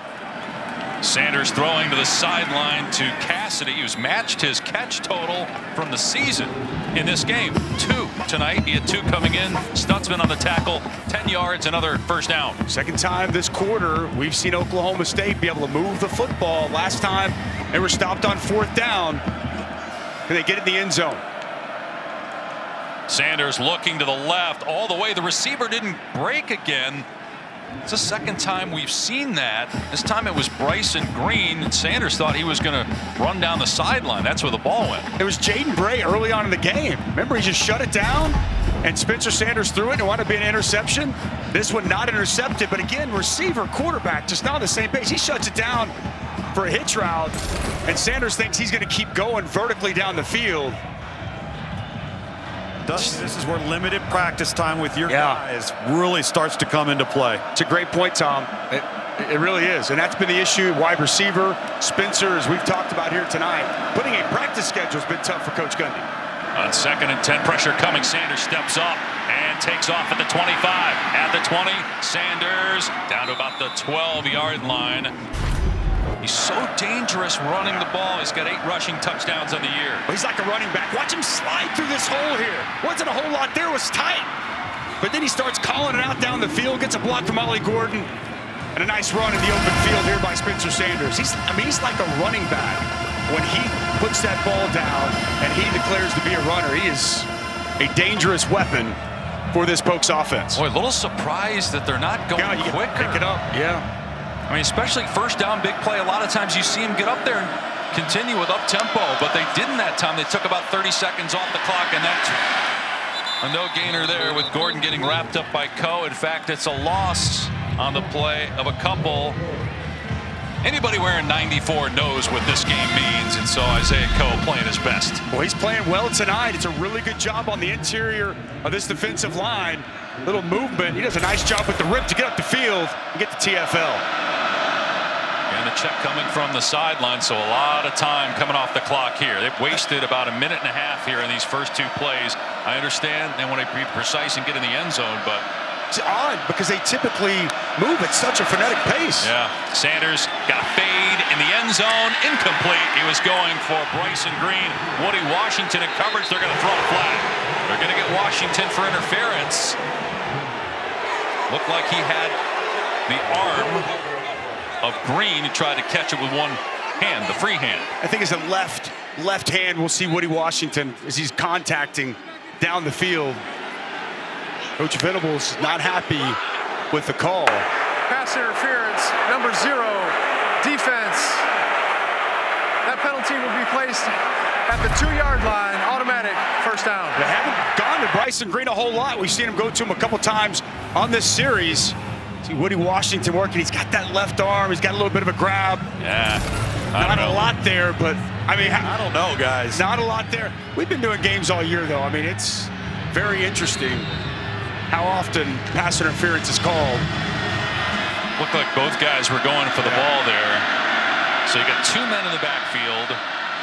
Sanders throwing to the sideline to Cassidy, who's matched his catch total from the season in this game. 2 tonight. He had 2 coming in. Stutzman on the tackle. 10 yards, another 1st down. 2nd time this quarter we've seen Oklahoma State be able to move the football. Last time they were stopped on 4th down. Can they get in the end zone? Sanders looking to the left all the way. The receiver didn't break again. It's the second time we've seen that. This time it was Bryson Green, and Sanders thought he was going to run down the sideline. That's where the ball went. It was Jaden Bray early on in the game. Remember, he just shut it down, and Spencer Sanders threw it, and it wound up being an interception. This one not intercepted, but again, receiver, quarterback, just not on the same page. He shuts it down for a hitch route, and Sanders thinks he's going to keep going vertically down the field. Dusty, this is where limited practice time with your guys really starts to come into play. It's a great point, Tom. It really is, and that's been the issue. Wide receiver, Spencer, as we've talked about here tonight, putting a practice schedule has been tough for Coach Gundy. On 2nd and 10, pressure coming. Sanders steps up and takes off at the 25. At the 20, Sanders down to about the 12-yard line. He's so dangerous running the ball. He's got 8 rushing touchdowns on the year. He's like a running back. Watch him slide through this hole here. Wasn't a whole lot there. It was tight. But then he starts calling it out down the field, gets a block from Ollie Gordon, and a nice run in the open field here by Spencer Sanders. He's like a running back. When he puts that ball down and he declares to be a runner, he is a dangerous weapon for this Pokes offense. Boy, a little surprised that they're not going quicker. Pick it up, I mean, especially first down, big play. A lot of times you see him get up there and continue with up-tempo, but they didn't that time. They took about 30 seconds off the clock, and that's a no-gainer there with Gordon getting wrapped up by Coe. In fact, it's a loss on the play of a couple. Anybody wearing 94 knows what this game means, and so Isaiah Coe playing his best. Well, he's playing well tonight. It's a really good job on the interior of this defensive line. Little movement. He does a nice job with the rip to get up the field and get the TFL. And the check coming from the sideline, so a lot of time coming off the clock here. They've wasted about a minute and a half here in these first 2 plays. I understand they want to be precise and get in the end zone, but it's odd because they typically move at such a frenetic pace. Yeah, Sanders got a fade in the end zone, incomplete. He was going for Bryson Green. Woody Washington in coverage. They're going to throw a flag. They're going to get Washington for interference. Looked like he had the arm of Green. He tried to catch it with one hand, the free hand. I think it's a left hand. We'll see Woody Washington as he's contacting down the field. Coach Venables not happy with the call. Pass interference, number 0, defense. That penalty will be placed at the 2-yard line, automatic first down. They haven't gone to Bryson Green a whole lot. We've seen him go to him a couple times on this series. See Woody Washington working. He's got that left arm. He's got a little bit of a grab. Yeah. Not a lot there, but I mean, I don't know, guys. Not a lot there. We've been doing games all year, though. I mean, it's very interesting how often pass interference is called. Looked like both guys were going for the ball there. So you got 2 men in the backfield,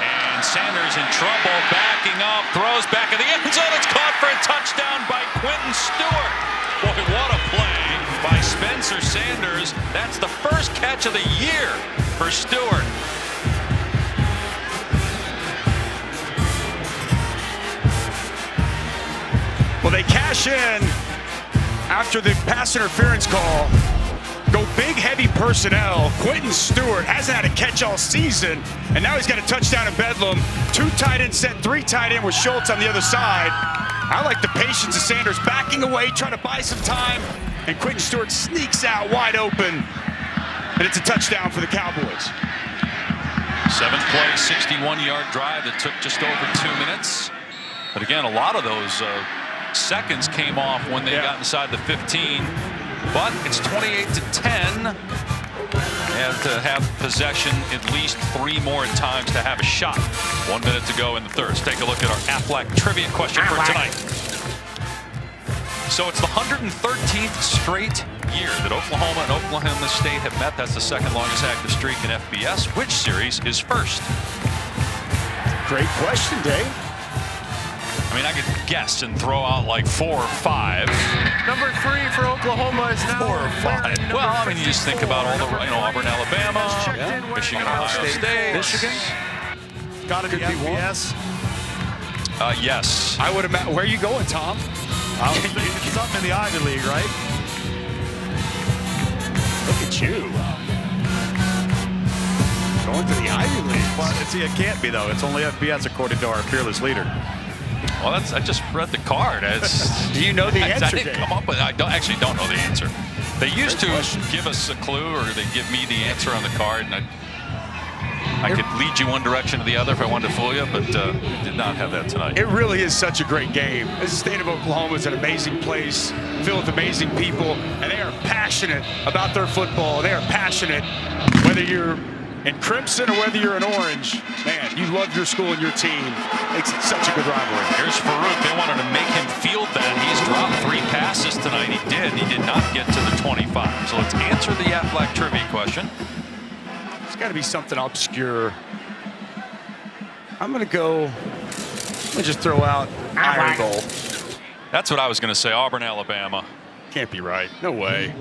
and Sanders in trouble, backing up, throws back in the end zone. It's caught for a touchdown by Quentin Stewart. Boy, what a play by Spencer Sanders. That's the first catch of the year for Stewart. Well, they cash in after the pass interference call. Go big, heavy personnel. Quentin Stewart hasn't had a catch all season, and now he's got a touchdown in Bedlam. 2 tight end set, 3 tight end with Schultz on the other side. I like the patience of Sanders backing away, trying to buy some time, and Quentin Stewart sneaks out wide open, and it's a touchdown for the Cowboys. 7-play, 61-yard drive that took just over 2 minutes. But again, a lot of those seconds came off when they got inside the 15. But it's 28-10. They have to have possession at least 3 more times to have a shot. 1 minute to go in the third. Let's take a look at our Aflac trivia question for tonight. So it's the 113th straight year that Oklahoma and Oklahoma State have met. That's the 2nd longest active streak in FBS. Which series is first? Great question, Dave. I mean, I could guess and throw out like 4 or 5. Number 3 for Oklahoma is now 4 or 5. Well, I mean, you just think about all the, Auburn, Alabama, Michigan, Ohio State. Michigan. Got to be FBS. Yes. I would imagine. Where are you going, Tom? I was thinking something in the Ivy League, right? Look at you. Going to the Ivy League. Well, it can't be, though. It's only FBS, according to our fearless leader. Well, I just read the card. Do you know the answer, I didn't come up with it. I don't know the answer. They used to give us a clue, or they give me the answer on the card, and I could lead you one direction or the other if I wanted to fool you, but did not have that tonight. It really is such a great game. The state of Oklahoma is an amazing place, filled with amazing people, and they are passionate about their football. They are passionate, whether you're in crimson or whether you're in orange. Man, you love your school and your team. Makes it such a good rivalry. Here's Farouk. They wanted to make him feel that. He's dropped 3 passes tonight. He did. He did not get to the 25. So let's answer the Aflac trivia question. It's got to be something obscure. I'm going to just throw out Iron Bowl. That's what I was going to say. Auburn, Alabama. Can't be right. No way.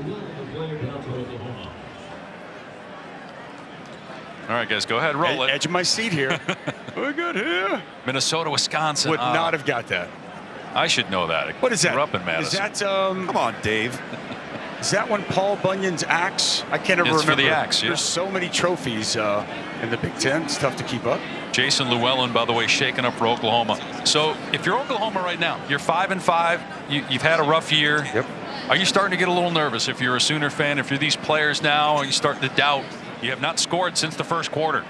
All right, guys, go ahead, roll it. Edge of my seat here. We're good here. Minnesota, Wisconsin. Would not have got that. I should know that. What is that? Grew up in Madison. Is that Come on, Dave. Is that when Paul Bunyan's axe? I can't ever It's remember. for the axe, yeah. There's so many trophies in the Big Ten. It's tough to keep up. Jason Llewellyn, by the way, shaking up for Oklahoma. So if you're Oklahoma right now, you're 5-5. You've had a rough year. Yep. Are you starting to get a little nervous if you're a Sooner fan? If you're these players now, are you starting to doubt? You have not scored since the first quarter.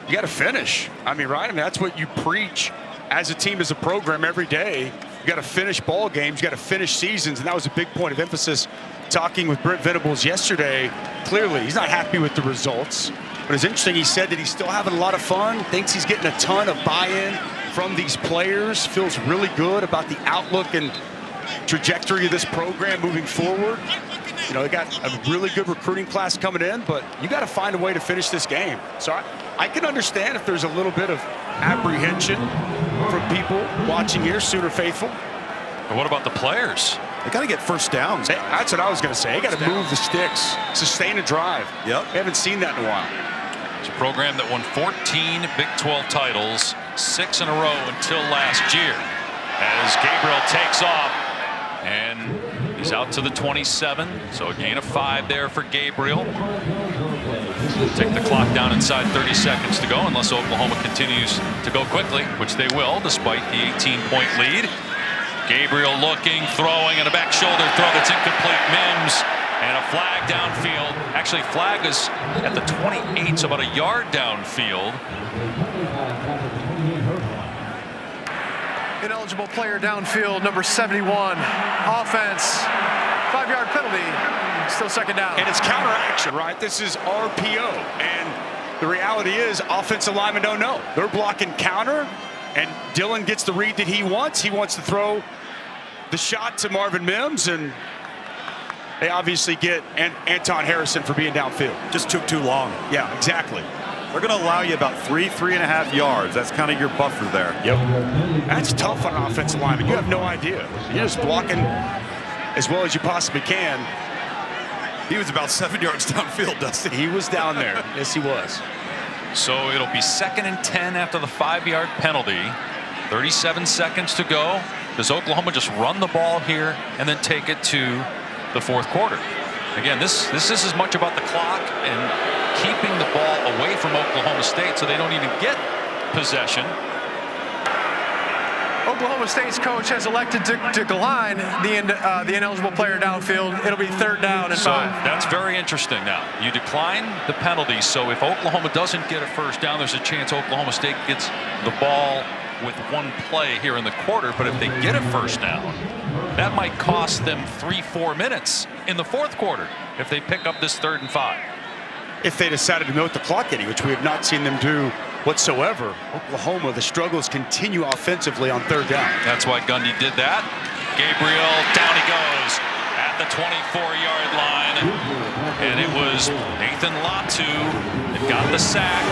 You got to finish. I mean, right? I mean, that's what you preach as a team, as a program every day. You got to finish ball games. You got to finish seasons, and that was a big point of emphasis. Talking with Brent Venables yesterday, clearly he's not happy with the results. But it's interesting, he said that he's still having a lot of fun, thinks he's getting a ton of buy-in from these players, feels really good about the outlook and trajectory of this program moving forward. You know, they got a really good recruiting class coming in, but you got to find a way to finish this game. So I can understand if there's a little bit of apprehension from people watching here, Sooner faithful. But what about the players? They got to get first downs. That's what I was going to say. They got to move the sticks, sustain a drive. Yep. We haven't seen that in a while. It's a program that won 14 Big 12 titles, 6 in a row until last year. As Gabriel takes off, and he's out to the 27, so a gain of 5 there for Gabriel. Take the clock down inside 30 seconds to go, unless Oklahoma continues to go quickly, which they will, despite the 18-point lead. Gabriel looking, throwing, and a back shoulder throw that's incomplete. Mims, and a flag downfield. Actually, flag is at the 28, so about a yard downfield. Ineligible player downfield, number 71. Offense, 5-yard penalty, still second down. And it's counteraction, right? This is RPO. And the reality is offensive linemen don't know. They're blocking counter, and Dylan gets the read that he wants. He wants to throw the shot to Marvin Mims, and they obviously get Anton Harrison for being downfield. Just took too long. Yeah, exactly. They're going to allow you about 3.5 yards. That's kind of your buffer there. Yep. That's tough on an offensive lineman. You have no idea. You're just blocking as well as you possibly can. He was about 7 yards downfield, Dusty. He was down there. Yes, he was. So it'll be 2nd and 10 after the 5-yard penalty. 37 seconds to go. Does Oklahoma just run the ball here and then take it to the fourth quarter? Again, this is as much about the clock and keeping the ball away from Oklahoma State so they don't even get possession. Oklahoma State's coach has elected to decline the ineligible player downfield. It'll be 3rd down and 5. That's very interesting now. You decline the penalty, so if Oklahoma doesn't get a first down, there's a chance Oklahoma State gets the ball with one play here in the quarter. But if they get a first down, that might cost them 3-4 minutes in the fourth quarter if they pick up this 3rd and 5. If they decided to milk the clock any, which we have not seen them do whatsoever. Oklahoma, the struggles continue offensively on 3rd down. That's why Gundy did that. Gabriel, down he goes at the 24-yard line. And it was Nathan Latu that got the sack.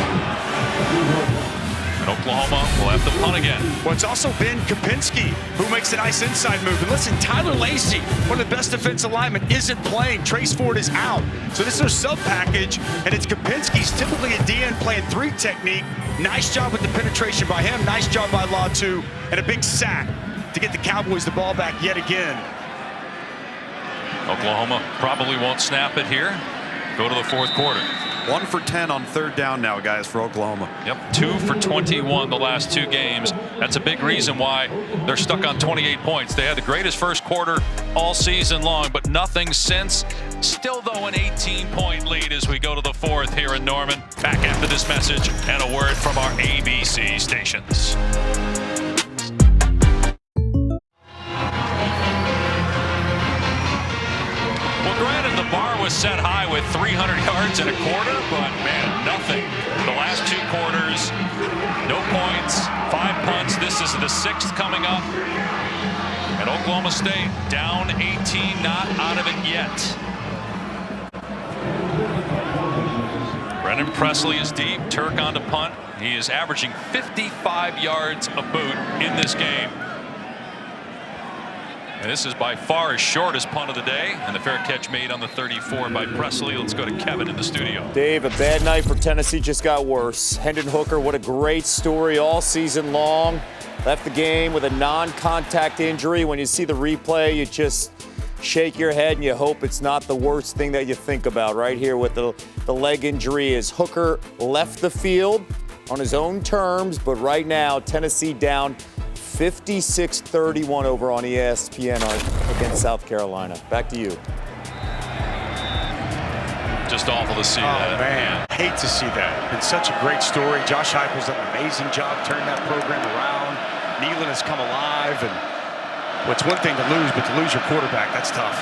And Oklahoma will have to punt again. Well, it's also Ben Kapinski who makes a nice inside move. And listen, Tyler Lacey, one of the best defensive linemen, isn't playing. Trace Ford is out. So this is their sub package, and it's Kapinski's typically a DN playing 3 technique. Nice job with the penetration by him. Nice job by Latu, and a big sack to get the Cowboys the ball back yet again. Oklahoma probably won't snap it here. go to the fourth quarter. 1 for 10 on third down now, guys, for Oklahoma. Yep, 2 for 21 the last 2 games. That's a big reason why they're stuck on 28 points. They had the greatest first quarter all season long, but nothing since. Still, though, an 18-point lead as we go to the fourth here in Norman. Back after this message and a word from our ABC stations. Granted, the bar was set high with 300 yards in a quarter, but man, nothing. The last 2 quarters, no points, 5 punts. This is the 6th coming up. And Oklahoma State down 18, not out of it yet. Brennan Presley is deep. Turk on to punt. He is averaging 55 yards a boot in this game. And this is by far his shortest punt of the day, and the fair catch made on the 34 by Presley. Let's go to Kevin in the studio. Dave, a bad night for Tennessee just got worse. Hendon Hooker, what a great story all season long. Left the game with a non-contact injury. When you see the replay, you just shake your head and you hope it's not the worst thing that you think about. Right here with the leg injury is Hooker left the field on his own terms, but right now Tennessee down 56-31 over on ESPN against South Carolina. Back to you. Just awful to see that. Oh, man. Hate to see that. It's such a great story. Josh Heupel's done an amazing job turning that program around. Nealon has come alive. And it's one thing to lose, but to lose your quarterback, that's tough.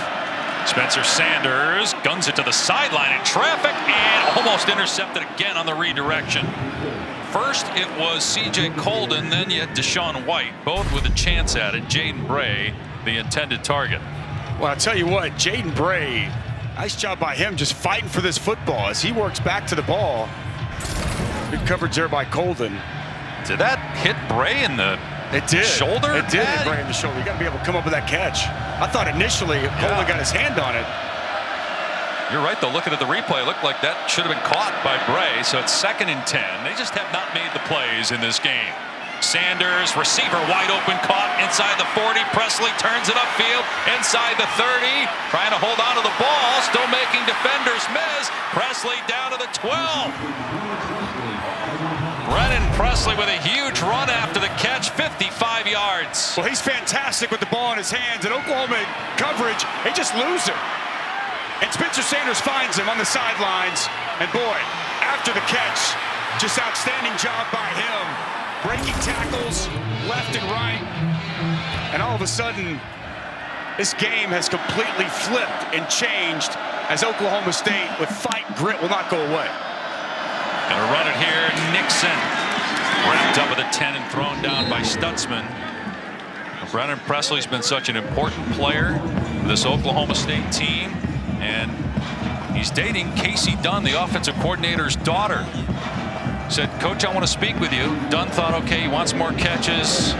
Spencer Sanders guns it to the sideline in traffic and almost intercepted again on the redirection. First, it was C.J. Colden, then you had Deshaun White, both with a chance at it. Jaden Bray, the intended target. Well, I'll tell you what, Jaden Bray, nice job by him just fighting for this football as he works back to the ball. Good coverage there by Colden. Did that hit Bray in the shoulder? It did hit Bray in the shoulder. You got to be able to come up with that catch. I thought initially Colden got his hand on it. You're right, though. Looking at the replay, it looked like that should have been caught by Bray, so it's 2nd and 10. They just have not made the plays in this game. Sanders, receiver wide open, caught inside the 40. Presley turns it upfield, inside the 30, trying to hold on to the ball, still making defenders miss. Presley down to the 12. Brennan Presley with a huge run after the catch, 55 yards. Well, he's fantastic with the ball in his hands, and Oklahoma coverage, they just lose it. And Spencer Sanders finds him on the sidelines. And boy, after the catch, just outstanding job by him. Breaking tackles left and right. And all of a sudden, this game has completely flipped and changed as Oklahoma State, with fight and grit, will not go away. Gonna run it here. Nixon wrapped up with a 10 and thrown down by Stutzman. Brennan Presley's been such an important player for this Oklahoma State team. And he's dating Casey Dunn, the offensive coordinator's daughter. Said, "Coach, I want to speak with you." Dunn thought, okay, he wants more catches.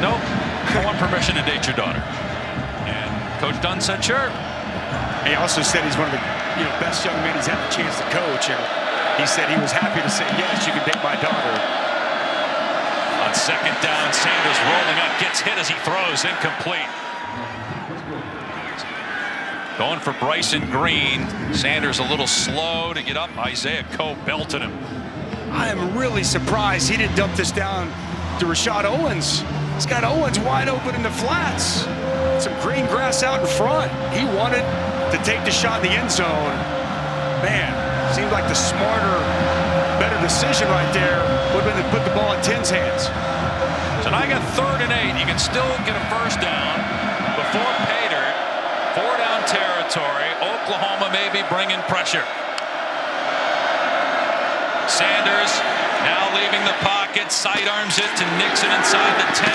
Nope, I want permission to date your daughter. And Coach Dunn said, sure. He also said he's one of the best young men he's had the chance to coach. And he said he was happy to say, yes, you can date my daughter. On 2nd down, Sanders rolling up, gets hit as he throws, incomplete. Going for Bryson Green. Sanders a little slow to get up. Isaiah Coe belted him. I am really surprised he didn't dump this down to Rashad Owens. He's got Owens wide open in the flats. Some green grass out in front. He wanted to take the shot in the end zone. Man, seemed like the smarter, better decision right there would have been to put the ball in Tim's hands. So now you got 3rd and 8. You can still get a first down before Pater. 4-down territory. Oklahoma may be bringing pressure. Sanders now leaving the pocket, sidearms it to Nixon inside the 10,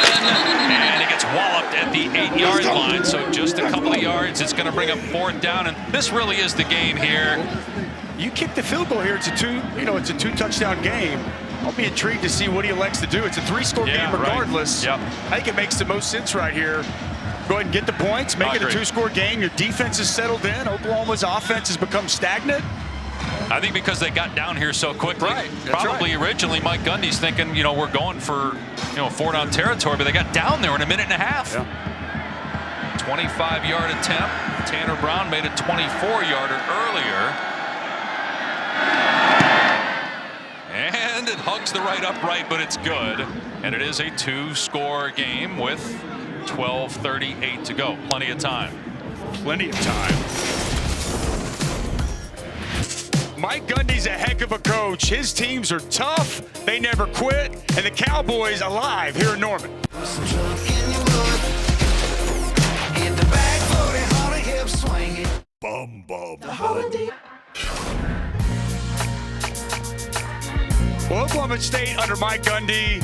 and it gets walloped at the 8-yard line. So just a couple of yards. It's going to bring up 4th down, and this really is the game here. You kick the field goal here. It's a two-touchdown game. I'll be intrigued to see what he elects to do. It's a 3-score game regardless. Right. Yep. I think it makes the most sense right here. Go ahead and get the points, make it a 2-score game. Your defense is settled in. Oklahoma's offense has become stagnant. I think because they got down here so quickly. Right. Probably originally Mike Gundy's thinking, we're going for, 4-down territory, but they got down there in a minute and a half. Yeah. 25-yard attempt. Tanner Brown made a 24-yarder earlier. And it hugs the right upright, but it's good. And it is a 2-score game with 12:38 to go. Plenty of time. Plenty of time. Mike Gundy's a heck of a coach. His teams are tough. They never quit. And the Cowboys alive here in Norman. Bum bum. Well, Oklahoma State under Mike Gundy,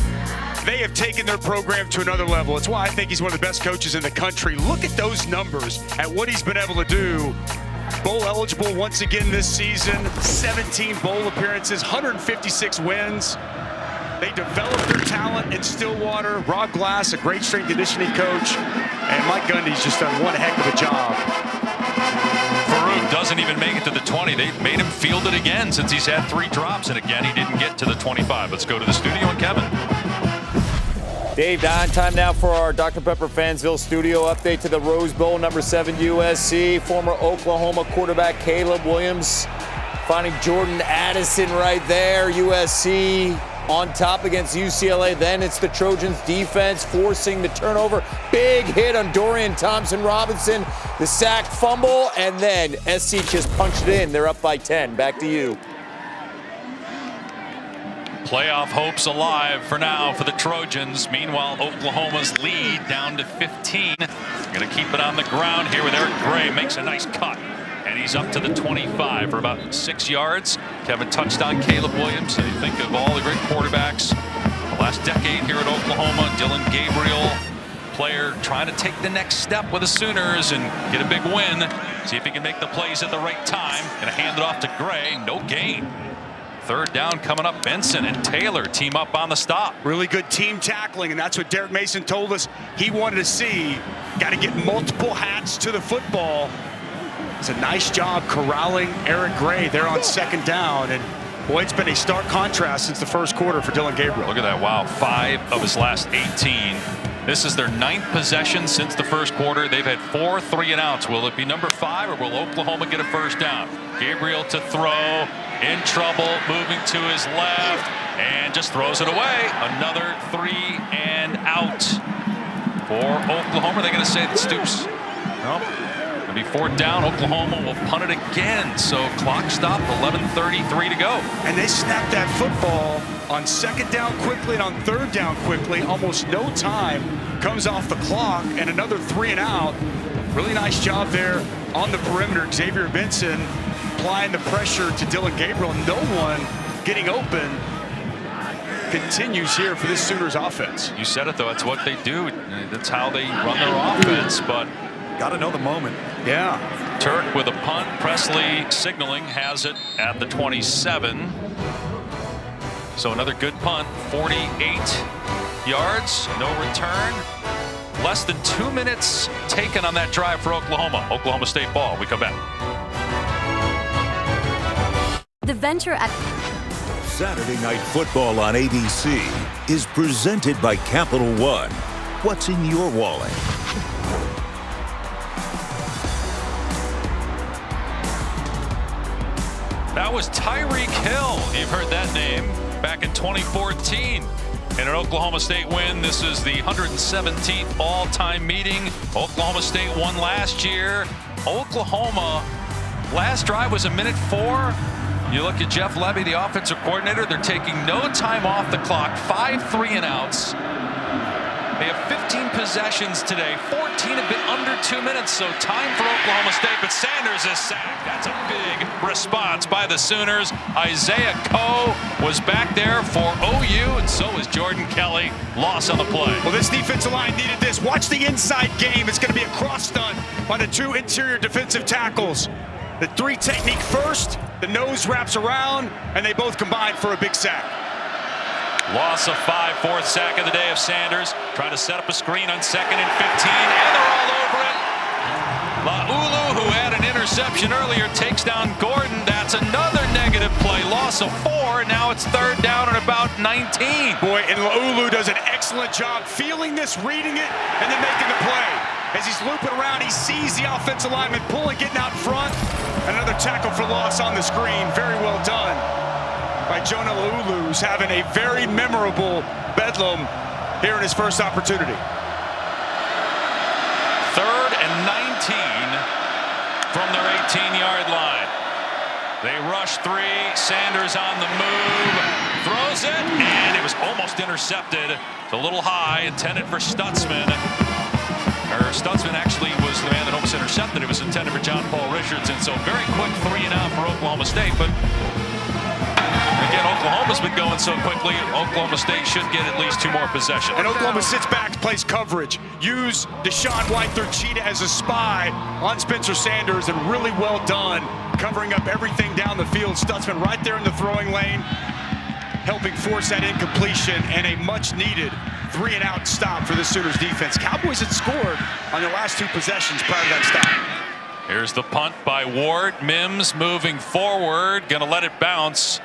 they have taken their program to another level. It's why I think he's one of the best coaches in the country. Look at those numbers, at what he's been able to do. Bowl eligible once again this season, 17 bowl appearances, 156 wins. They developed their talent in Stillwater. Rob Glass, a great strength conditioning coach, and Mike Gundy's just done one heck of a job. Farouk doesn't even make it to the 20. They made him field it again since he's had 3 drops, and again he didn't get to the 25. Let's go to the studio and Kevin. Dave, time now for our Dr. Pepper Fansville studio update to the Rose Bowl. Number 7 USC, former Oklahoma quarterback Caleb Williams finding Jordan Addison right there. USC on top against UCLA. Then it's the Trojans defense forcing the turnover. Big hit on Dorian Thompson-Robinson. The sack, fumble, and then SC just punched it in. They're up by 10. Back to you. Playoff hopes alive for now for the Trojans. Meanwhile, Oklahoma's lead down to 15. Going to keep it on the ground here with Eric Gray. Makes a nice cut. And he's up to the 25 for about 6 yards. Kevin touched on Caleb Williams. And you think of all the great quarterbacks the last decade here at Oklahoma. Dylan Gabriel, player trying to take the next step with the Sooners and get a big win. See if he can make the plays at the right time. Going to hand it off to Gray. No gain. 3rd down coming up. Benson and Taylor team up on the stop. Really good team tackling, and that's what Derek Mason told us he wanted to see. Got to get multiple hats to the football. It's a nice job corralling Eric Gray there on 2nd down. And boy, it's been a stark contrast since the first quarter for Dylan Gabriel. Look at that. Wow. 5 of his last 18. This is their 9th possession since the first quarter. They've had 4 3-and-outs. Will it be number 5 or will Oklahoma get a first down? Gabriel to throw. In trouble. Moving to his left. And just throws it away. Another 3-and-out for Oklahoma. They're going to say that Stoops. Nope. It'll be 4th down. Oklahoma will punt it again. So clock stopped. 11:33 to go. And they snapped that football on 2nd down quickly and on 3rd down quickly. Almost no time comes off the clock, and another 3-and-out. Really nice job there on the perimeter. Xavier Benson applying the pressure to Dylan Gabriel. No one getting open. Continues here for this Sooners offense. You said it, though. That's what they do. That's how they run their offense. But got to know the moment. Yeah. Turk with a punt. Presley signaling has it at the 27. So another good punt. 48 yards. No return. Less than 2 minutes taken on that drive for Oklahoma. Oklahoma State ball. We come back. The Venture at Saturday Night Football on ABC is presented by Capital One. What's in your wallet? That was Tyreek Hill. You've heard that name back in 2014. In an Oklahoma State win, this is the 117th all-time meeting. Oklahoma State won last year. Oklahoma, last drive was 1:04. You look at Jeff Levy, the offensive coordinator. They're taking no time off the clock. 5 3-and-outs. They have 15 possessions today. 14 have been under 2 minutes, so time for Oklahoma State. But Sanders is sacked. That's a big response by the Sooners. Isaiah Coe was back there for OU, and so was Jordan Kelly. Loss on the play. Well, this defensive line needed this. Watch the inside game. It's going to be a cross stunt by the 2 interior defensive tackles. The 3 technique first, the nose wraps around, and they both combine for a big sack. Loss of 5, 4th sack of the day of Sanders. Trying to set up a screen on 2nd and 15, and they're all over it. Laulu, who had an interception earlier, takes down Gordon. That's another negative play. Loss of 4, and now it's 3rd down and about 19. Boy, and Laulu does an excellent excellent job feeling this, reading it, and then making the play. As he's looping around, he sees the offensive lineman pulling, getting out front. Another tackle for loss on the screen. Very well done by Jonah Laulu, who's having a very memorable Bedlam here in his first opportunity. 3rd and 19 from their 18-yard line. They rush 3. Sanders on the move, throws it, and it was almost intercepted. It's a little high, intended for Stutzman. Stutzman actually was the man that almost intercepted. It was intended for John Paul Richardson. So very quick 3 and out for Oklahoma State. But again, Oklahoma's been going so quickly. Oklahoma State should get at least 2 more possessions. And Oklahoma sits back, plays coverage. Use Deshaun White, their cheetah, as a spy on Spencer Sanders, and really well done, covering up everything down the field. Stutzman right there in the throwing lane, helping force that incompletion and a much-needed 3 and out stop for the Sooners defense. Cowboys had scored on their last 2 possessions prior to that stop. Here's the punt by Ward. Mims moving forward, gonna let it bounce.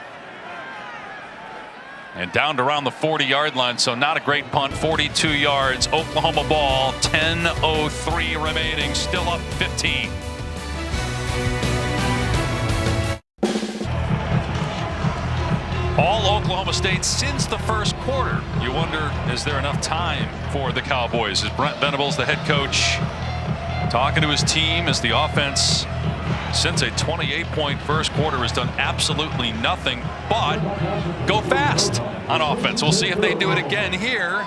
And down to around the 40-yard line, so not a great punt. 42 yards, Oklahoma ball, 10:03 remaining, still up 15. All Oklahoma State since the first quarter. You wonder, is there enough time for the Cowboys? Is Brent Venables, the head coach, talking to his team as the offense, since a 28-point first quarter, has done absolutely nothing but go fast on offense. We'll see if they do it again here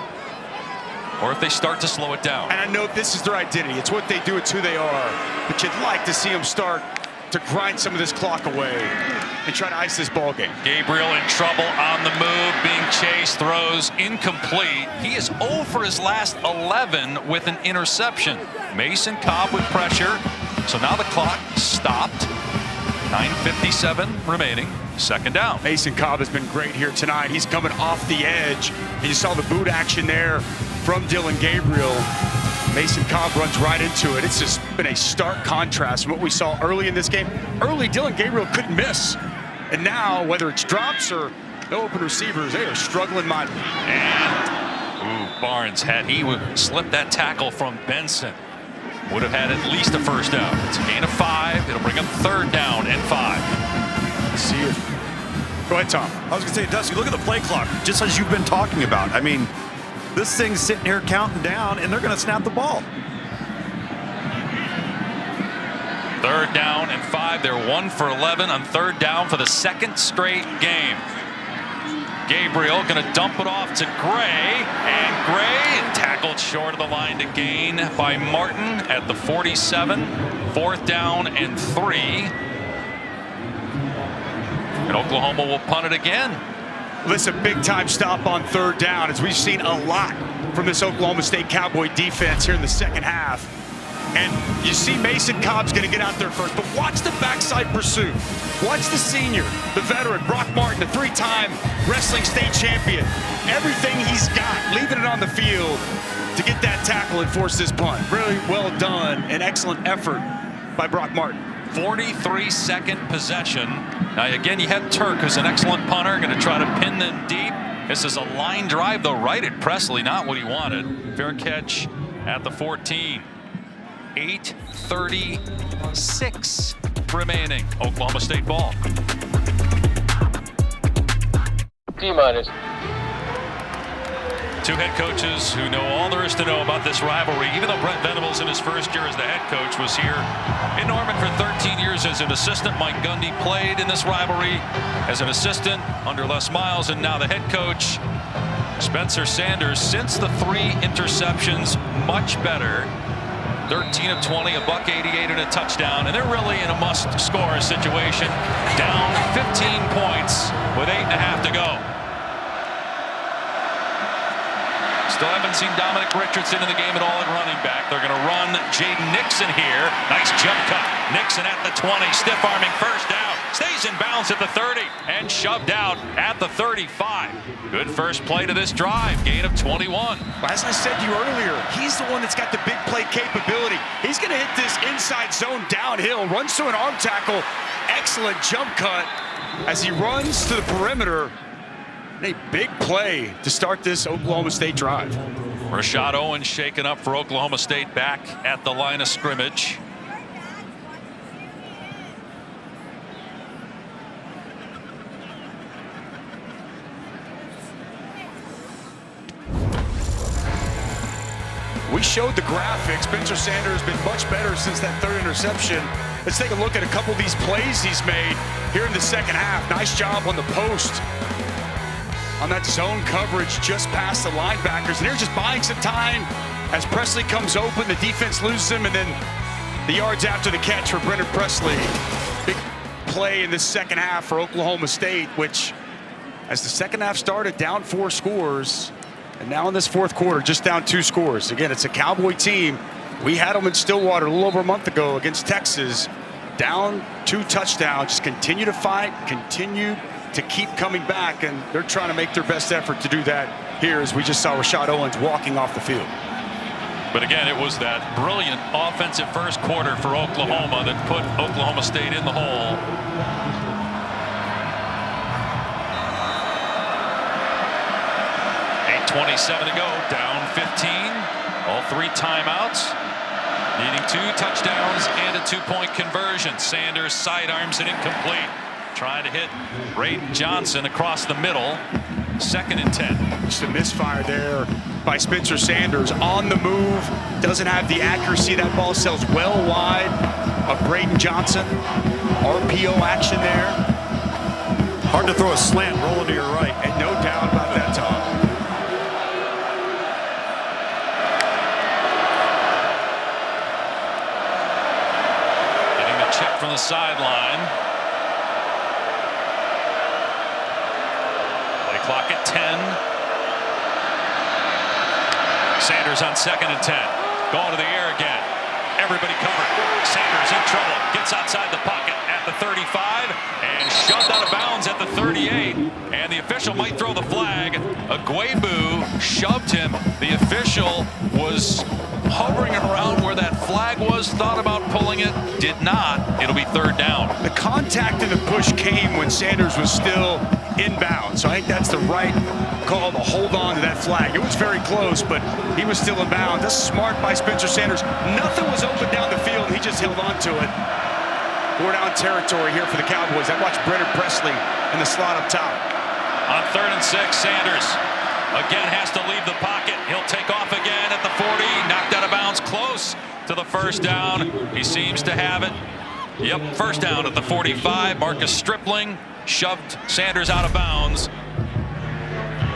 or if they start to slow it down. And I know this is their identity. It's what they do. It's who they are. But you'd like to see them start to grind some of this clock away and try to ice this ball game. Gabriel in trouble on the move, being chased, throws incomplete. He is 0 for his last 11 with an interception. Mason Cobb with pressure. So now the clock stopped. 9:57 remaining. 2nd down. Mason Cobb has been great here tonight. He's coming off the edge. And you saw the boot action there from Dillon Gabriel. Mason Cobb runs right into it. It's just been a stark contrast from what we saw early in this game. Early, Dillon Gabriel couldn't miss. And now, whether it's drops or no open receivers, they are struggling mightily. And Barnes, had he slipped that tackle from Benson, would have had at least a 1st down. It's a gain of 5. It'll bring up 3rd down and 5. Let's see if. Go ahead, Tom. I was going to say, Dusty, look at the play clock, just as you've been talking about. I mean, this thing's sitting here counting down, and they're going to snap the ball. 3rd down and 5. They're 1 for 11 on 3rd down for the 2nd straight game. Gabriel going to dump it off to Gray, and Gray tackled short of the line to gain by Martin at the 47. 4th down and 3. And Oklahoma will punt it again. Listen, big time stop on 3rd down, as we've seen a lot from this Oklahoma State Cowboy defense here in the 2nd half. And you see Mason Cobb's going to get out there first, but watch the backside pursuit. Watch the senior, the veteran, Brock Martin, the 3-time wrestling state champion. Everything he's got, leaving it on the field to get that tackle and force this punt. Really well done, an excellent effort by Brock Martin. 43-second possession. Now, again, you had Turk, who's an excellent punter, going to try to pin them deep. This is a line drive, though, right at Presley, not what he wanted. Fair catch at the 14. 8:36 remaining. Oklahoma State ball. T-minus. 2 head coaches who know all there is to know about this rivalry. Even though Brent Venables in his first year as the head coach was here in Norman for 13 years as an assistant. Mike Gundy played in this rivalry as an assistant under Les Miles, and now the head coach. Spencer Sanders, since the 3 interceptions, much better. 13 of 20, a $188 and a touchdown, and they're really in a must-score situation. Down 15 points with 8.5 to go. Still haven't seen Dominic Richardson in the game at all at running back. They're going to run Jaden Nixon here. Nice jump cut. Nixon at the 20, stiff arming 1st down. Stays in bounds at the 30 and shoved out at the 35. Good first play to this drive. Gain of 21. As I said to you earlier, he's the one that's got the big play capability. He's going to hit this inside zone downhill, runs through an arm tackle. Excellent jump cut as he runs to the perimeter. And a big play to start this Oklahoma State drive. Rashad Owens shaken up for Oklahoma State back at the line of scrimmage. We showed the graphics. Spencer Sanders has been much better since that third interception. Let's take a look at a couple of these plays he's made here in the second half. Nice job on the post. On that zone coverage just past the linebackers. And they're just buying some time as Presley comes open. The defense loses him, and then the yards after the catch for Brendan Presley. Big play in the second half for Oklahoma State, which, as the second half started, down 4 scores. And now in this fourth quarter, just down 2 scores. Again, it's a Cowboy team. We had them in Stillwater a little over a month ago against Texas. Down 2 touchdowns. Just continue to fight, continue to keep coming back, and they're trying to make their best effort to do that here, as we just saw Rashad Owens walking off the field. But again, it was that brilliant offensive first quarter for Oklahoma that put Oklahoma State in the hole. 8:27 to go, down 15, all 3 timeouts, needing 2 touchdowns and a 2-point conversion. Sanders sidearms it incomplete, trying to hit Braden Johnson across the middle. 2nd and 10. Just a misfire there by Spencer Sanders on the move. Doesn't have the accuracy. That ball sails well wide of Braden Johnson. RPO action there. Hard to throw a slant rolling to your right. And no doubt about that, Tom. Getting the check from the sideline. Clock at 10. Sanders on 2nd and 10. Going to the air again. Everybody covered. Sanders in trouble. Gets outside the pocket at the 35 and shoved out of bounds at the 38. And the official might throw the flag. Agwebu shoved him. The official was hovering around where that flag was, thought about pulling it, did not. It'll be 3rd down. The contact and the push came when Sanders was still inbound, so I think that's the right call to hold on to that flag. It was very close, but he was still inbound. That's smart by Spencer Sanders. Nothing was open down the field. He just held on to it. 4 down territory here for the Cowboys. I watched Brendan Presley in the slot up top. On 3rd and 6, Sanders again has to leave the pocket. He'll take off again at the 40. Knocked out of bounds close to the 1st down. He seems to have it. Yep, 1st down at the 45. Marcus Stripling shoved Sanders out of bounds.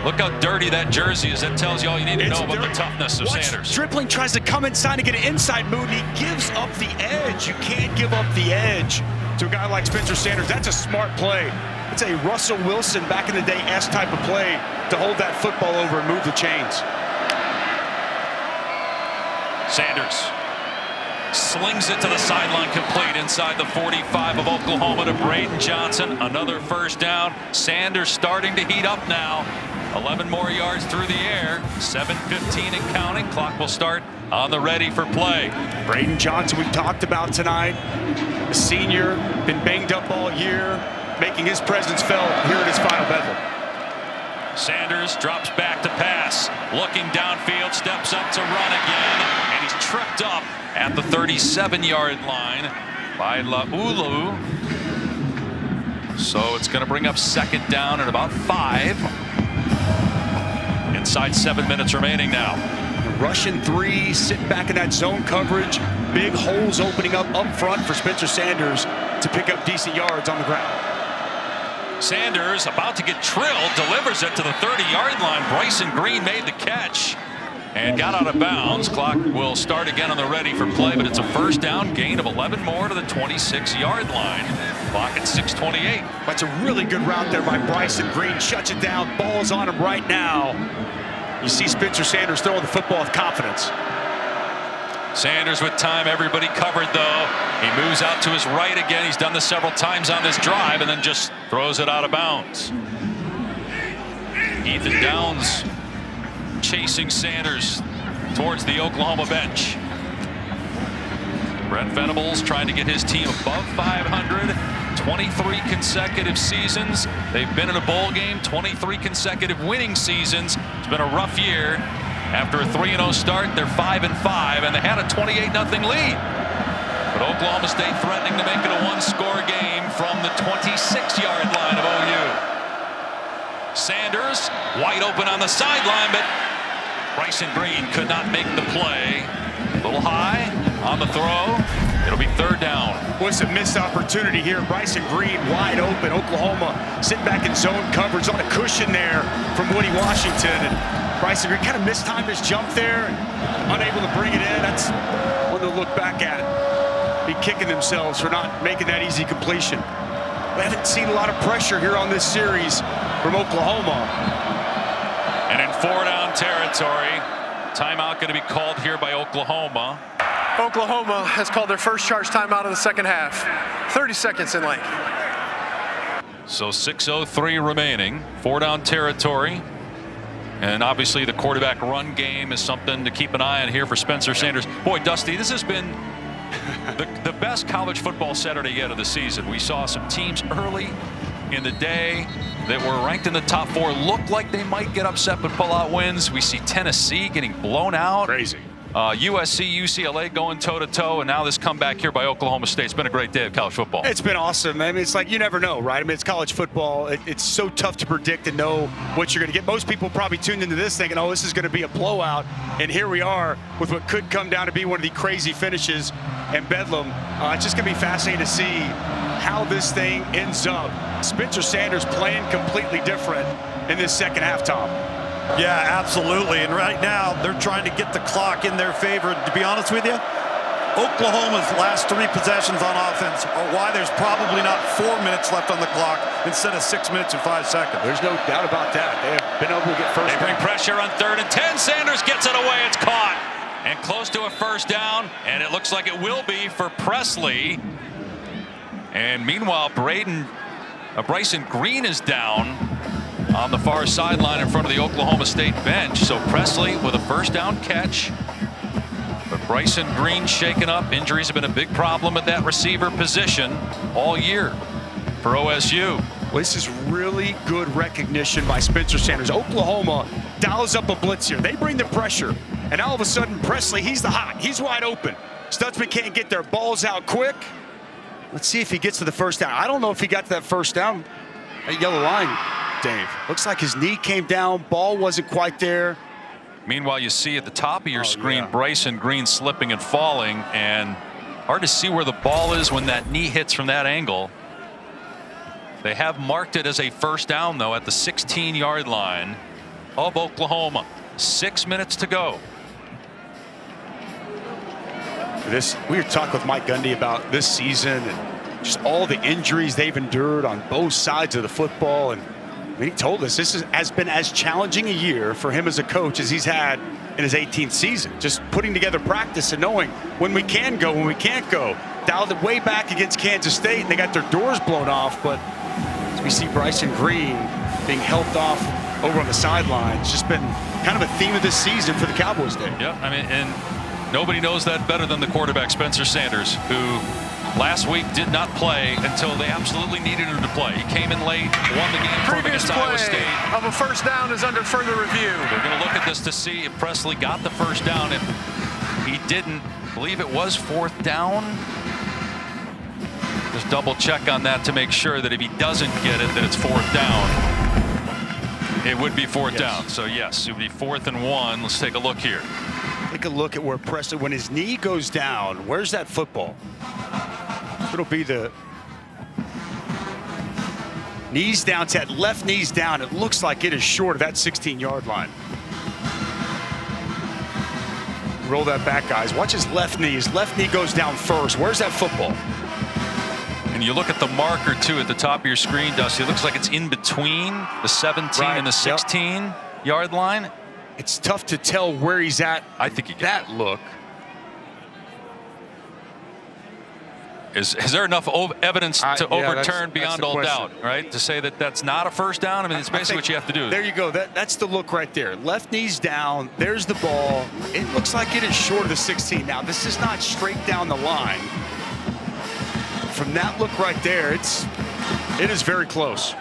Look how dirty that jersey is. That tells you all you need to know about the toughness of Sanders. Stripling tries to come inside and get an inside move, and he gives up the edge. You can't give up the edge to a guy like Spencer Sanders. That's a smart play. It's a Russell Wilson back in the day S type of play to hold that football over and move the chains. Sanders slings it to the sideline, complete inside the 45 of Oklahoma to Braden Johnson. Another 1st down. Sanders starting to heat up now. 11 more yards through the air. 7:15 and counting. Clock will start on the ready for play. Braden Johnson, we talked about tonight. A senior, been banged up all year, making his presence felt here at his final Bedlam. Sanders drops back to pass. Looking downfield, steps up to run again, and he's tripped up at the 37-yard line by Laulu. So it's going to bring up 2nd down and about 5. Inside 7 minutes remaining now. Russian 3, sitting back in that zone coverage. Big holes opening up front for Spencer Sanders to pick up decent yards on the ground. Sanders about to get trilled, delivers it to the 30-yard line. Bryson Green made the catch and got out of bounds. Clock will start again on the ready for play, but it's a 1st down, gain of 11 more to the 26-yard line. Clock at 6:28. That's a really good route there by Bryson Green. Shuts it down. Ball's on him right now. You see Spencer Sanders throwing the football with confidence. Sanders with time, everybody covered though. He moves out to his right again. He's done this several times on this drive and then just throws it out of bounds. Ethan Downs chasing Sanders towards the Oklahoma bench. Brent Venables trying to get his team above 500. 23 consecutive seasons. They've been in a bowl game, 23 consecutive winning seasons. It's been a rough year. After a 3-0 start, they're 5-5, and they had a 28-0 lead. But Oklahoma State threatening to make it a one-score game from the 26-yard line of OU. Sanders wide open on the sideline, but Bryson Green could not make the play. A little high on the throw. It'll be third down. What's a missed opportunity here? Bryson Green wide open. Oklahoma sitting back in zone coverage on a cushion there from Woody Washington. And Bryson Green kind of mistimed his jump there, and unable to bring it in. That's one to look back at. Be kicking themselves for not making that easy completion. We haven't seen a lot of pressure here on this series from Oklahoma. And in 4-down territory, timeout going to be called here by Oklahoma. Oklahoma has called their first charge timeout of the second half. 30 seconds in length. So 6:03 remaining, 4-down territory. And obviously the quarterback run game is something to keep an eye on here for Spencer Sanders. Boy, Dusty, this has been the best college football Saturday yet of the season. We saw some teams early in the day that were ranked in the top 4 look like they might get upset but pull out wins. We see Tennessee getting blown out. Crazy. USC, UCLA going toe-to-toe, and now this comeback here by Oklahoma State. It's been a great day of college football. It's been awesome. I mean, it's like you never know, right? I mean, it's college football. It's so tough to predict and know what you're going to get. Most people probably tuned into this thinking, oh, this is going to be a blowout. And here we are with what could come down to be one of the crazy finishes in Bedlam. It's just going to be fascinating to see how this thing ends up. Spencer Sanders playing completely different in this second half, Tom. Yeah, absolutely. And right now, they're trying to get the clock in their favor. To be honest with you, Oklahoma's last 3 possessions on offense are why there's probably not 4 minutes left on the clock instead of 6 minutes and 5 seconds. There's no doubt about that. They have been able to get first. They bring pressure on 3rd and 10. Sanders gets it away. It's caught. And close to a first down. And it looks like it will be for Presley. And meanwhile, Bryson Green is down on the far sideline in front of the Oklahoma State bench. So Presley with a first down catch. But Bryson Green shaken up. Injuries have been a big problem at that receiver position all year for OSU. Well, this is really good recognition by Spencer Sanders. Oklahoma dials up a blitz here. They bring the pressure. And all of a sudden, Presley, he's the hot. He's wide open. Stutzman can't get their balls out quick. Let's see if he gets to the first down. I don't know if he got to that first down. That yellow line, Dave. Looks like his knee came down. Ball wasn't quite there. Meanwhile, you see at the top of your screen, Bryson Green slipping and falling, and hard to see where the ball is when that knee hits from that angle. They have marked it as a first down, though, at the 16-yard line of Oklahoma. 6 minutes to go. We were talking with Mike Gundy about this season and just all the injuries they've endured on both sides of the football. And I mean, he told us this has been as challenging a year for him as a coach as he's had in his 18th season. Just putting together practice and knowing when we can go, when we can't go. Dialed it way back against Kansas State, and they got their doors blown off. But as we see Bryson Green being helped off over on the sidelines, it's just been kind of a theme of this season for the Cowboys there. Yeah, I mean, and nobody knows that better than the quarterback, Spencer Sanders, who last week did not play until they absolutely needed him to play. He came in late, won the game from against Iowa State. Of a first down is under further review. They're going to look at this to see if Presley got the first down. If he didn't, I believe it was 4th down. Just double check on that to make sure that if he doesn't get it, that it's 4th down. It would be 4th down. So yes, it would be 4th and 1. Let's take a look here. Take a look at where Presley, when his knee goes down, where's that football? It'll be the knees down, Ted. Left knee's down. It looks like it is short of that 16-yard line. Roll that back, guys. Watch his left knee. His left knee goes down first. Where's that football? And you look at the marker, too, at the top of your screen, Dusty. It looks like it's in between the 17 and the 16-yard line. It's tough to tell where he's at. I think he gets that look. Is there enough evidence to overturn beyond all question. doubt, right? To say that that's not a first down? I mean, it's basically what you have to do. There you go. That's the look right there. Left knee's down. There's the ball. It looks like it is short of the 16. Now, this is not straight down the line. from that look right there, it is very close.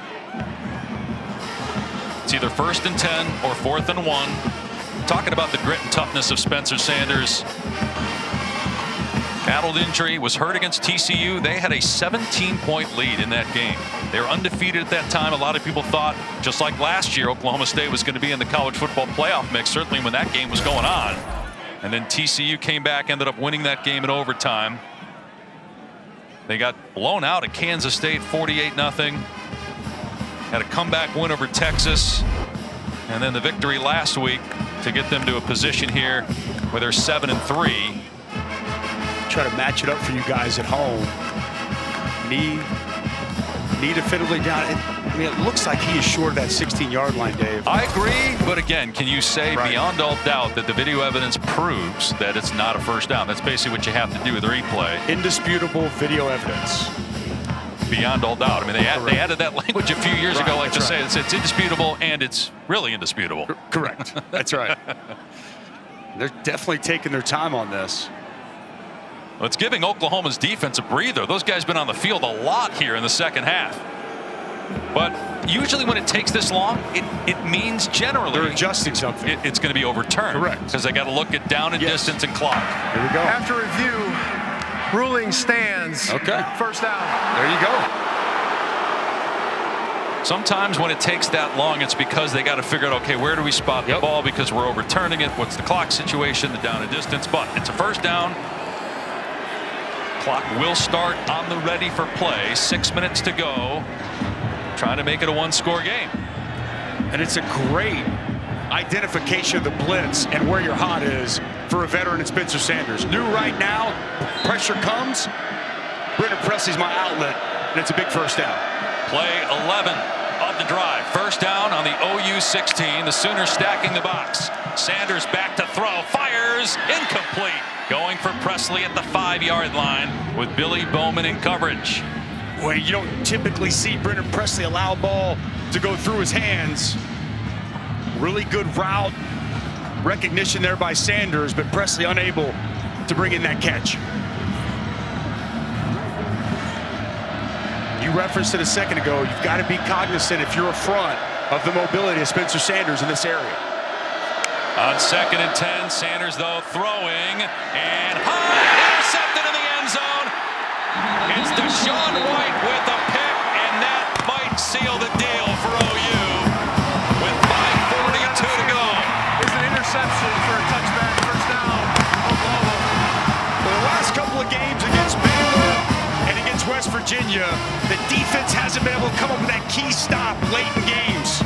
It's either 1st and 10 or 4th and 1. Talking about the grit and toughness of Spencer Sanders. Battled injury, was hurt against TCU. They had a 17-point lead in that game. They were undefeated at that time. A lot of people thought, just like last year, Oklahoma State was going to be in the college football playoff mix, certainly when that game was going on. And then TCU came back, ended up winning that game in overtime. They got blown out at Kansas State 48-0. Had a comeback win over Texas. And then the victory last week to get them to a position here where they're 7-3. Try to match it up for you guys at home. Knee definitively down. I mean, it looks like he is short of that 16-yard line, Dave. I agree, but again, can you say beyond all doubt that the video evidence proves that it's not a first down? That's basically what you have to do with the replay. Indisputable video evidence. Beyond all doubt. I mean, they added that language a few years ago, like to say it's indisputable, and it's really indisputable. Correct. That's right. They're definitely taking their time on this. Well, it's giving Oklahoma's defense a breather. Those guys been on the field a lot here in the second half. But usually when it takes this long, it means generally they're adjusting something. It's going to be overturned. Correct. Because they got to look at down and distance and clock. Here we go. After review, ruling stands. Okay. First down. There you go. Sometimes when it takes that long, it's because they got to figure out, okay, where do we spot the ball because we're overturning it? What's the clock situation, the down and distance? But it's a first down. Clock will start on the ready for play. 6 minutes to go. Trying to make it a one-score game. And it's a great identification of the blitz and where your hot is for a veteran in Spencer Sanders. New right now, pressure comes. Brendan Presley's my outlet, and it's a big first down. Play 11 of the drive. First down on the OU 16. The Sooners stacking the box. Sanders back to throw. Fires. Incomplete. Going for Presley at the 5-yard line with Billy Bowman in coverage. Well, you don't typically see Brendan Presley allow a ball to go through his hands. Really good route recognition there by Sanders, but Presley unable to bring in that catch. You referenced it a second ago. You've got to be cognizant if you're a front of the mobility of Spencer Sanders in this area. On 2nd and 10, Sanders, though, throwing, and high, intercepted in the end zone. It's Deshaun White with a pick, and that might seal the deal for OU with 5:42 to go. It's an interception for a touchback, first down, Oklahoma. For the last couple of games against Baylor and against West Virginia, the defense hasn't been able to come up with that key stop late in games.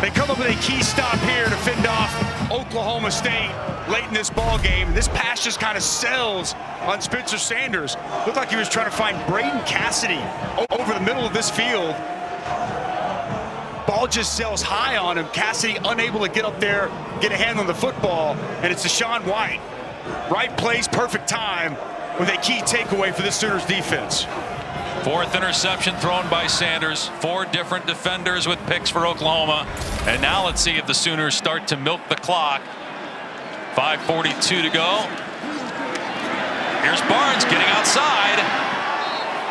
They come up with a key stop here to fend off Oklahoma State late in this ball game. This pass just kind of sells on Spencer Sanders. Looked like he was trying to find Braden Cassidy over the middle of this field. Ball just sails high on him. Cassidy unable to get up there, get a hand on the football, and it's Deshaun White. Right place, perfect time with a key takeaway for the Sooners defense. 4th interception thrown by Sanders. 4 different defenders with picks for Oklahoma. And now let's see if the Sooners start to milk the clock. 5:42 to go. Here's Barnes getting outside.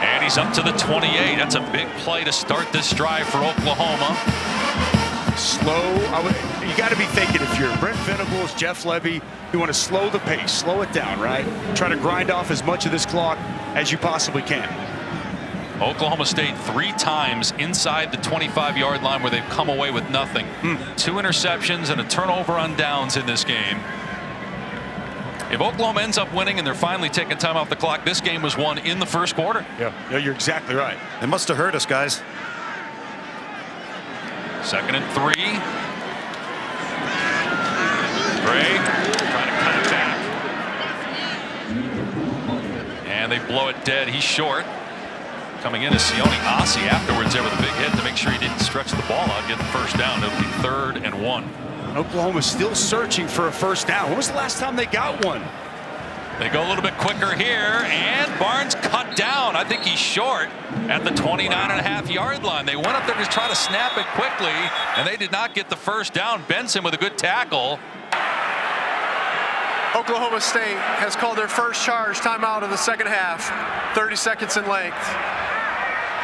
And he's up to the 28. That's a big play to start this drive for Oklahoma. Slow. You got to be thinking, if you're Brent Venables, Jeff Levy, you want to slow the pace, slow it down, right? Try to grind off as much of this clock as you possibly can. Oklahoma State 3 times inside the 25-yard line where they've come away with nothing. 2 interceptions and a turnover on downs in this game. If Oklahoma ends up winning and they're finally taking time off the clock, this game was won in the first quarter. Yeah, you're exactly right. It must have hurt us, guys. 2nd and 3. Gray trying to cut it back. And they blow it dead. He's short. Coming in is Sione Ossie afterwards there with a big hit to make sure he didn't stretch the ball out, get the first down. It'll be 3rd and 1. Oklahoma's still searching for a first down. When was the last time they got one? They go a little bit quicker here, and Barnes cut down. I think he's short at the 29.5-yard line. They went up there to try to snap it quickly, and they did not get the first down. Benson with a good tackle. Oklahoma State has called their first charge timeout of the second half, 30 seconds in length.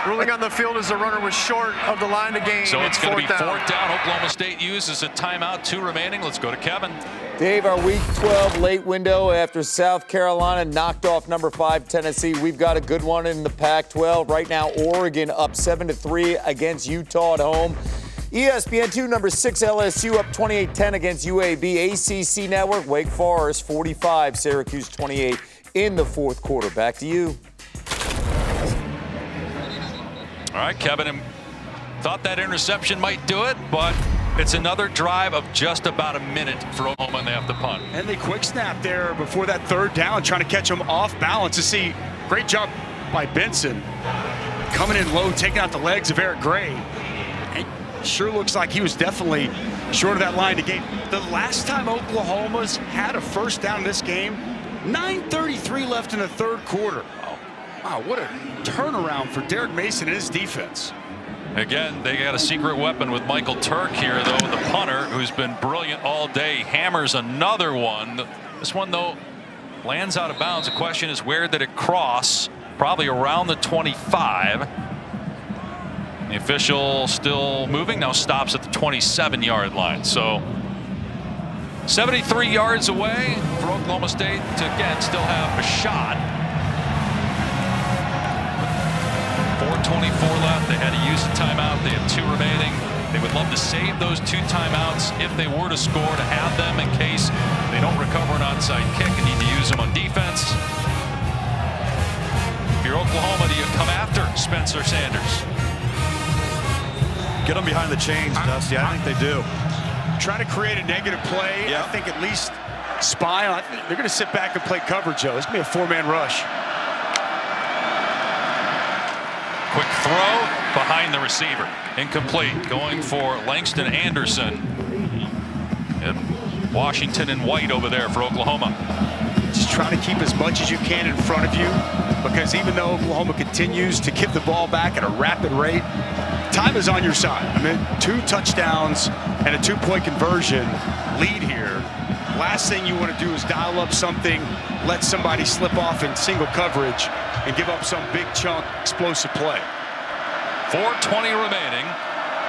Ruling on the field as the runner was short of the line to gain. So it's going to be fourth down. Oklahoma State uses a timeout, 2 remaining. Let's go to Kevin. Dave, our Week 12 late window after South Carolina knocked off number 5 Tennessee. We've got a good one in the Pac-12. Right now, Oregon up 7-3 against Utah at home. ESPN2, number 6 LSU up 28-10 against UAB. ACC Network, Wake Forest 45, Syracuse 28 in the fourth quarter. Back to you. All right, Kevin thought that interception might do it, but it's another drive of just about a minute for Oklahoma, and they have to punt. And they quick snap there before that third down, trying to catch him off balance. To see, great job by Benson. Coming in low, taking out the legs of Eric Gray. It sure looks like he was definitely short of that line to gain. The last time Oklahoma's had a first down in this game, 9:33 left in the third quarter. Wow, what a turnaround for Derek Mason and his defense. Again, they got a secret weapon with Michael Turk here, though, the punter, who's been brilliant all day. Hammers another one. This one, though, lands out of bounds. The question is, where did it cross? Probably around the 25. The official still moving, now stops at the 27-yard line. So 73 yards away for Oklahoma State to, again, still have a shot. 4:24 left. They had to use a timeout. They have 2 remaining. They would love to save those 2 timeouts if they were to score, to have them in case they don't recover an onside kick and need to use them on defense. If you're Oklahoma, do you come after Spencer Sanders? Get them behind the chains, Dusty. I think they do. Try to create a negative play. Yep. I think at least spy on. They're going to sit back and play coverage, Joe. It's going to be a 4-man rush. Quick throw behind the receiver. Incomplete. Going for Langston Anderson. And Washington and White over there for Oklahoma. Just try to keep as much as you can in front of you, because even though Oklahoma continues to give the ball back at a rapid rate, time is on your side. I mean, 2 touchdowns and a 2-point conversion lead here. Last thing you want to do is dial up something, let somebody slip off in single coverage, and give up some big chunk explosive play. 4:20 remaining.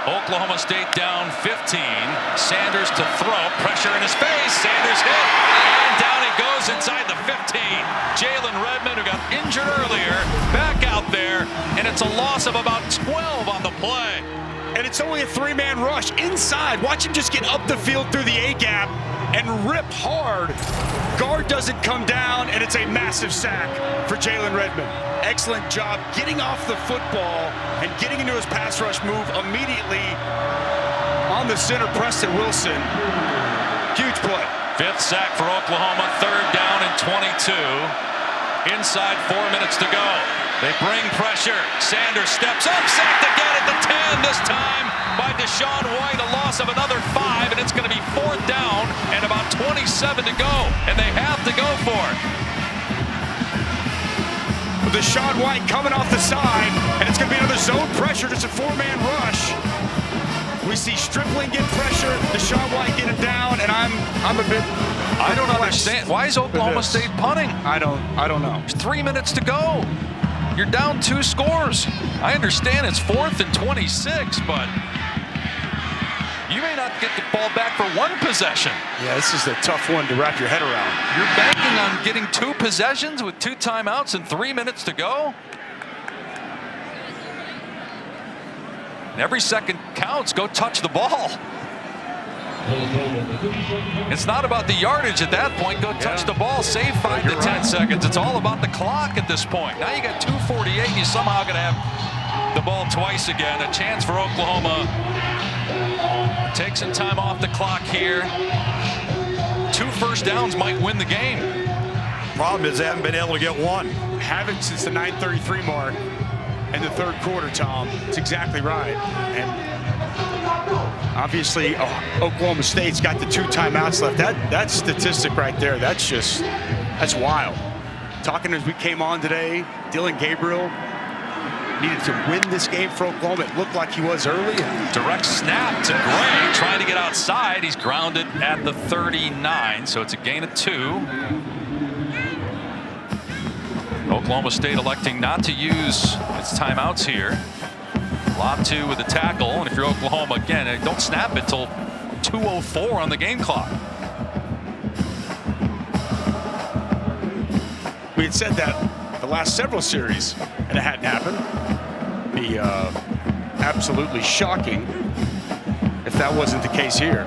Oklahoma State down 15. Sanders to throw. Pressure in his face. Sanders hit. And down he goes inside the 15. Jalen Redmond, who got injured earlier, back out there. And it's a loss of about 12 on the play. And it's only a 3-man rush inside. Watch him just get up the field through the A-gap and rip hard. Guard doesn't come down, and it's a massive sack for Jalen Redmond. Excellent job getting off the football and getting into his pass rush move immediately on the center, Preston Wilson. Huge play. 5th sack for Oklahoma. 3rd down and 22. Inside 4 minutes to go. They bring pressure. Sanders steps up, sacked again at the 10, this time by Deshaun White. A loss of another 5, and it's going to be 4th down and about 27 to go, and they have to go for it. Deshaun White coming off the side, and it's going to be another zone pressure, just a 4-man rush. We see Stripling get pressure, Deshaun White get it down, and I'm a bit. I don't understand. Why is Oklahoma State punting? I don't know. There's 3 minutes to go. You're down 2 scores. I understand it's 4th and 26, but you may not get the ball back for 1 possession. Yeah, this is a tough one to wrap your head around. You're banking on getting 2 possessions with 2 timeouts and 3 minutes to go. And every second counts. Go touch the ball. It's not about the yardage at that point. Go touch the ball. Save 5 to 10 seconds. It's all about the clock at this point. Now you got 2:48. And you somehow going to have the ball twice again. A chance for Oklahoma. Take some time off the clock here. 2 first downs might win the game. Problem is they haven't been able to get 1. Haven't since the 9:33 mark in the third quarter, Tom. It's exactly right. And obviously, Oklahoma State's got the 2 timeouts left. That statistic right there, that's wild. Talking as we came on today, Dillon Gabriel, needed to win this game for Oklahoma. It looked like he was early. Direct snap to Gray, trying to get outside. He's grounded at the 39, so it's a gain of 2. Oklahoma State electing not to use its timeouts here. Lob 2 with the tackle, and if you're Oklahoma, again, don't snap it till 2:04 on the game clock. We had said that the last several series, and it hadn't happened. Be absolutely shocking if that wasn't the case here.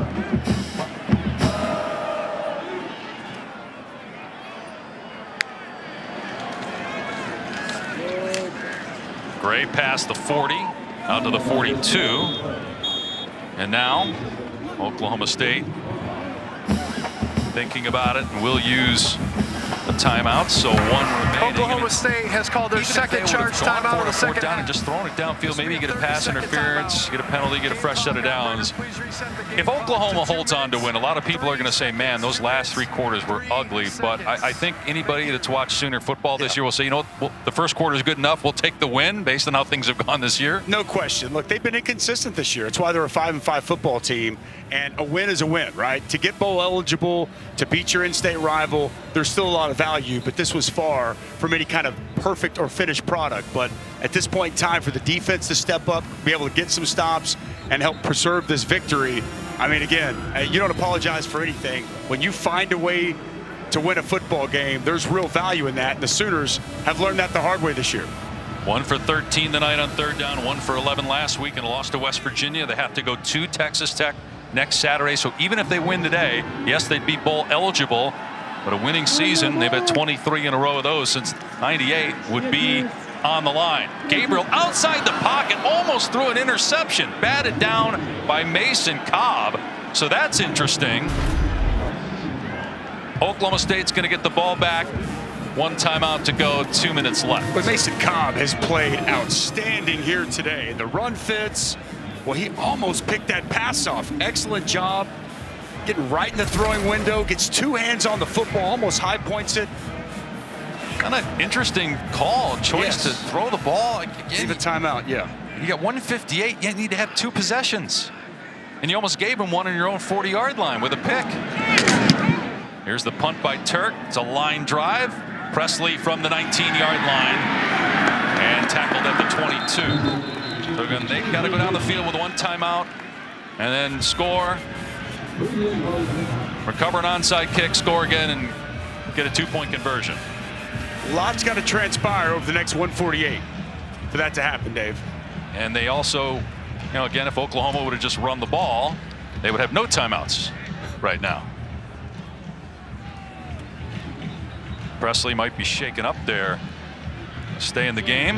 Gray past the 40, out to the 42. And now, Oklahoma State thinking about it and will use the timeout, so 1 remaining. Oklahoma State has called their second charge timeout of the second down and just throwing it downfield, maybe you get a pass interference, get a penalty, get a fresh set of downs. If Oklahoma holds on to win, a lot of people are going to say, man, those last 3 quarters were ugly, but I think anybody that's watched Sooner football this year will say, you know what, well, the first quarter is good enough, we'll take the win based on how things have gone this year. No question. Look, they've been inconsistent this year. It's why they're a 5-5 football team, and a win is a win, right? To get bowl eligible, to beat your in-state rival, there's still a lot of value, but this was far from any kind of perfect or finished product. But at this point in time, for the defense to step up, be able to get some stops and help preserve this victory, I mean, again, you don't apologize for anything. When you find a way to win a football game, there's real value in that, and the Sooners have learned that the hard way this year. 1 for 13 tonight on 3rd down, 1 for 11 last week, and a loss to West Virginia. They have to go to Texas Tech next Saturday, so even if they win today, yes, they'd be bowl eligible, but a winning season, they've had 23 in a row of those since '98, would be on the line. Gabriel outside the pocket, almost threw an interception, batted down by Mason Cobb, so that's interesting. Oklahoma State's going to get the ball back. 1 timeout to go, 2 minutes left. But Mason Cobb has played outstanding here today. The run fits. Well, he almost picked that pass off. Excellent job. Getting right in the throwing window, gets 2 hands on the football, almost high points it. Kind of interesting choice to throw the ball. Leave a timeout, yeah. You got 158, you need to have 2 possessions. And you almost gave him one on your own 40-yard line with a pick. Here's the punt by Turk. It's a line drive. Presley from the 19-yard line and tackled at the 22. So they've got to go down the field with 1 timeout and then score. Recover an onside kick, score again, and get a 2-point conversion. Lots got to transpire over the next 148 for that to happen, Dave. And they also, again, if Oklahoma would have just run the ball, they would have no timeouts right now. Presley might be shaken up there. Stay in the game.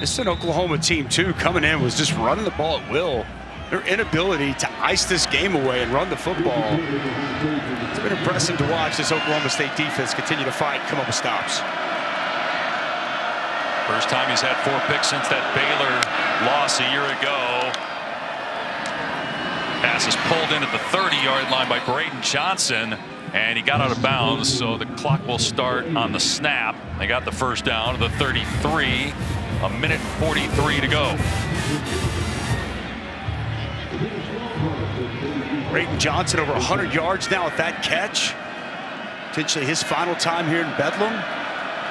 This is an Oklahoma team, too, coming in was just running the ball at will. Their inability to ice this game away and run the football. It's been impressive to watch this Oklahoma State defense continue to fight, come up with stops. First time he's had 4 picks since that Baylor loss a year ago. Pass is pulled in at the 30-yard line by Braden Johnson, and he got out of bounds, so the clock will start on the snap. They got the first down to the 33, a minute 43 to go. Braden Johnson over 100 yards now with that catch. Potentially his final time here in Bedlam.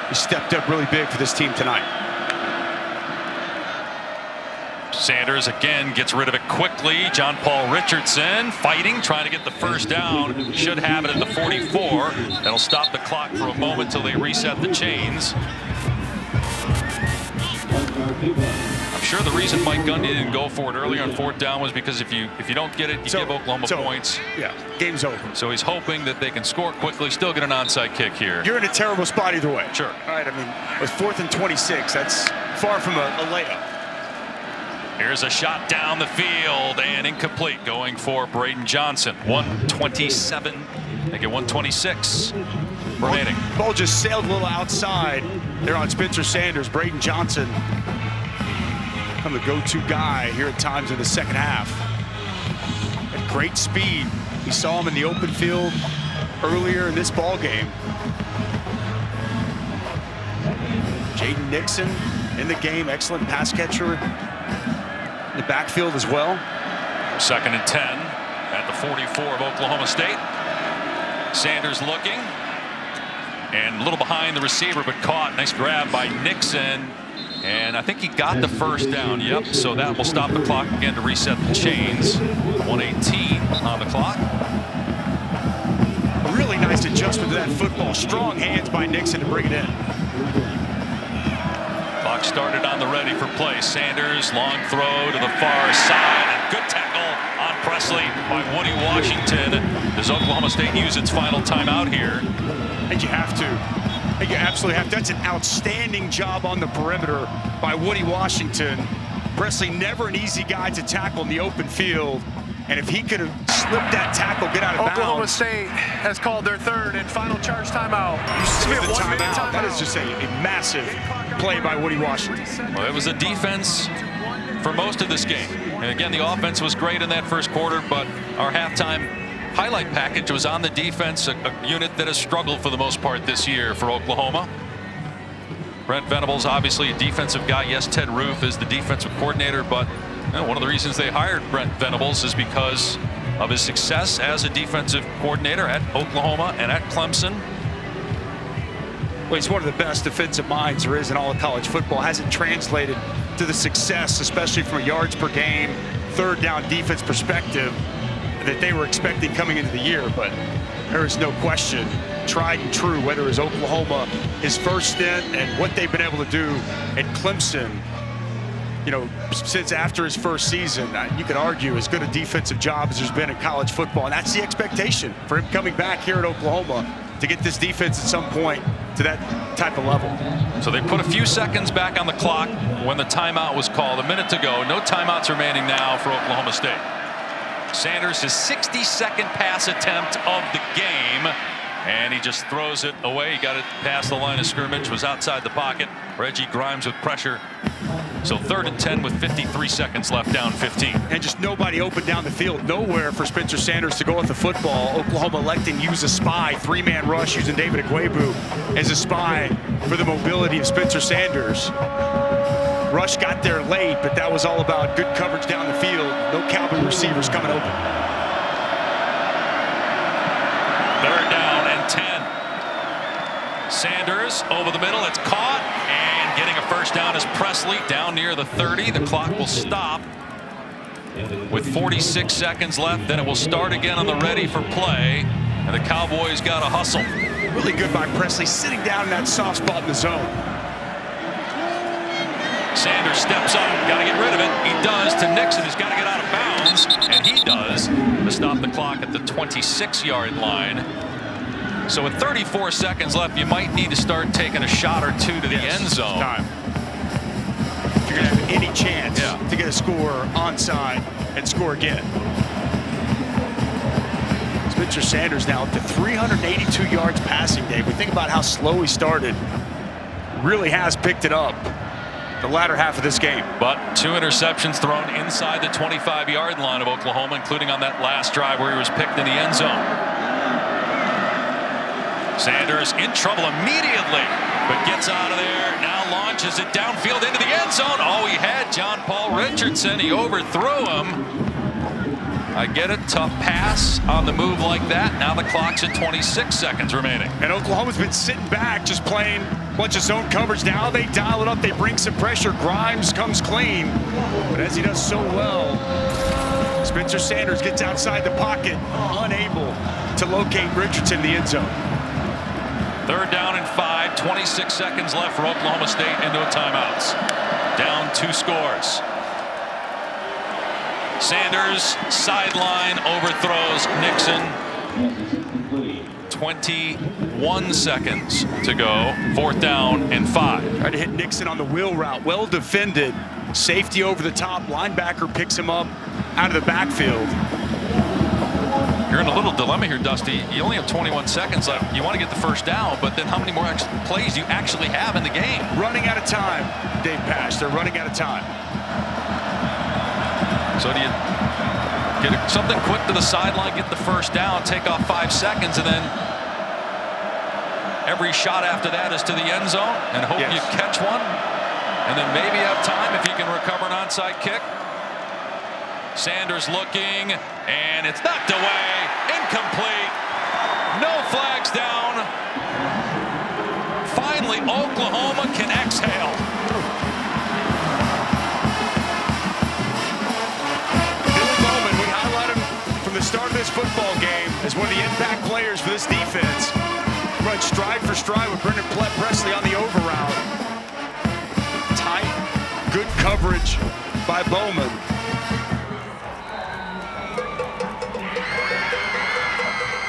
He stepped up really big for this team tonight. Sanders again gets rid of it quickly. John Paul Richardson fighting, trying to get the first down. Should have it at the 44. That'll stop the clock for a moment till they reset the chains. I'm sure the reason Mike Gundy didn't go for it earlier on 4th down was because if you don't get it, you give Oklahoma points. Yeah, game's over. So he's hoping that they can score quickly, still get an onside kick here. You're in a terrible spot either way. Sure. All right, I mean, with 4th and 26, that's far from a layup. Here's a shot down the field and incomplete, going for Braden Johnson. 127, they get 126 remaining. Ball just sailed a little outside there on Spencer Sanders. Braden Johnson, the go-to guy here at times in the second half. At great speed. We saw him in the open field earlier in this ball game. Jaden Nixon in the game, excellent pass catcher in the backfield as well. 2nd and 10 at the 44 of Oklahoma State. Sanders looking and a little behind the receiver, but caught. Nice grab by Nixon. And I think he got the first down. Yep. So that will stop the clock again to reset the chains. 1:18 on the clock. A really nice adjustment to that football. Strong hands by Nixon to bring it in. Clock started on the ready for play. Sanders, long throw to the far side, and good tackle on Presley by Woody Washington. Does Oklahoma State use its final timeout here? I think you have to. I think you absolutely have to. That's an outstanding job on the perimeter by Woody Washington. Presley never an easy guy to tackle in the open field. And if he could have slipped that tackle, get out of bounds. Oklahoma State has called their 3rd and final charge timeout. You see the timeout. That is just a massive play by Woody Washington. Well, it was a defense for most of this game. And again, the offense was great in that first quarter, but our halftime highlight package was on the defense, a unit that has struggled for the most part this year for Oklahoma. Brent Venables, obviously a defensive guy. Yes, Ted Roof is the defensive coordinator, but one of the reasons they hired Brent Venables is because of his success as a defensive coordinator at Oklahoma and at Clemson. Well, he's one of the best defensive minds there is in all of college football. Hasn't translated to the success, especially from a yards per game, 3rd down defense perspective, that they were expecting coming into the year. But there is no question, tried and true, whether it was Oklahoma, his first stint, and what they've been able to do at Clemson, you know, since after his first season. You could argue as good a defensive job as there's been in college football, and that's the expectation for him coming back here at Oklahoma, to get this defense at some point to that type of level. So they put a few seconds back on the clock when the timeout was called a minute to go. No timeouts remaining now for Oklahoma State. Sanders, his 62nd pass attempt of the game, and he just throws it away. He got it past the line of scrimmage, was outside the pocket. Reggie Grimes with pressure. So 3rd and 10 with 53 seconds left, down 15. And just nobody open down the field. Nowhere for Spencer Sanders to go with the football. Oklahoma electing to use a spy, 3-man rush using David Agwebu as a spy for the mobility of Spencer Sanders. Rush got there late, but that was all about good coverage down the field. No Cowboy receivers coming open. 3rd down and 10. Sanders over the middle. It's caught, and getting a first down is Presley down near the 30. The clock will stop with 46 seconds left. Then it will start again on the ready for play, and the Cowboys got to hustle. Really good by Presley, sitting down in that soft spot in the zone. Sanders steps up, got to get rid of it. He does to Nixon, who's got to get out of bounds, and he does to stop the clock at the 26-yard line. So with 34 seconds left, you might need to start taking a shot or two to the end zone. If you're going to have any chance to get a score onside and score again. Spencer Sanders now up to 382 yards passing, Dave. We think about how slow he started. Really has picked it up the latter half of this game. But 2 interceptions thrown inside the 25-yard line of Oklahoma, including on that last drive where he was picked in the end zone. Sanders in trouble immediately, but gets out of there. Now launches it downfield into the end zone. Oh, he had John Paul Richardson. He overthrew him. I get it, tough pass on the move like that. Now the clock's at 26 seconds remaining. And Oklahoma's been sitting back, just playing a bunch of zone coverage. Now they dial it up, they bring some pressure. Grimes comes clean, but as he does so well, Spencer Sanders gets outside the pocket, unable to locate Richardson in the end zone. 3rd down and 5, 26 seconds left for Oklahoma State and no timeouts. Down 2 scores. Sanders sideline overthrows Nixon. 21 seconds to go. 4th down and 5. Tried to hit Nixon on the wheel route. Well defended. Safety over the top. Linebacker picks him up out of the backfield. You're in a little dilemma here, Dusty. You only have 21 seconds left. You want to get the first down, but then how many more plays do you actually have in the game? Running out of time, Dave Pash. They're running out of time. So do you get something quick to the sideline, get the first down, take off 5 seconds, and then every shot after that is to the end zone and hope you catch one. And then maybe have time if you can recover an onside kick. Sanders looking, and it's knocked away. Incomplete. No flags down. Finally, Oklahoma can exhale. Billy Bowman, we highlight him from the start of this football game as one of the impact players for this defense. Run stride for stride with Brendan Presley on the over route. Tight, good coverage by Bowman.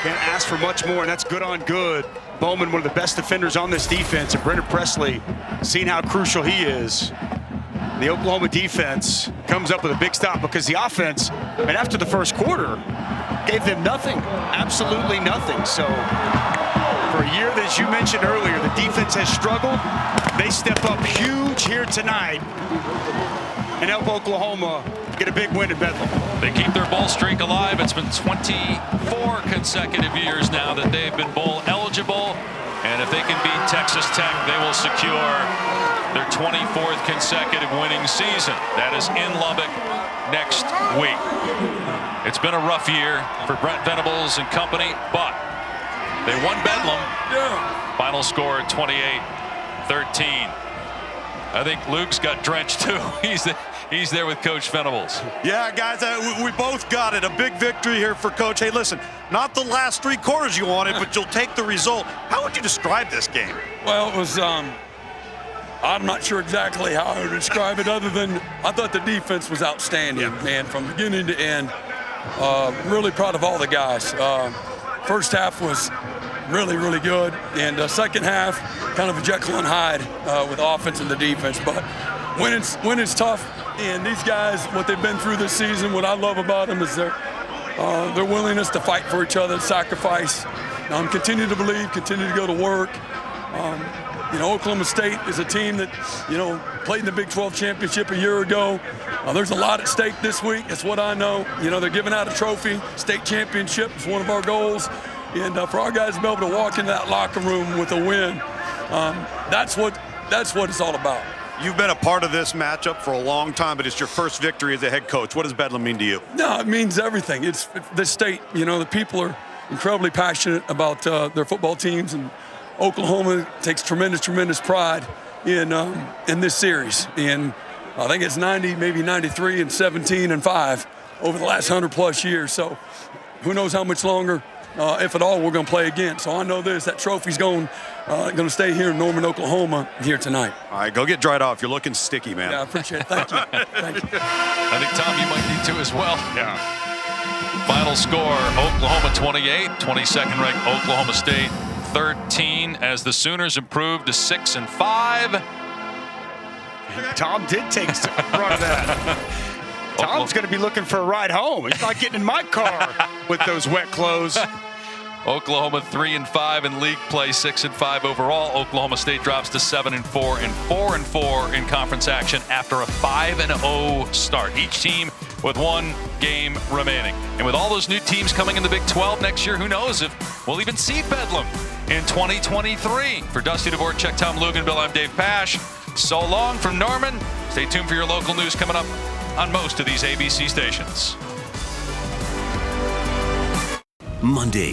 Can't ask for much more, and that's good on good. Bowman, one of the best defenders on this defense, and Brendan Presley, seeing how crucial he is. The Oklahoma defense comes up with a big stop because the offense, and after the first quarter, gave them nothing, absolutely nothing. So for a year that, as you mentioned earlier, the defense has struggled. They step up huge here tonight and help Oklahoma get a big win in Bedlam. They keep their bowl streak alive. It's been 24 consecutive years now that they've been bowl eligible. And if they can beat Texas Tech, they will secure their 24th consecutive winning season. That is in Lubbock next week. It's been a rough year for Brent Venables and company, but they won Bedlam. Final score 28-13. I think Luke's got drenched too. He's there with Coach Venables. Yeah, guys, we both got it. A big victory here for Coach. Hey, listen, not the last 3 quarters you wanted, but you'll take the result. How would you describe this game? Well, it was, I'm not sure exactly how I would describe it other than I thought the defense was outstanding, man, from beginning to end. Really proud of all the guys. First half was really, really good. And second half, kind of a Jekyll and Hyde with offense and the defense. But winning's tough. And these guys, what they've been through this season, what I love about them is their willingness to fight for each other, sacrifice, continue to believe, continue to go to work. Oklahoma State is a team that, played in the Big 12 championship a year ago. There's a lot at stake this week. That's what I know. They're giving out a trophy. State championship is one of our goals. And for our guys to be able to walk into that locker room with a win, that's what it's all about. You've been a part of this matchup for a long time, but it's your first victory as a head coach. What does Bedlam mean to you? No, it means everything. It's the state. The people are incredibly passionate about their football teams, and Oklahoma takes tremendous pride in this series. And I think it's 90, maybe 93 and 17 and 5 over the last 100+ years. So who knows how much longer, if at all, we're going to play again. So I know that trophy's going to stay here in Norman, Oklahoma here tonight. All right, go get dried off. You're looking sticky, man. Yeah, I appreciate it. Thank you. Thank you. I think, Tom, you might need to as well. Yeah. Final score, Oklahoma 28, 22nd ranked Oklahoma State 13 as the Sooners improved to 6-5. Tom did take some front of that. Tom's going to be looking for a ride home. He's not getting in my car with those wet clothes. Oklahoma 3-5 in league play, 6-5 overall. Oklahoma State drops to 7-4 and 4-4 in conference action after a 5-0 start. Each team with 1 game remaining. And with all those new teams coming in the Big 12 next year, who knows if we'll even see Bedlam in 2023. For Dusty Dvorak, Tom Luganville, I'm Dave Pash. So long from Norman. Stay tuned for your local news coming up on most of these ABC stations. Monday.